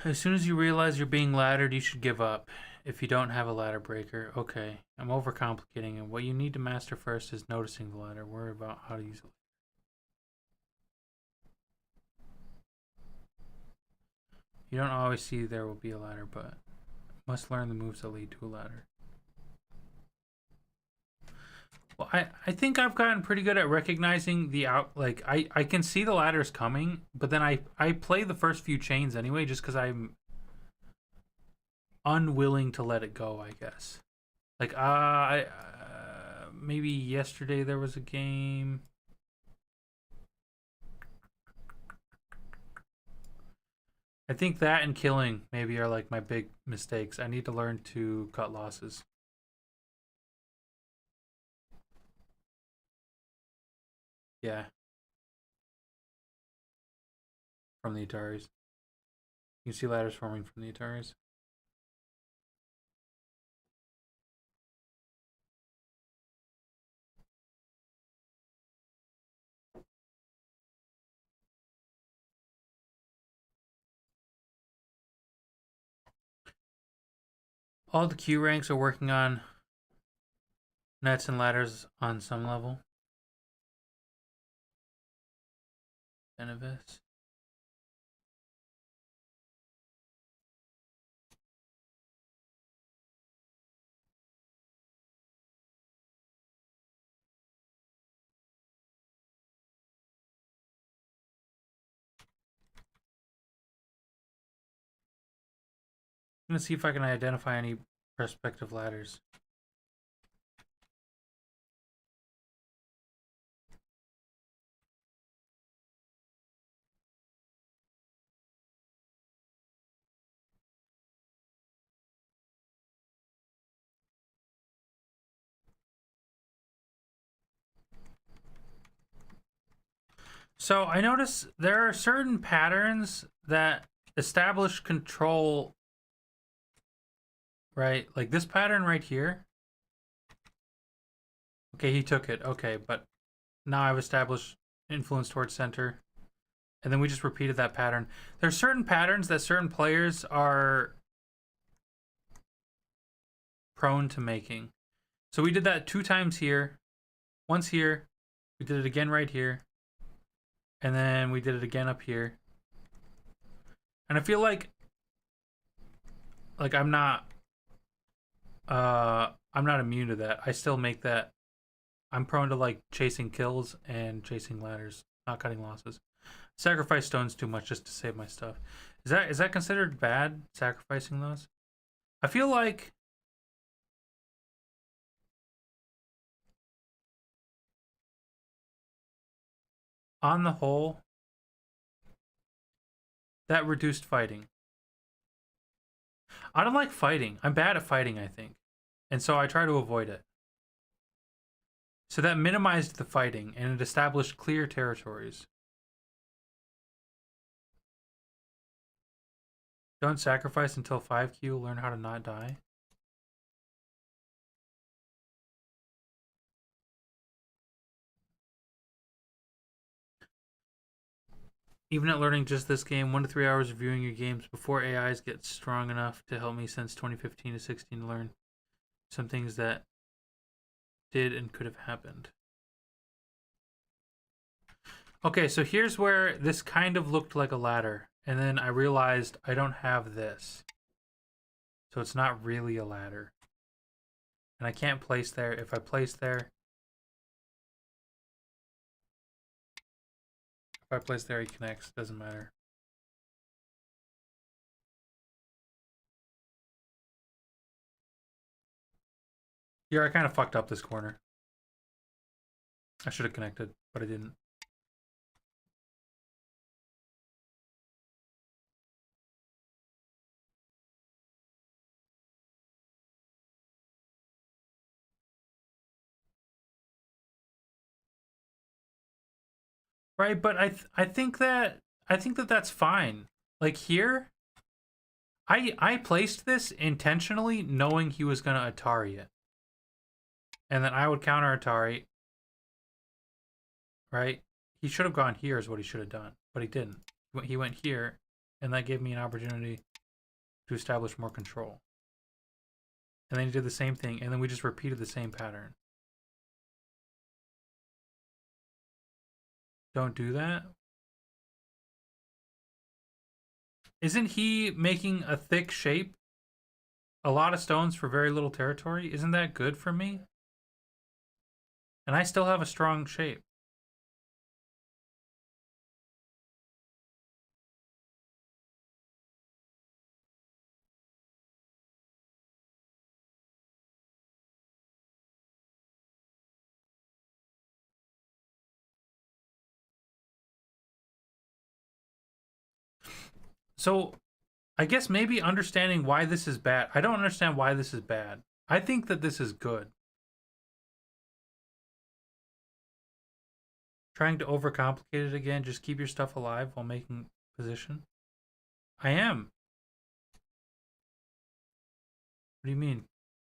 As soon as you realize you're being laddered, you should give up. If you don't have a ladder breaker, okay. I'm overcomplicating it. What you need to master first is noticing the ladder. Worry about how to use it. You don't always see there will be a ladder, but must learn the moves that lead to a ladder. Well, I think I've gotten pretty good at recognizing the like I can see the ladders coming, but then I play the first few chains anyway just because I'm unwilling to let it go, I guess. Like maybe yesterday there was a game. I think that and killing maybe are like my big mistakes. I need to learn to cut losses. Yeah. From the Ataris. You can see ladders forming from the Ataris. All the Q ranks are working on nets and ladders on some level. Benevis. I'm gonna see if I can identify any prospective ladders. So I notice there are certain patterns that establish control, right? Like this pattern right here. Okay, he took it. Okay, but now I've established influence towards center. And then we just repeated that pattern. There's certain patterns that certain players are prone to making. So we did that 2 times here, once here, we did it again right here, and then we did it again up here. And I feel like I'm not immune to that. I still make that. I'm prone to like chasing kills and chasing ladders, not cutting losses. Sacrifice stones too much just to save my stuff. Is that considered bad, sacrificing those? I feel like on the whole, that reduced fighting. I don't like fighting. I'm bad at fighting, I think. And so I try to avoid it. So that minimized the fighting and it established clear territories. Don't sacrifice until 5Q, learn how to not die. Even at learning just this game, 1 to 3 hours reviewing your games before AIs get strong enough to help me since 2015 to 16 to learn some things that did and could have happened. Okay, so here's where this kind of looked like a ladder. And then I realized I don't have this. So it's not really a ladder. And I can't place there. If I place there, if I place there, he connects. Doesn't matter. Here, I kind of fucked up this corner. I should have connected, but I didn't. Right, but I think that that's fine. Like here, I placed this intentionally knowing he was gonna Atari it. And then I would counter Atari. Right? He should have gone here is what he should have done. But he didn't. He went here, and that gave me an opportunity to establish more control. And then he did the same thing, and then we just repeated the same pattern. Don't do that. Isn't he making a thick shape? A lot of stones for very little territory? Isn't that good for me? And I still have a strong shape. So, I guess maybe understanding why this is bad. I don't understand why this is bad. I think that this is good. Trying to overcomplicate it again, just keep your stuff alive while making position. I am. What do you mean?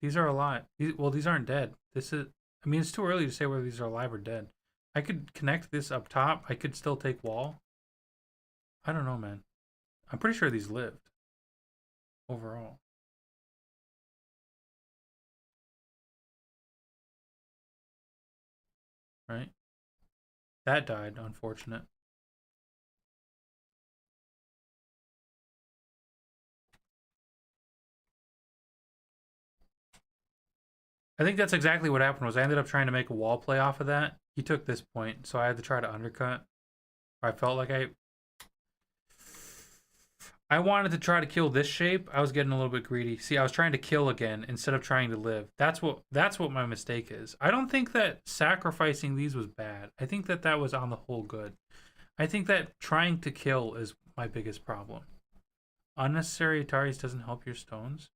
These are alive. These aren't dead. This is. I mean, it's too early to say whether these are alive or dead. I could connect this up top. I could still take wall. I don't know, man. I'm pretty sure these lived. Overall. Right? That died, unfortunate. I think that's exactly what happened was I ended up trying to make a wall play off of that. He took this point, so I had to try to undercut. I felt like I wanted to try to kill this shape. I was getting a little bit greedy. See, I was trying to kill again instead of trying to live. That's what my mistake is. I don't think that sacrificing these was bad. I think that was on the whole good. I think that trying to kill is my biggest problem. Unnecessary Ataris doesn't help your stones.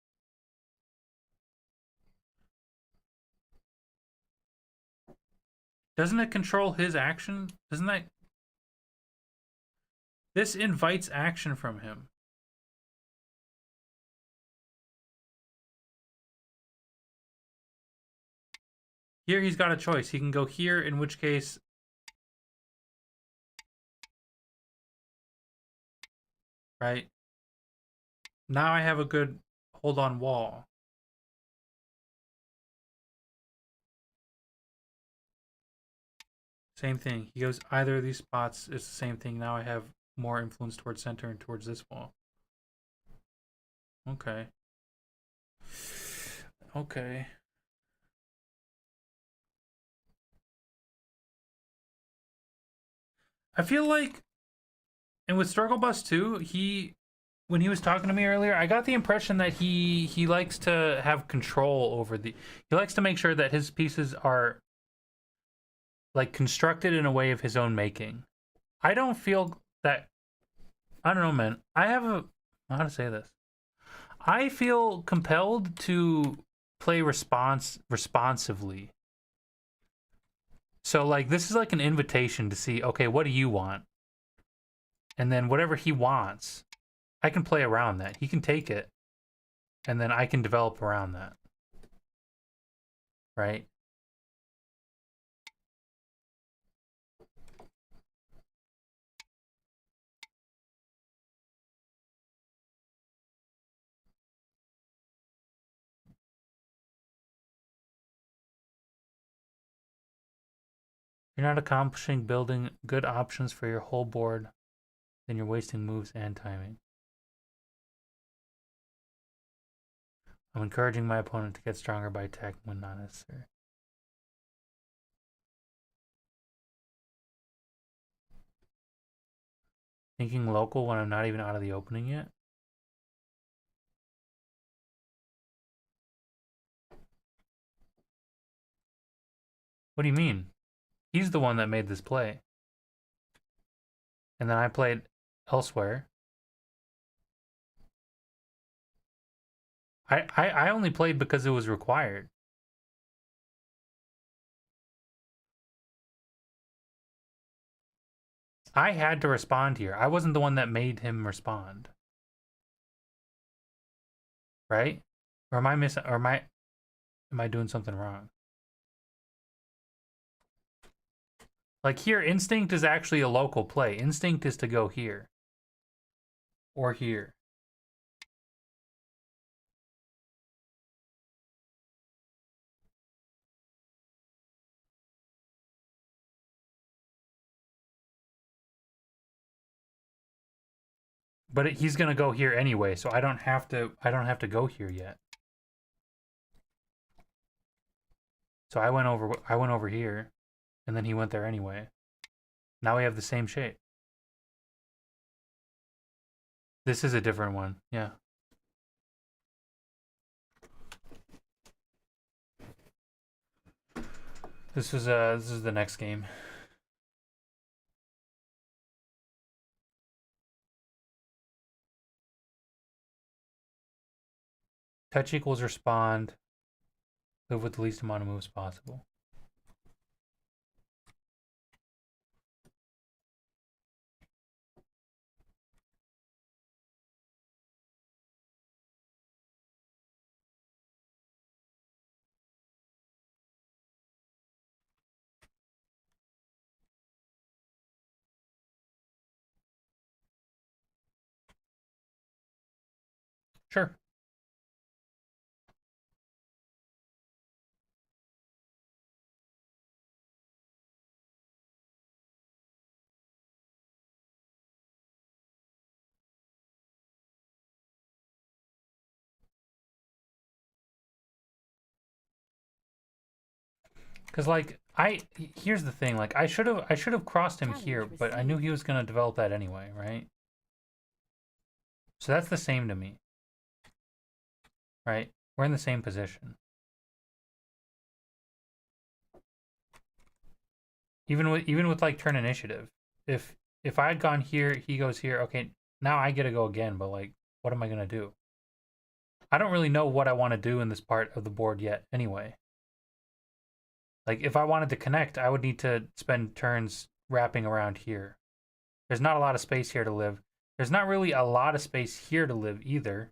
Doesn't it control his action? Doesn't that This invites action from him. Here he's got a choice. He can go here, in which case... Right? Now I have a good hold on wall. Same thing. He goes either of these spots. It's the same thing. Now I have more influence towards center and towards this wall. Okay. Okay. I feel like, and with Struggle Bus too, when he was talking to me earlier, I got the impression that he likes to have control over he likes to make sure that his pieces are like constructed in a way of his own making. I don't feel that, I don't know, man. How to say this? I feel compelled to play responsively. So like this is like an invitation to see, okay, what do you want? And then whatever he wants, I can play around that. He can take it, and then I can develop around that. Right? You're not accomplishing building good options for your whole board, then you're wasting moves and timing. I'm encouraging my opponent to get stronger by attacking when not necessary. Thinking local when I'm not even out of the opening yet? What do you mean? He's the one that made this play. And then I played elsewhere. I only played because it was required. I had to respond here. I wasn't the one that made him respond. Right? Or am I am I doing something wrong? Like here, Instinct is actually a local play. Instinct is to go here. Or here. But he's gonna go here anyway, so I don't have to go here yet. So I went over here, and then he went there anyway. Now we have the same shape. This is a different one, yeah. This is the next game. Touch equals respond. Live with the least amount of moves possible. Sure. Cause like here's the thing, like I should have crossed him here, but I knew he was gonna develop that anyway, right? So that's the same to me. Right? We're in the same position. Even with like turn initiative. If I had gone here, he goes here, okay, now I get to go again, but like what am I gonna do? I don't really know what I want to do in this part of the board yet anyway. Like if I wanted to connect, I would need to spend turns wrapping around here. There's not a lot of space here to live. There's not really a lot of space here to live either.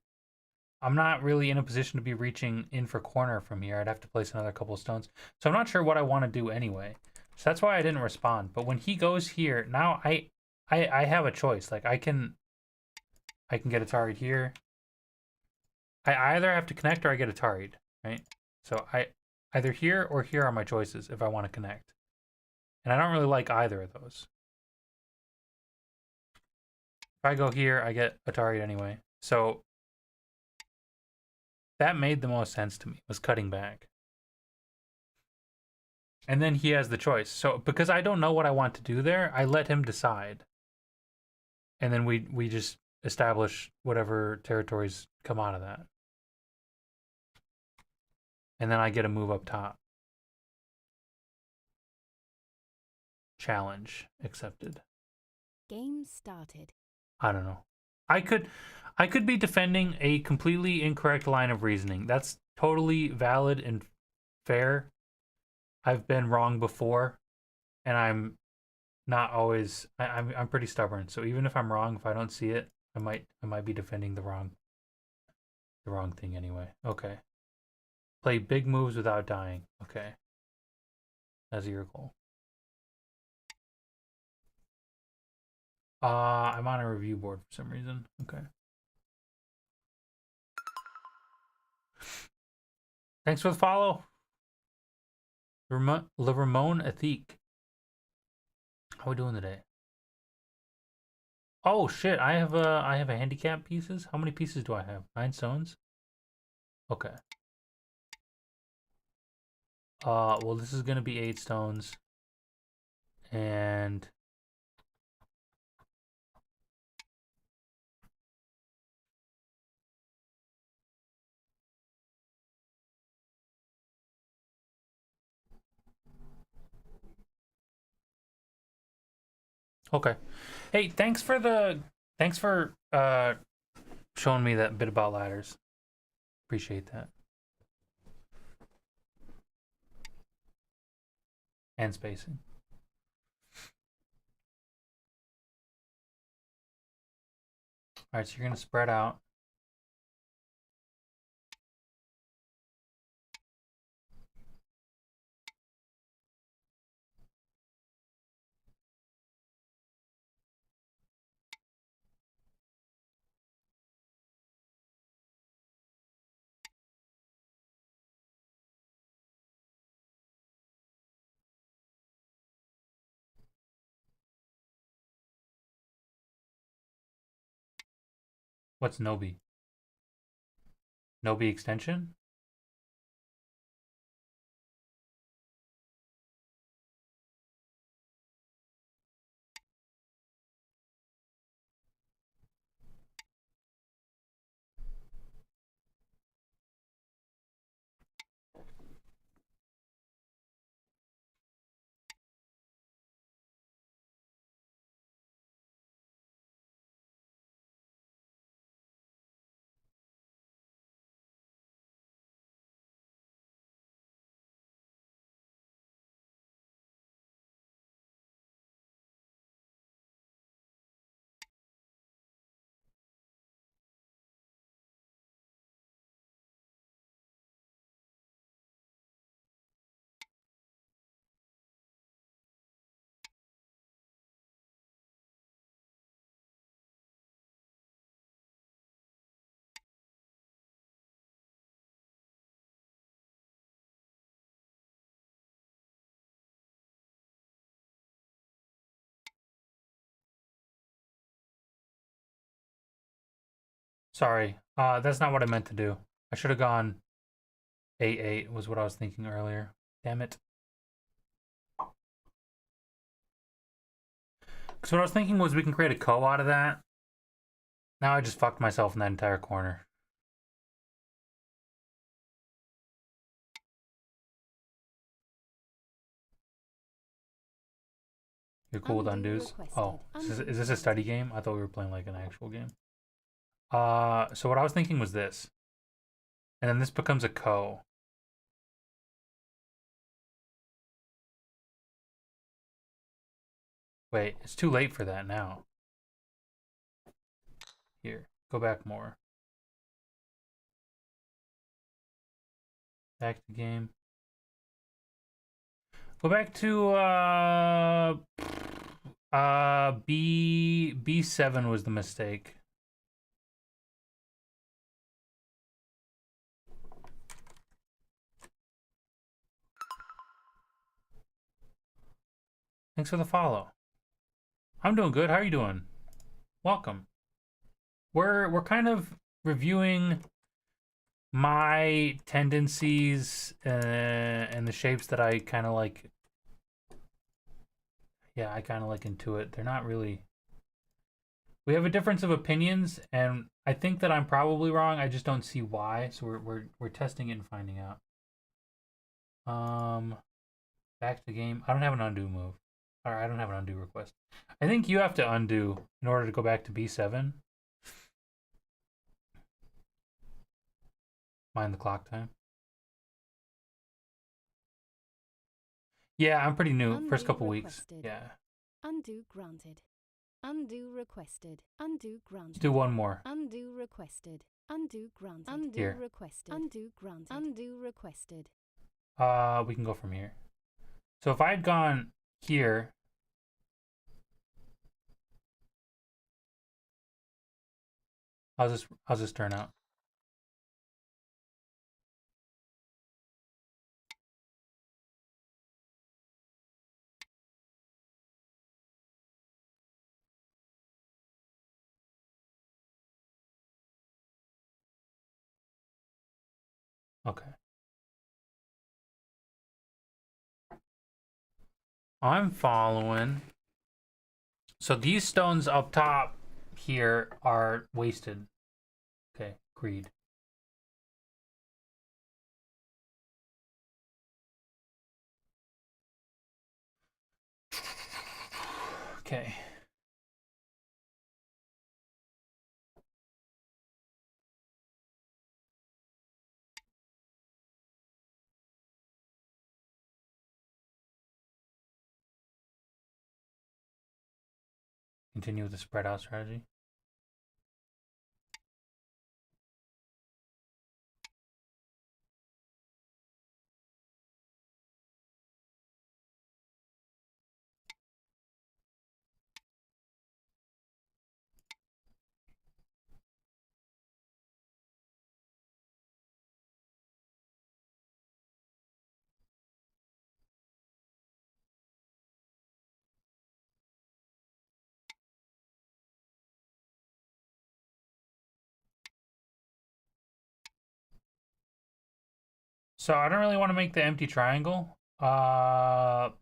I'm not really in a position to be reaching in for corner from here. I'd have to place another couple of stones. So I'm not sure what I want to do anyway. So that's why I didn't respond. But when he goes here, now I have a choice. Like I can get Atari'd here. I either have to connect or I get Atari'd, right? So I either here or here are my choices if I want to connect. And I don't really like either of those. If I go here, I get Atari'd anyway. So that made the most sense to me, was cutting back. And then he has the choice. So because I don't know what I want to do there, I let him decide. And then we just establish whatever territories come out of that. And then I get a move up top. Challenge accepted. Game started. I don't know. I could be defending a completely incorrect line of reasoning. That's totally valid and fair. I've been wrong before, and I'm not always. I'm pretty stubborn. So even if I'm wrong, if I don't see it, I might be defending the wrong thing anyway. Okay. Play big moves without dying. Okay. That's your goal. I'm on a review board for some reason. Okay. Thanks for the follow. Le Ramon Ethique. How we doing today? Oh shit, I have a handicap pieces. How many pieces do I have? 9 stones? Okay. Well this is gonna be 8 stones. And okay. Hey, thanks for showing me that bit about ladders. Appreciate that. And spacing. Alright, so you're gonna spread out. What's Nobi? Nobi extension? Sorry, that's not what I meant to do. I should have gone 8-8 was what I was thinking earlier. Damn it. So what I was thinking was we can create a ko out of that. Now I just fucked myself in that entire corner. You're cool with undos? Oh, is this a study game? I thought we were playing like an actual game. So what I was thinking was this. And then this becomes a ko. Wait, it's too late for that now. Here, go back more. Back to game. Go back to B7 was the mistake. Thanks for the follow. I'm doing good. How are you doing? Welcome. We're kind of reviewing my tendencies and the shapes that I kind of like. Yeah, I kind of like Intuit. They're not really. We have a difference of opinions, and I think that I'm probably wrong. I just don't see why. So we're testing it and finding out. Back to game. I don't have an undo move. Or I don't have an undo request. I think you have to undo in order to go back to B7. Mind the clock time. Yeah, I'm pretty new. Undo First couple requested. weeks. Yeah. Undo granted. Undo requested. Undo granted. Let's do one more. Undo requested. Undo granted. Undo Here. requested. Undo granted. Undo requested. We can go from here. So if I'd gone here, how's this turn out? Okay. I'm following. So these stones up top here are wasted. Okay, agreed. Okay. Continue with the spread out strategy. So I don't really want to make the empty triangle. Don't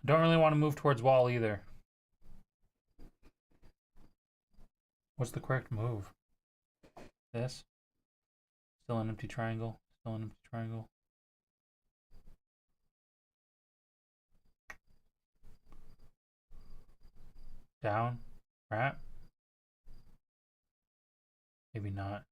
really want to move towards wall either. What's the correct move? This? Still an empty triangle. Still an empty triangle. Down. Right? Maybe not.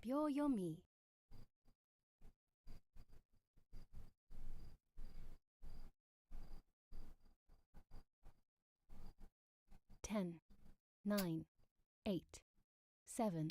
Byo-yomi. 10, 9, 8, 7,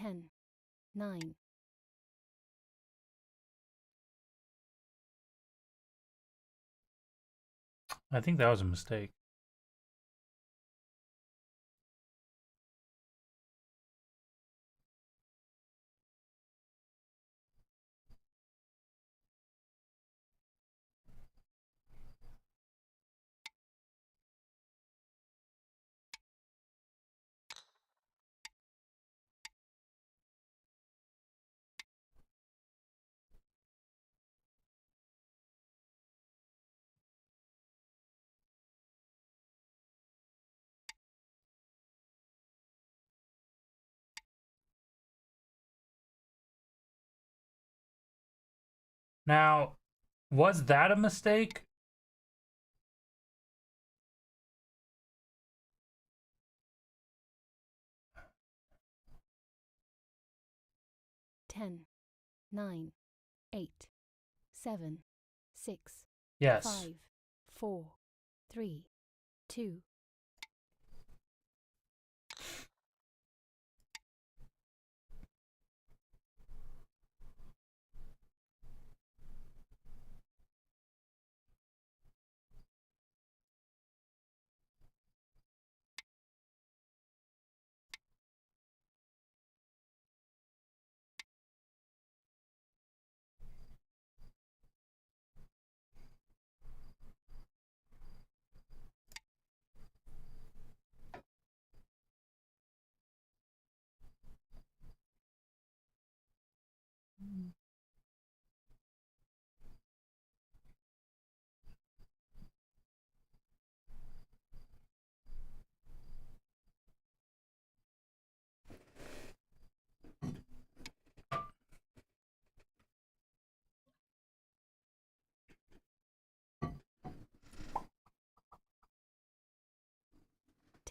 10, 9, I think that was a mistake. Now, was that a mistake? 10, 9, 8, 7, 6, Yes. 5, 4, 3, 2.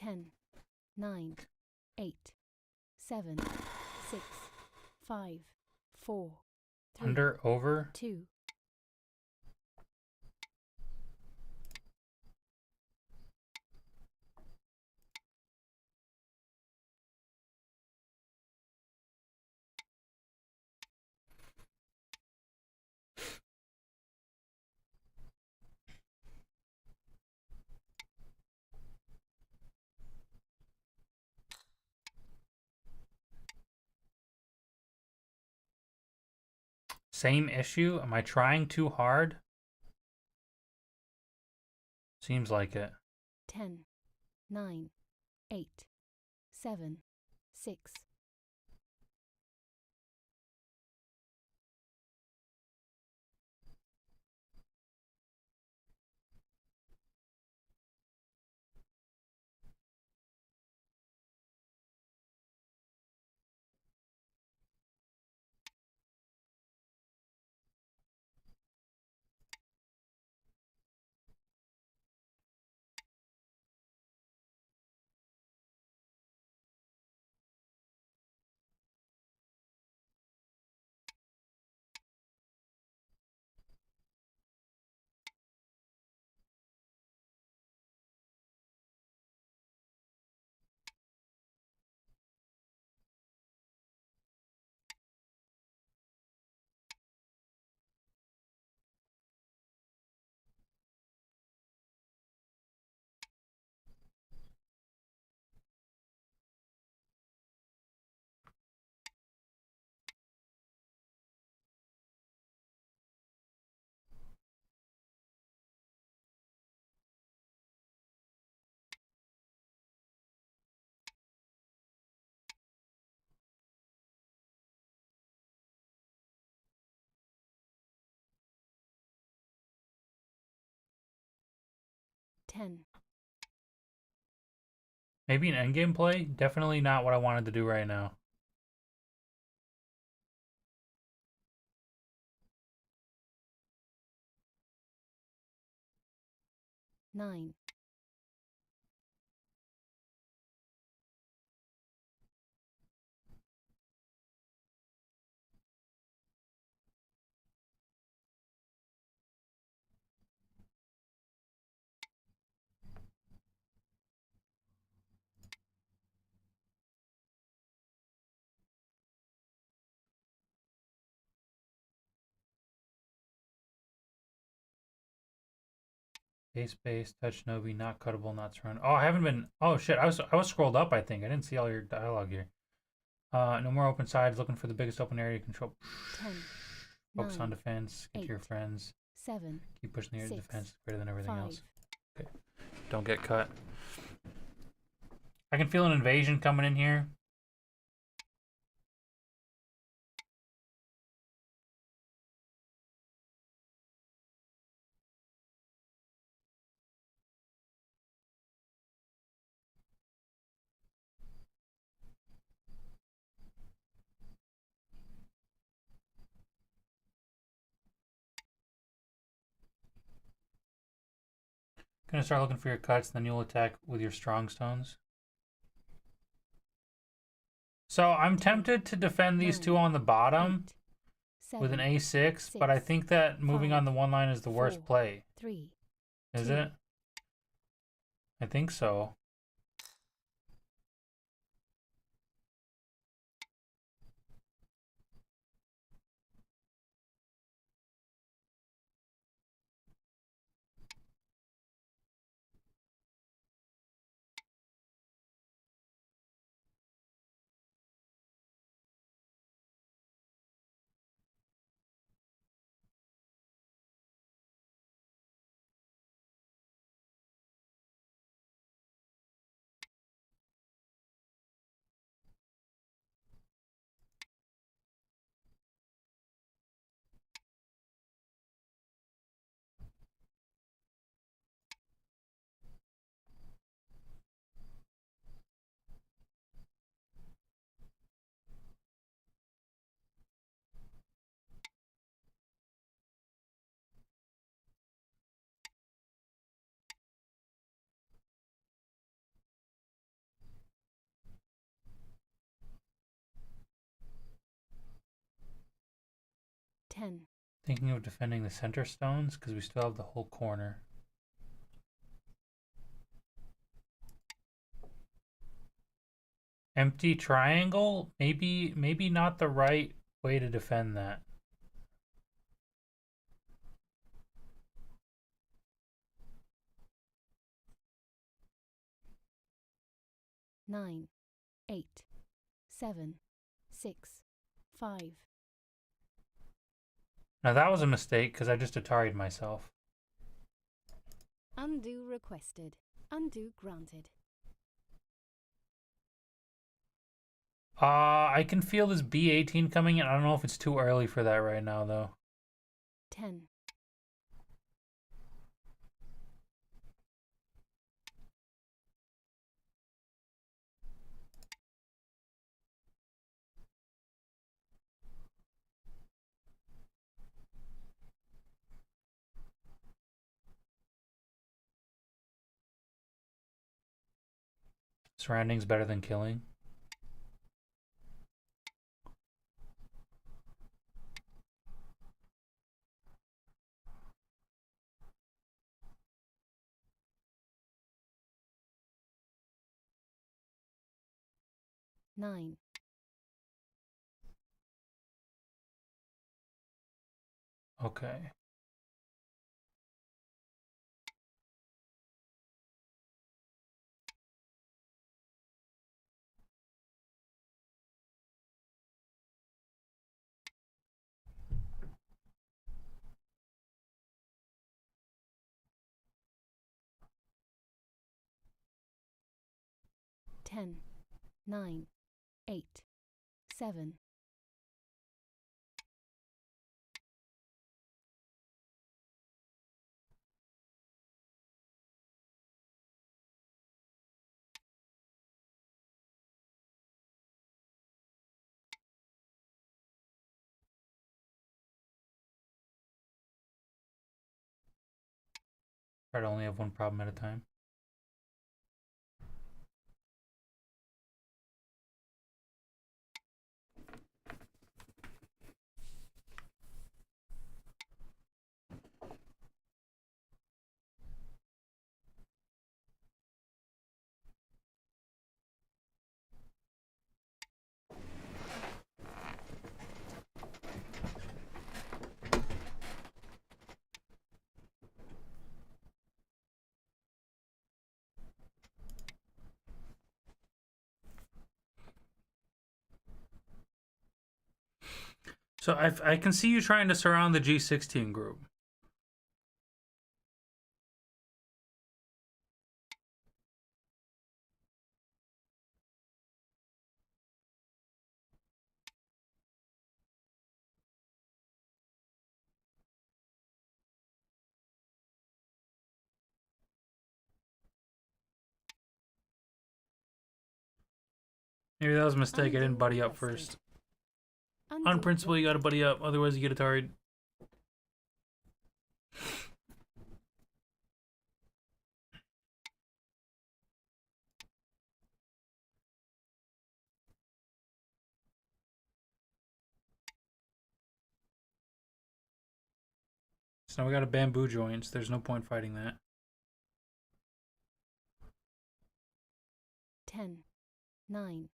Ten, 9, 8, 7, 6, 5, 4, 3, Under, over. 2. Same issue? Am I trying too hard? Seems like it. 10, 9, 8, 7, 6. Ten, Maybe an endgame play? Definitely not what I wanted to do right now. 9, Base, touch Nobi, not cuttable, not surrounded. Oh, I haven't been. Oh shit, I was scrolled up. I think I didn't see all your dialogue here. No more open sides. Looking for the biggest open area to control. 10, Focus on 9, defense. Get to your 8, friends. 7, Keep pushing the 6, defense greater than everything 5. else. Okay. Don't get cut. I can feel an invasion coming in here. Gonna start looking for your cuts, then you'll attack with your strong stones. So I'm tempted to defend these 9, two on the bottom 8, with an 7, A6, but I 6, think that moving 5, on the one line is the worst 4, play. 3, Is 2. it? I think so. Ten, Thinking of defending the center stones because we still have the whole corner. Empty triangle? Maybe not the right way to defend that. nine, 8, 7, 6, 5. Now that was a mistake because I just Atari'd myself. Undo requested. Undo granted. I can feel this B18 coming in. I don't know if it's too early for that right now though. 10, Surrounding's better than killing. nine, Okay. ten, 9, 8, 7. Try to only have one problem at a time. So I can see you trying to surround the G16 group. Maybe that was a mistake. I didn't buddy up first. On principle, you gotta buddy up, otherwise you get a target. So now we got a bamboo joint, so there's no point fighting that. 10, 9.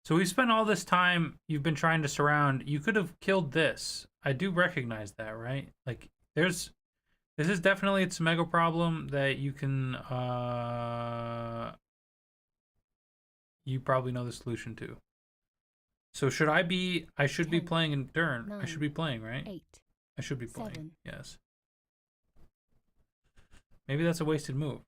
So we spent all this time you've been trying to surround. You could have killed this. I do recognize that, right? Like, this is definitely it's a mega problem that you can you probably know the solution to. So should I be? I should be 10, playing in turn. I 9, should be playing, right? 8. I should be playing. 7. Yes. Maybe that's a wasted move.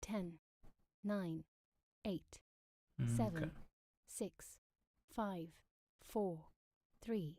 Ten, 9, 8, Mm, 7, okay. 6, 5, 4, 3.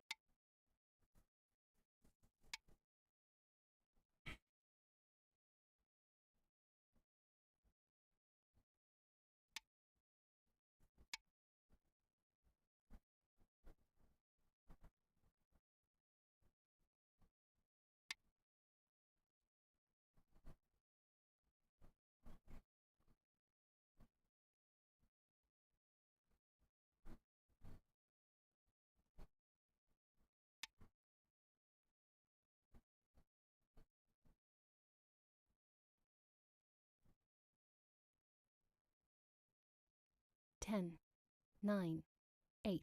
Ten, 9, 8.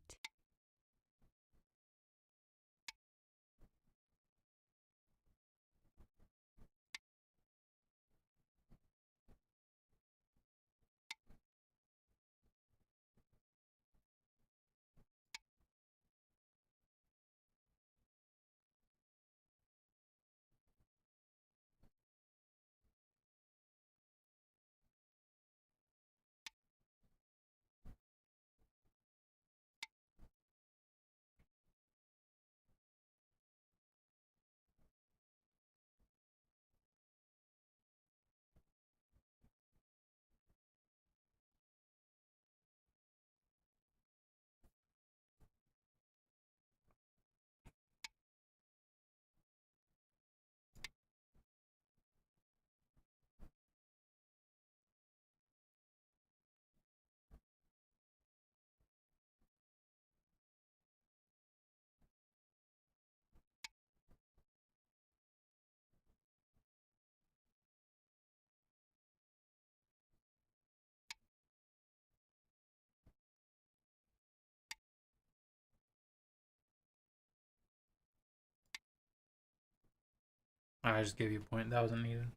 I just gave you a point. That wasn't needed.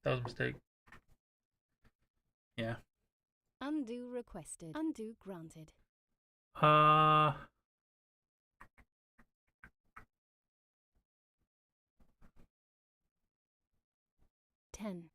That was a mistake. Yeah. Undo requested. Undo granted. Uh. Ten,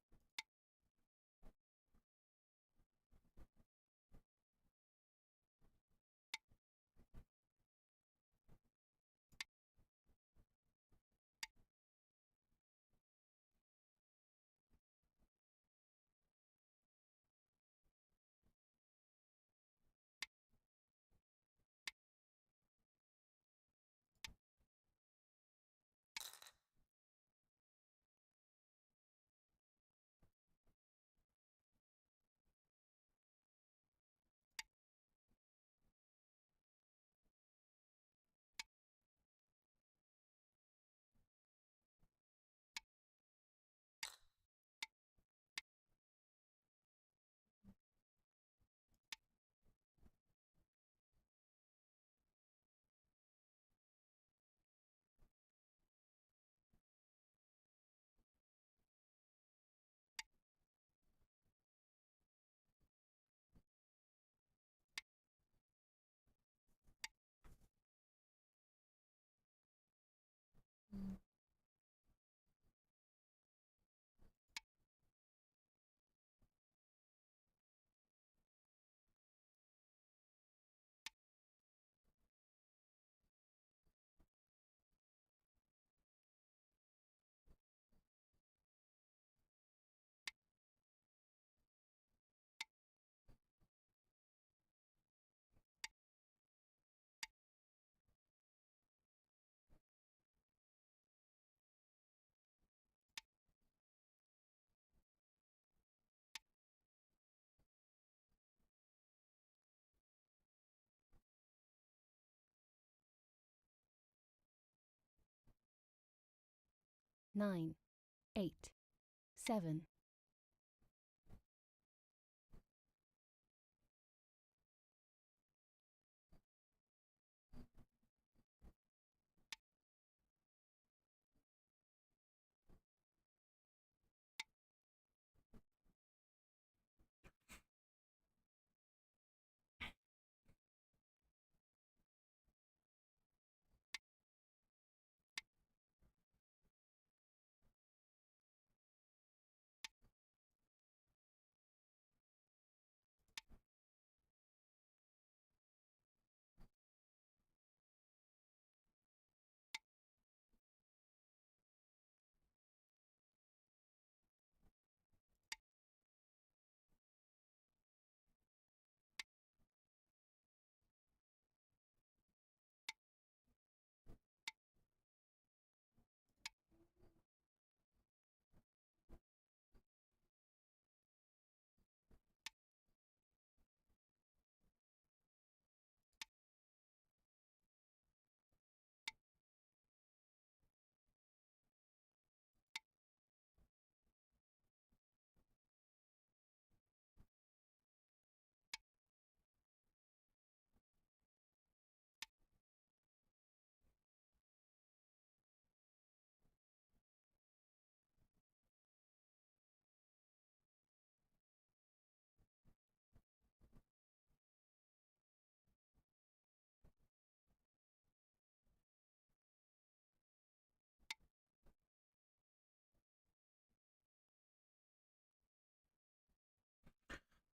9, 8, 7.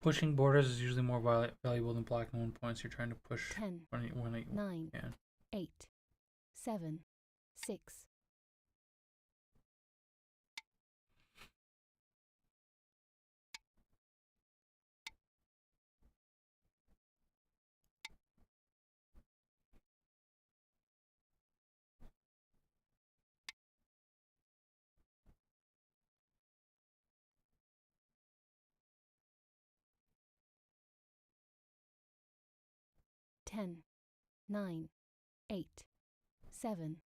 Pushing borders is usually more valuable than blocking 1 point. So you're trying to push 10, when you 9, can. 8, 7, 6. 10, 9, 8, 7.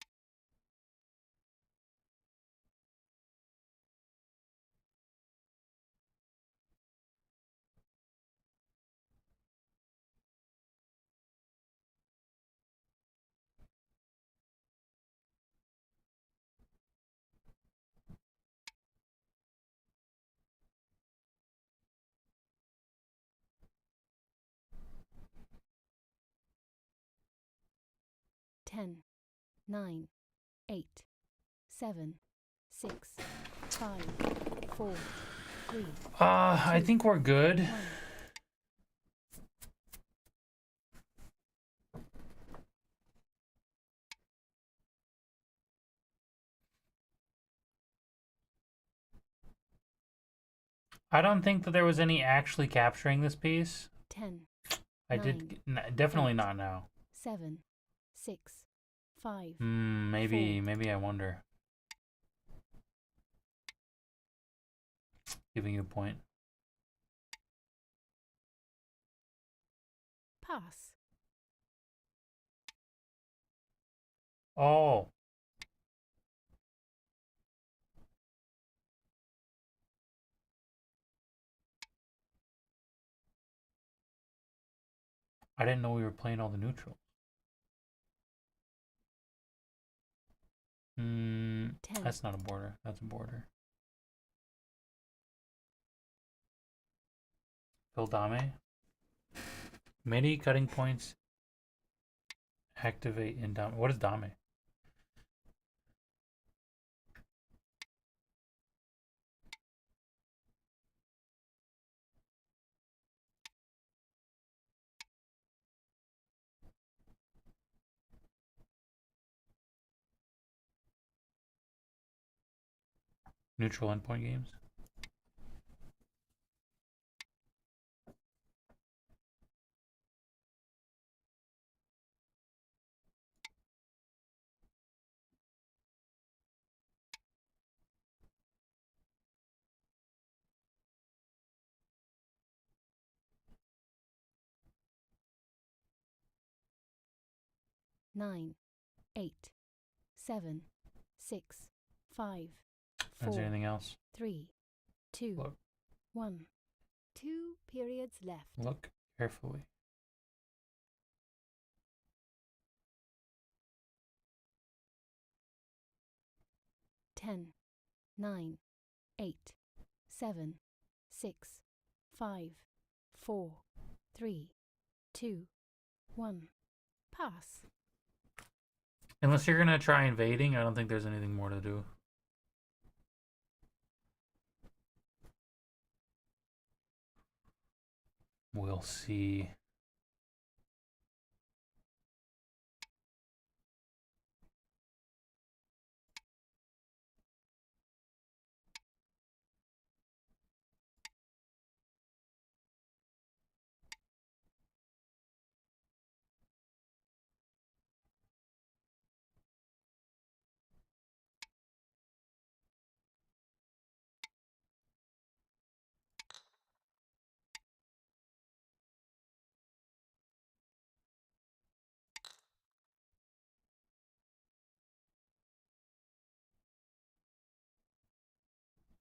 10, 9, 8, 7, 6, 5, 4, 3, I think we're good. 1. I don't think that there was any actually capturing this piece. 10, I Nine, did definitely 8. not now. 7, 6, 5. Maybe I wonder. Giving you a point. Pass. Oh. I didn't know we were playing all the neutrals. 10, That's not a border. That's a border. Bildame. MIDI cutting points. Activate in Dame. What is Dame? Neutral endpoint games. Nine, 8, 7, 6, 5, Is there 4, anything else? 3, 2, Look. 1. 2 periods left. Look carefully. Ten, 9, 8, 7, 6, 5, 4, 3, 2, 1. Pass. Unless you're gonna try invading, I don't think there's anything more to do. We'll see.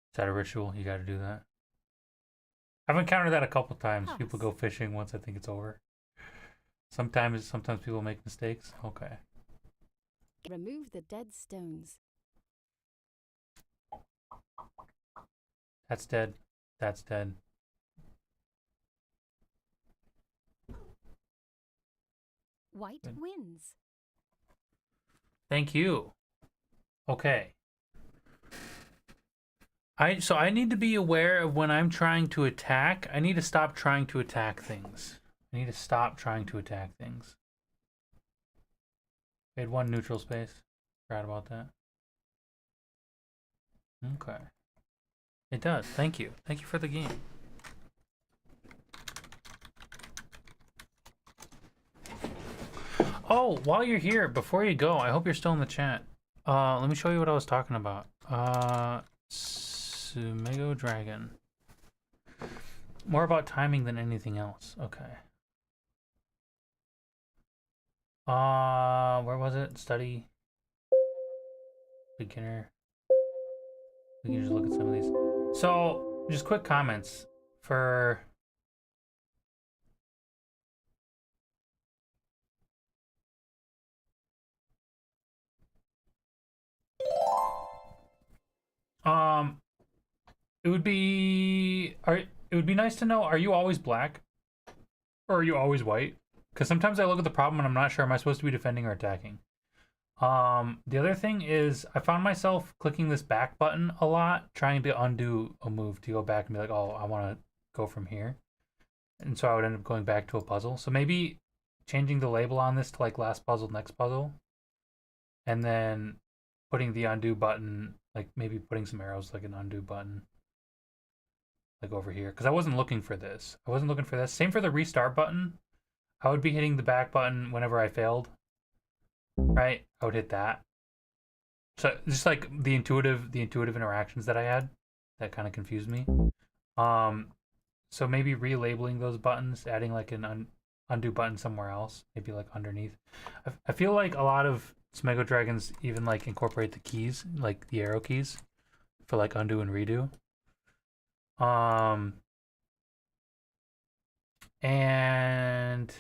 Is that a ritual? You gotta do that. I've encountered that a couple times. People Pass. go fishing once I think it's over. Sometimes people make mistakes. Okay. Remove the dead stones. That's dead. That's dead. White Good. wins. Thank you. Okay. So I need to be aware of when I'm trying to attack. I need to stop trying to attack things. I need to stop trying to attack things. We had one neutral space. Forgot about that. Okay. It does. Thank you. Thank you for the game. Oh, while you're here, before you go, I hope you're still in the chat. Let me show you what I was talking about. Sumego Dragon. More about timing than anything else. Okay. Where was it? Study. Beginner. We can just look at some of these. So, just quick comments for... it would be nice to know, are you always black? Or are you always white? Because sometimes I look at the problem and I'm not sure, am I supposed to be defending or attacking? The other thing is, I found myself clicking this back button a lot, trying to undo a move to go back and be like, oh, I want to go from here. And so I would end up going back to a puzzle. So maybe changing the label on this to like last puzzle, next puzzle. And then putting the undo button, like maybe putting some arrows like an undo button. Like over here. Because I wasn't looking for this. Same for the restart button. I would be hitting the back button whenever I failed. Right? I would hit that. So just like the intuitive interactions that I had that kind of confused me. So maybe relabeling those buttons, adding like an undo button somewhere else, maybe like underneath. I feel like a lot of Sumego Dragons even like incorporate the keys, like the arrow keys for like undo and redo. And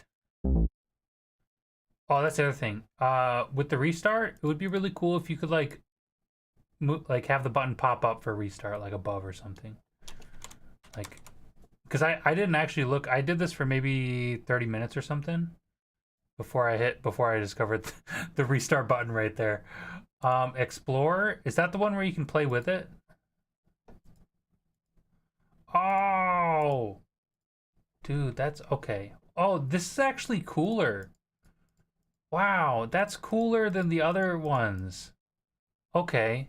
oh, that's the other thing. With the restart, it would be really cool if you could like have the button pop up for restart, like above or something. Like, because I didn't actually look. I did this for maybe 30 minutes or something before I discovered the restart button right there. Explore, is that the one where you can play with it? Oh, dude, that's okay. Oh, this is actually cooler. Wow, that's cooler than the other ones. Okay.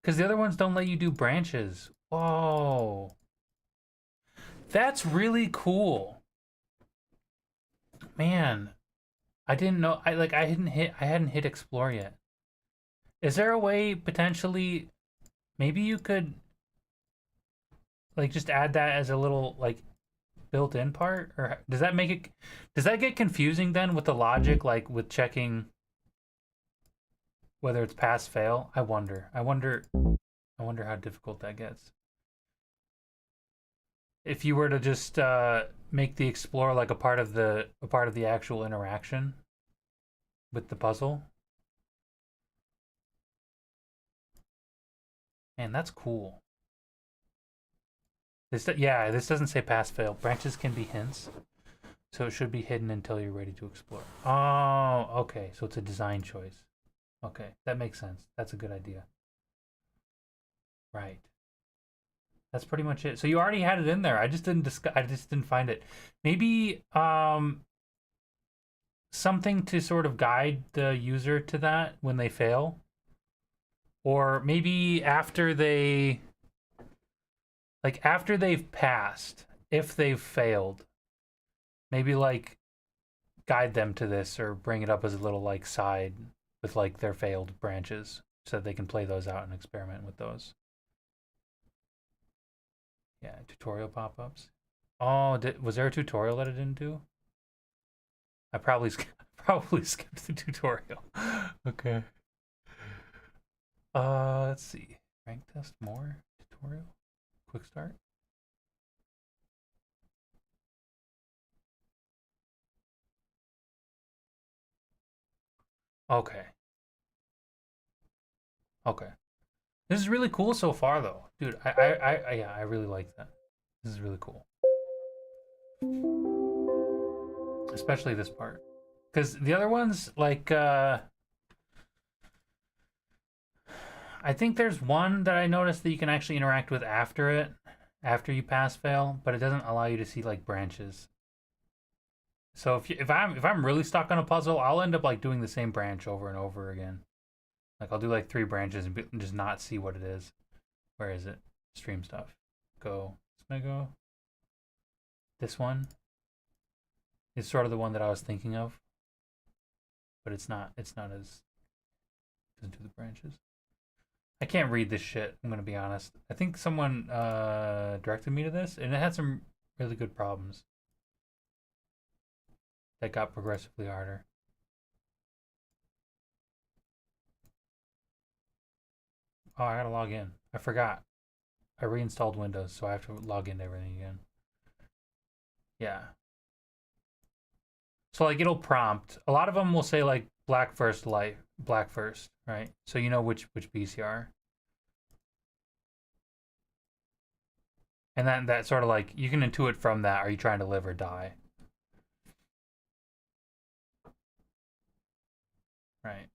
Because the other ones don't let you do branches. Whoa. That's really cool. Man, I didn't know. I hadn't hit explore yet. Is there a way potentially maybe you could like just add that as a little like built-in part, or does that get confusing then with the logic, like with checking whether it's pass fail. I wonder how difficult that gets. If you were to just make the explore like a part of the actual interaction with the puzzle. Man, that's cool. This doesn't say pass fail. Branches can be hints, so it should be hidden until you're ready to explore. Oh, okay. So it's a design choice. Okay, that makes sense. That's a good idea. Right. That's pretty much it. So you already had it in there. I just didn't find it. Maybe something to sort of guide the user to that when they fail, or maybe after they've passed, if they've failed, maybe like guide them to this or bring it up as a little like side with like their failed branches so that they can play those out and experiment with those. Yeah, tutorial pop-ups. Oh, was there a tutorial that I didn't do? I probably probably skipped the tutorial. Okay. Let's see. Rank test more tutorial. Quick start. Okay. Okay. This is really cool so far, though, dude. Yeah, I really like that. This is really cool, especially this part, because the other ones, like, I think there's one that I noticed that you can actually interact with after you pass fail, but it doesn't allow you to see like branches. So if I'm really stuck on a puzzle, I'll end up like doing the same branch over and over again. Like I'll do like 3 branches and just not see what it is. Where is it? Stream stuff. Go. Smego. This one is sort of the one that I was thinking of, but it's not. It's not as. Doesn't do the branches. I can't read this shit. I'm gonna be honest. I think someone directed me to this, and it had some really good problems that got progressively harder. Oh, I gotta log in. I forgot. I reinstalled Windows, so I have to log into everything again. Yeah. So like it'll prompt. A lot of them will say like black first, right? So you know which beast you are. And that sort of like you can intuit from that. Are you trying to live or die? Right.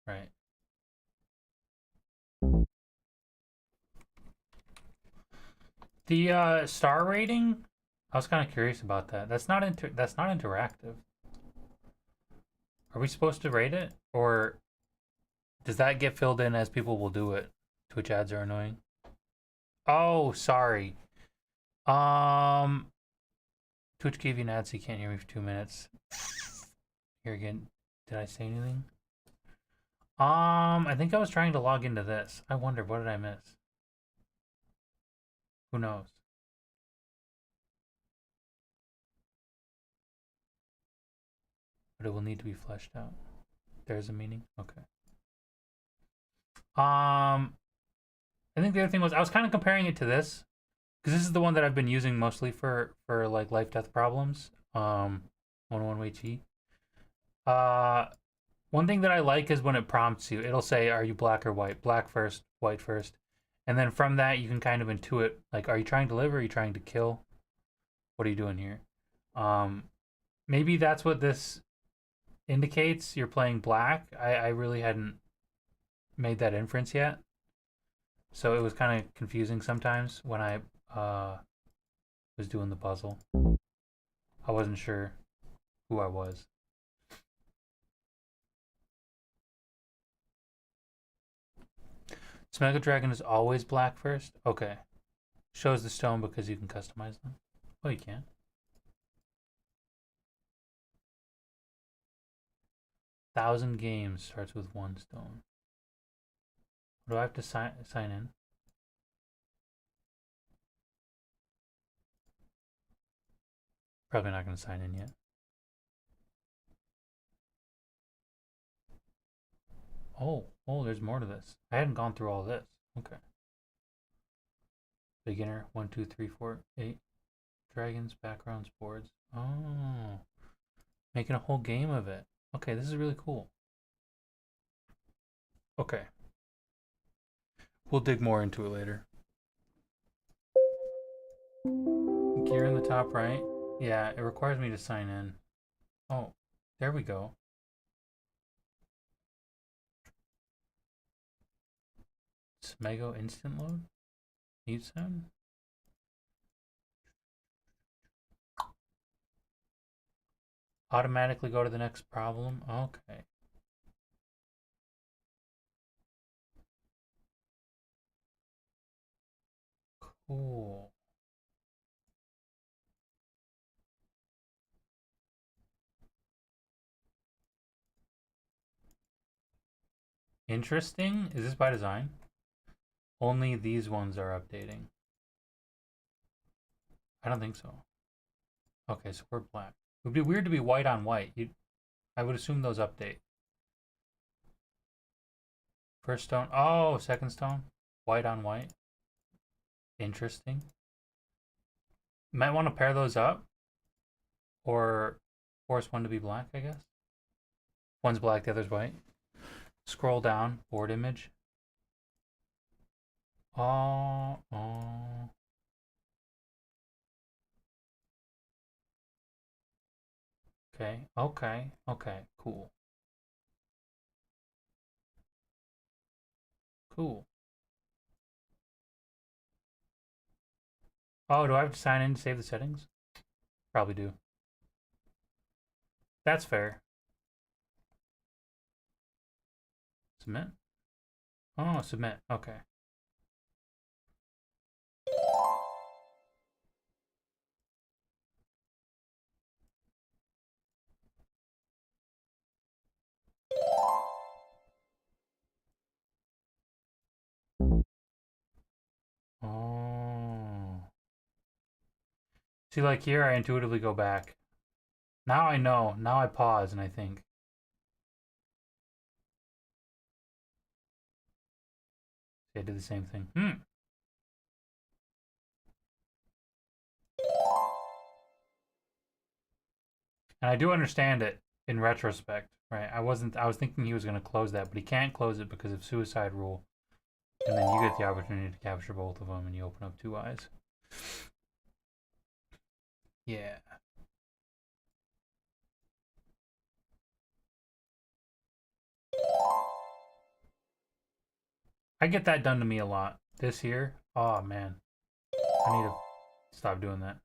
Right. The star rating, I was kind of curious about that. That's not interactive. Are we supposed to rate it, or does that get filled in as people will do it? Twitch ads are annoying. Oh, sorry. Twitch gave you an ad so you can't hear me for 2 minutes. Here again. Did I say anything? I think I was trying to log into this. I wonder, what did I miss? Who knows? But it will need to be fleshed out. There's a meaning? Okay. I think the other thing was I was kind of comparing it to this, because this is the one that I've been using mostly for like life death problems. 1-1-way chi. One thing that I like is when it prompts you, it'll say, "Are you black or white? Black first, white first," and then from that you can kind of intuit like, are you trying to live or are you trying to kill? What are you doing here? Maybe that's what this indicates. You're playing black. I really hadn't made that inference yet, so it was kind of confusing sometimes when I was doing the puzzle. I wasn't sure who I was. Smego Dragon is always black first? Okay. Shows the stone because you can customize them. Oh, you can. 1,000 games starts with 1 stone. Do I have to sign in? Probably not going to sign in yet. Oh, there's more to this. I hadn't gone through all this. Okay. Beginner, 1, 2, 3, 4, 8. Dragons, backgrounds, boards. Oh. Making a whole game of it. Okay, this is really cool. Okay. We'll dig more into it later. Gear in the top right. Yeah, it requires me to sign in. Oh, there we go. Smego instant load? Mute sound? Automatically go to the next problem? Okay. Cool. Interesting. Is this by design? Only these ones are updating. I don't think so. Okay, so we're black. It would be weird to be white on white. I would assume those update. First stone. Oh, second stone. White on white. Interesting. Might want to pair those up. Or force one to be black, I guess. One's black, the other's white. Scroll down. Board image. Oh. Okay, cool. Cool. Oh, do I have to sign in to save the settings? Probably do. That's fair. Submit? Oh, submit. Okay. Oh. See, like here, I intuitively go back. Now I know. Now I pause and I think. See, I did the same thing. And I do understand it in retrospect, right? I was thinking he was going to close that, but he can't close it because of suicide rule. And then you get the opportunity to capture both of them and you open up 2 eyes. Yeah. I get that done to me a lot. This here, oh man. I need to stop doing that.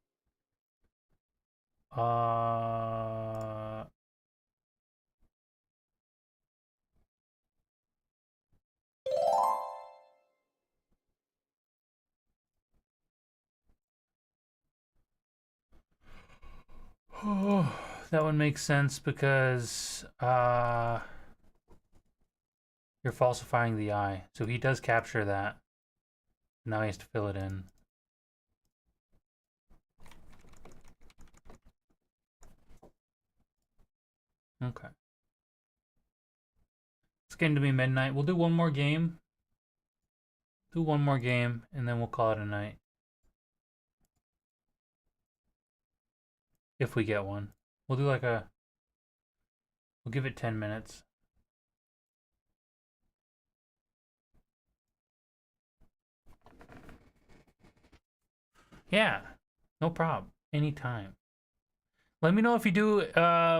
Oh, that one makes sense because you're falsifying the eye. So he does capture that. Now he has to fill it in. Okay. It's getting to be midnight. We'll do one more game. Do one more game, and then we'll call it a night. If we get one. We'll do like a... We'll give it 10 minutes. Yeah. No problem. Anytime. Let me know if you do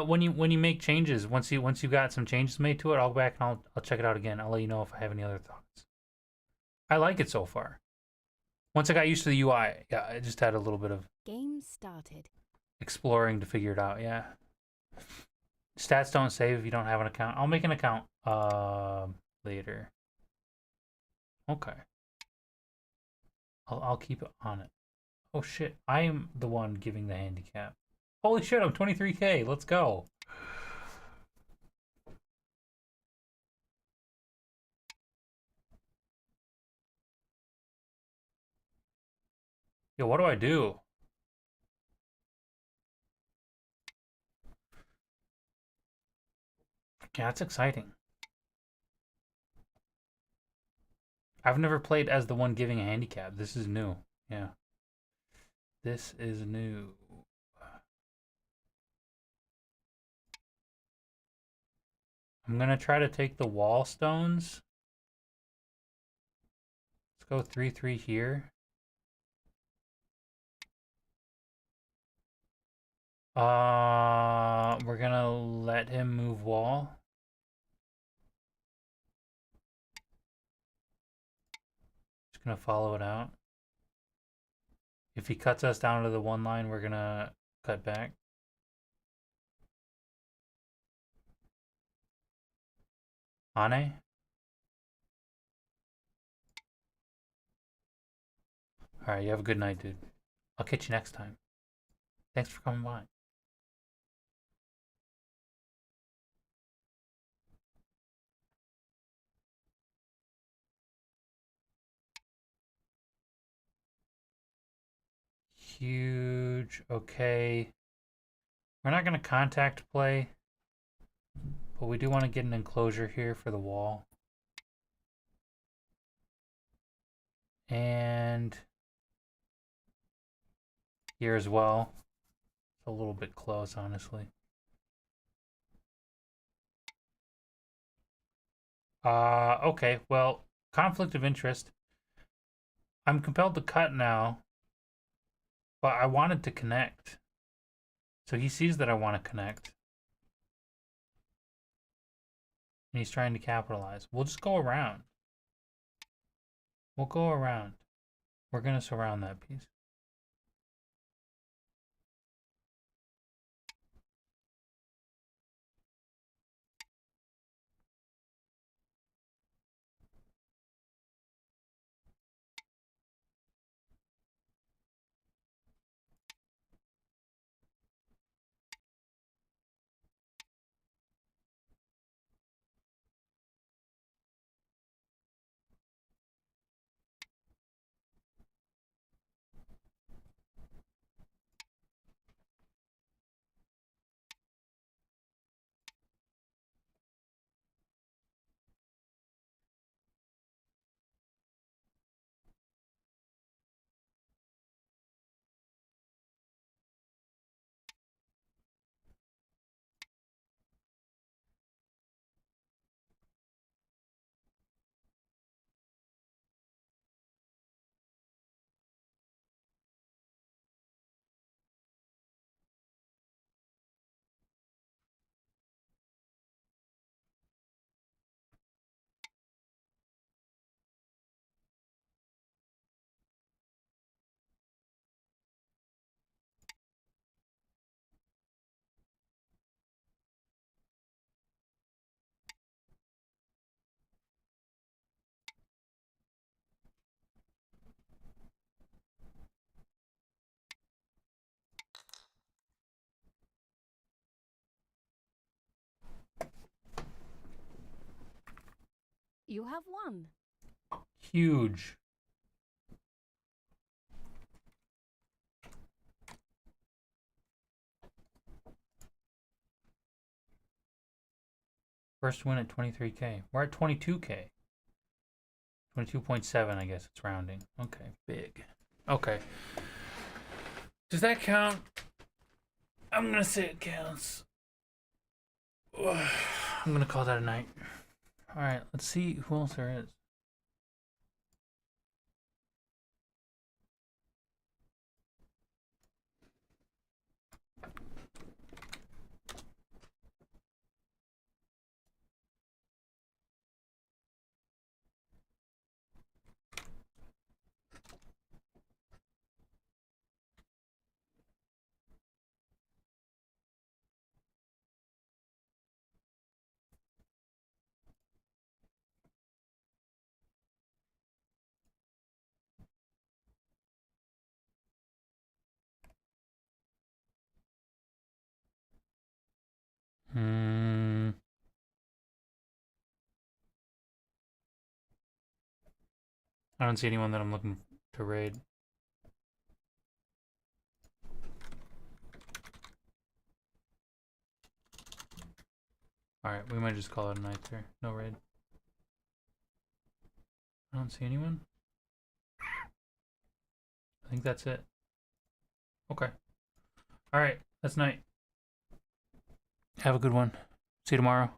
when you make changes. Once you got some changes made to it, I'll go back and I'll check it out again. I'll let you know if I have any other thoughts. I like it so far. Once I got used to the UI, yeah, I just had a little bit of Game started. exploring to figure it out. Yeah. Stats don't save if you don't have an account. I'll make an account later. Okay. I'll keep it on it. Oh shit! I am the one giving the handicap. Holy shit! I'm 23K. Let's go. Yo, what do I do? Yeah, that's exciting. I've never played as the one giving a handicap. This is new. Yeah. This is new. I'm gonna try to take the wall stones. Let's go 3-3 here. We're gonna let him move wall. Just gonna follow it out. If he cuts us down to the one line, we're gonna cut back. Ane? Alright, you have a good night, dude. I'll catch you next time. Thanks for coming by. Huge. Okay. We're not going to contact play, but we do want to get an enclosure here for the wall. And here as well. It's a little bit close, honestly. Okay, well, conflict of interest. I'm compelled to cut now, but I wanted to connect. So he sees that I want to connect. And he's trying to capitalize. We'll just go around. We'll go around. We're going to surround that piece. You have won. Huge. First win at 23K. We're at 22K. 22.7, I guess it's rounding. Okay, big. Okay. Does that count? I'm gonna say it counts. I'm gonna call that a night. Alright, let's see who else there is. I don't see anyone that I'm looking to raid. Alright, we might just call it a night there. No raid. I don't see anyone. I think that's it. Okay. Alright, that's night. Have a good one. See you tomorrow.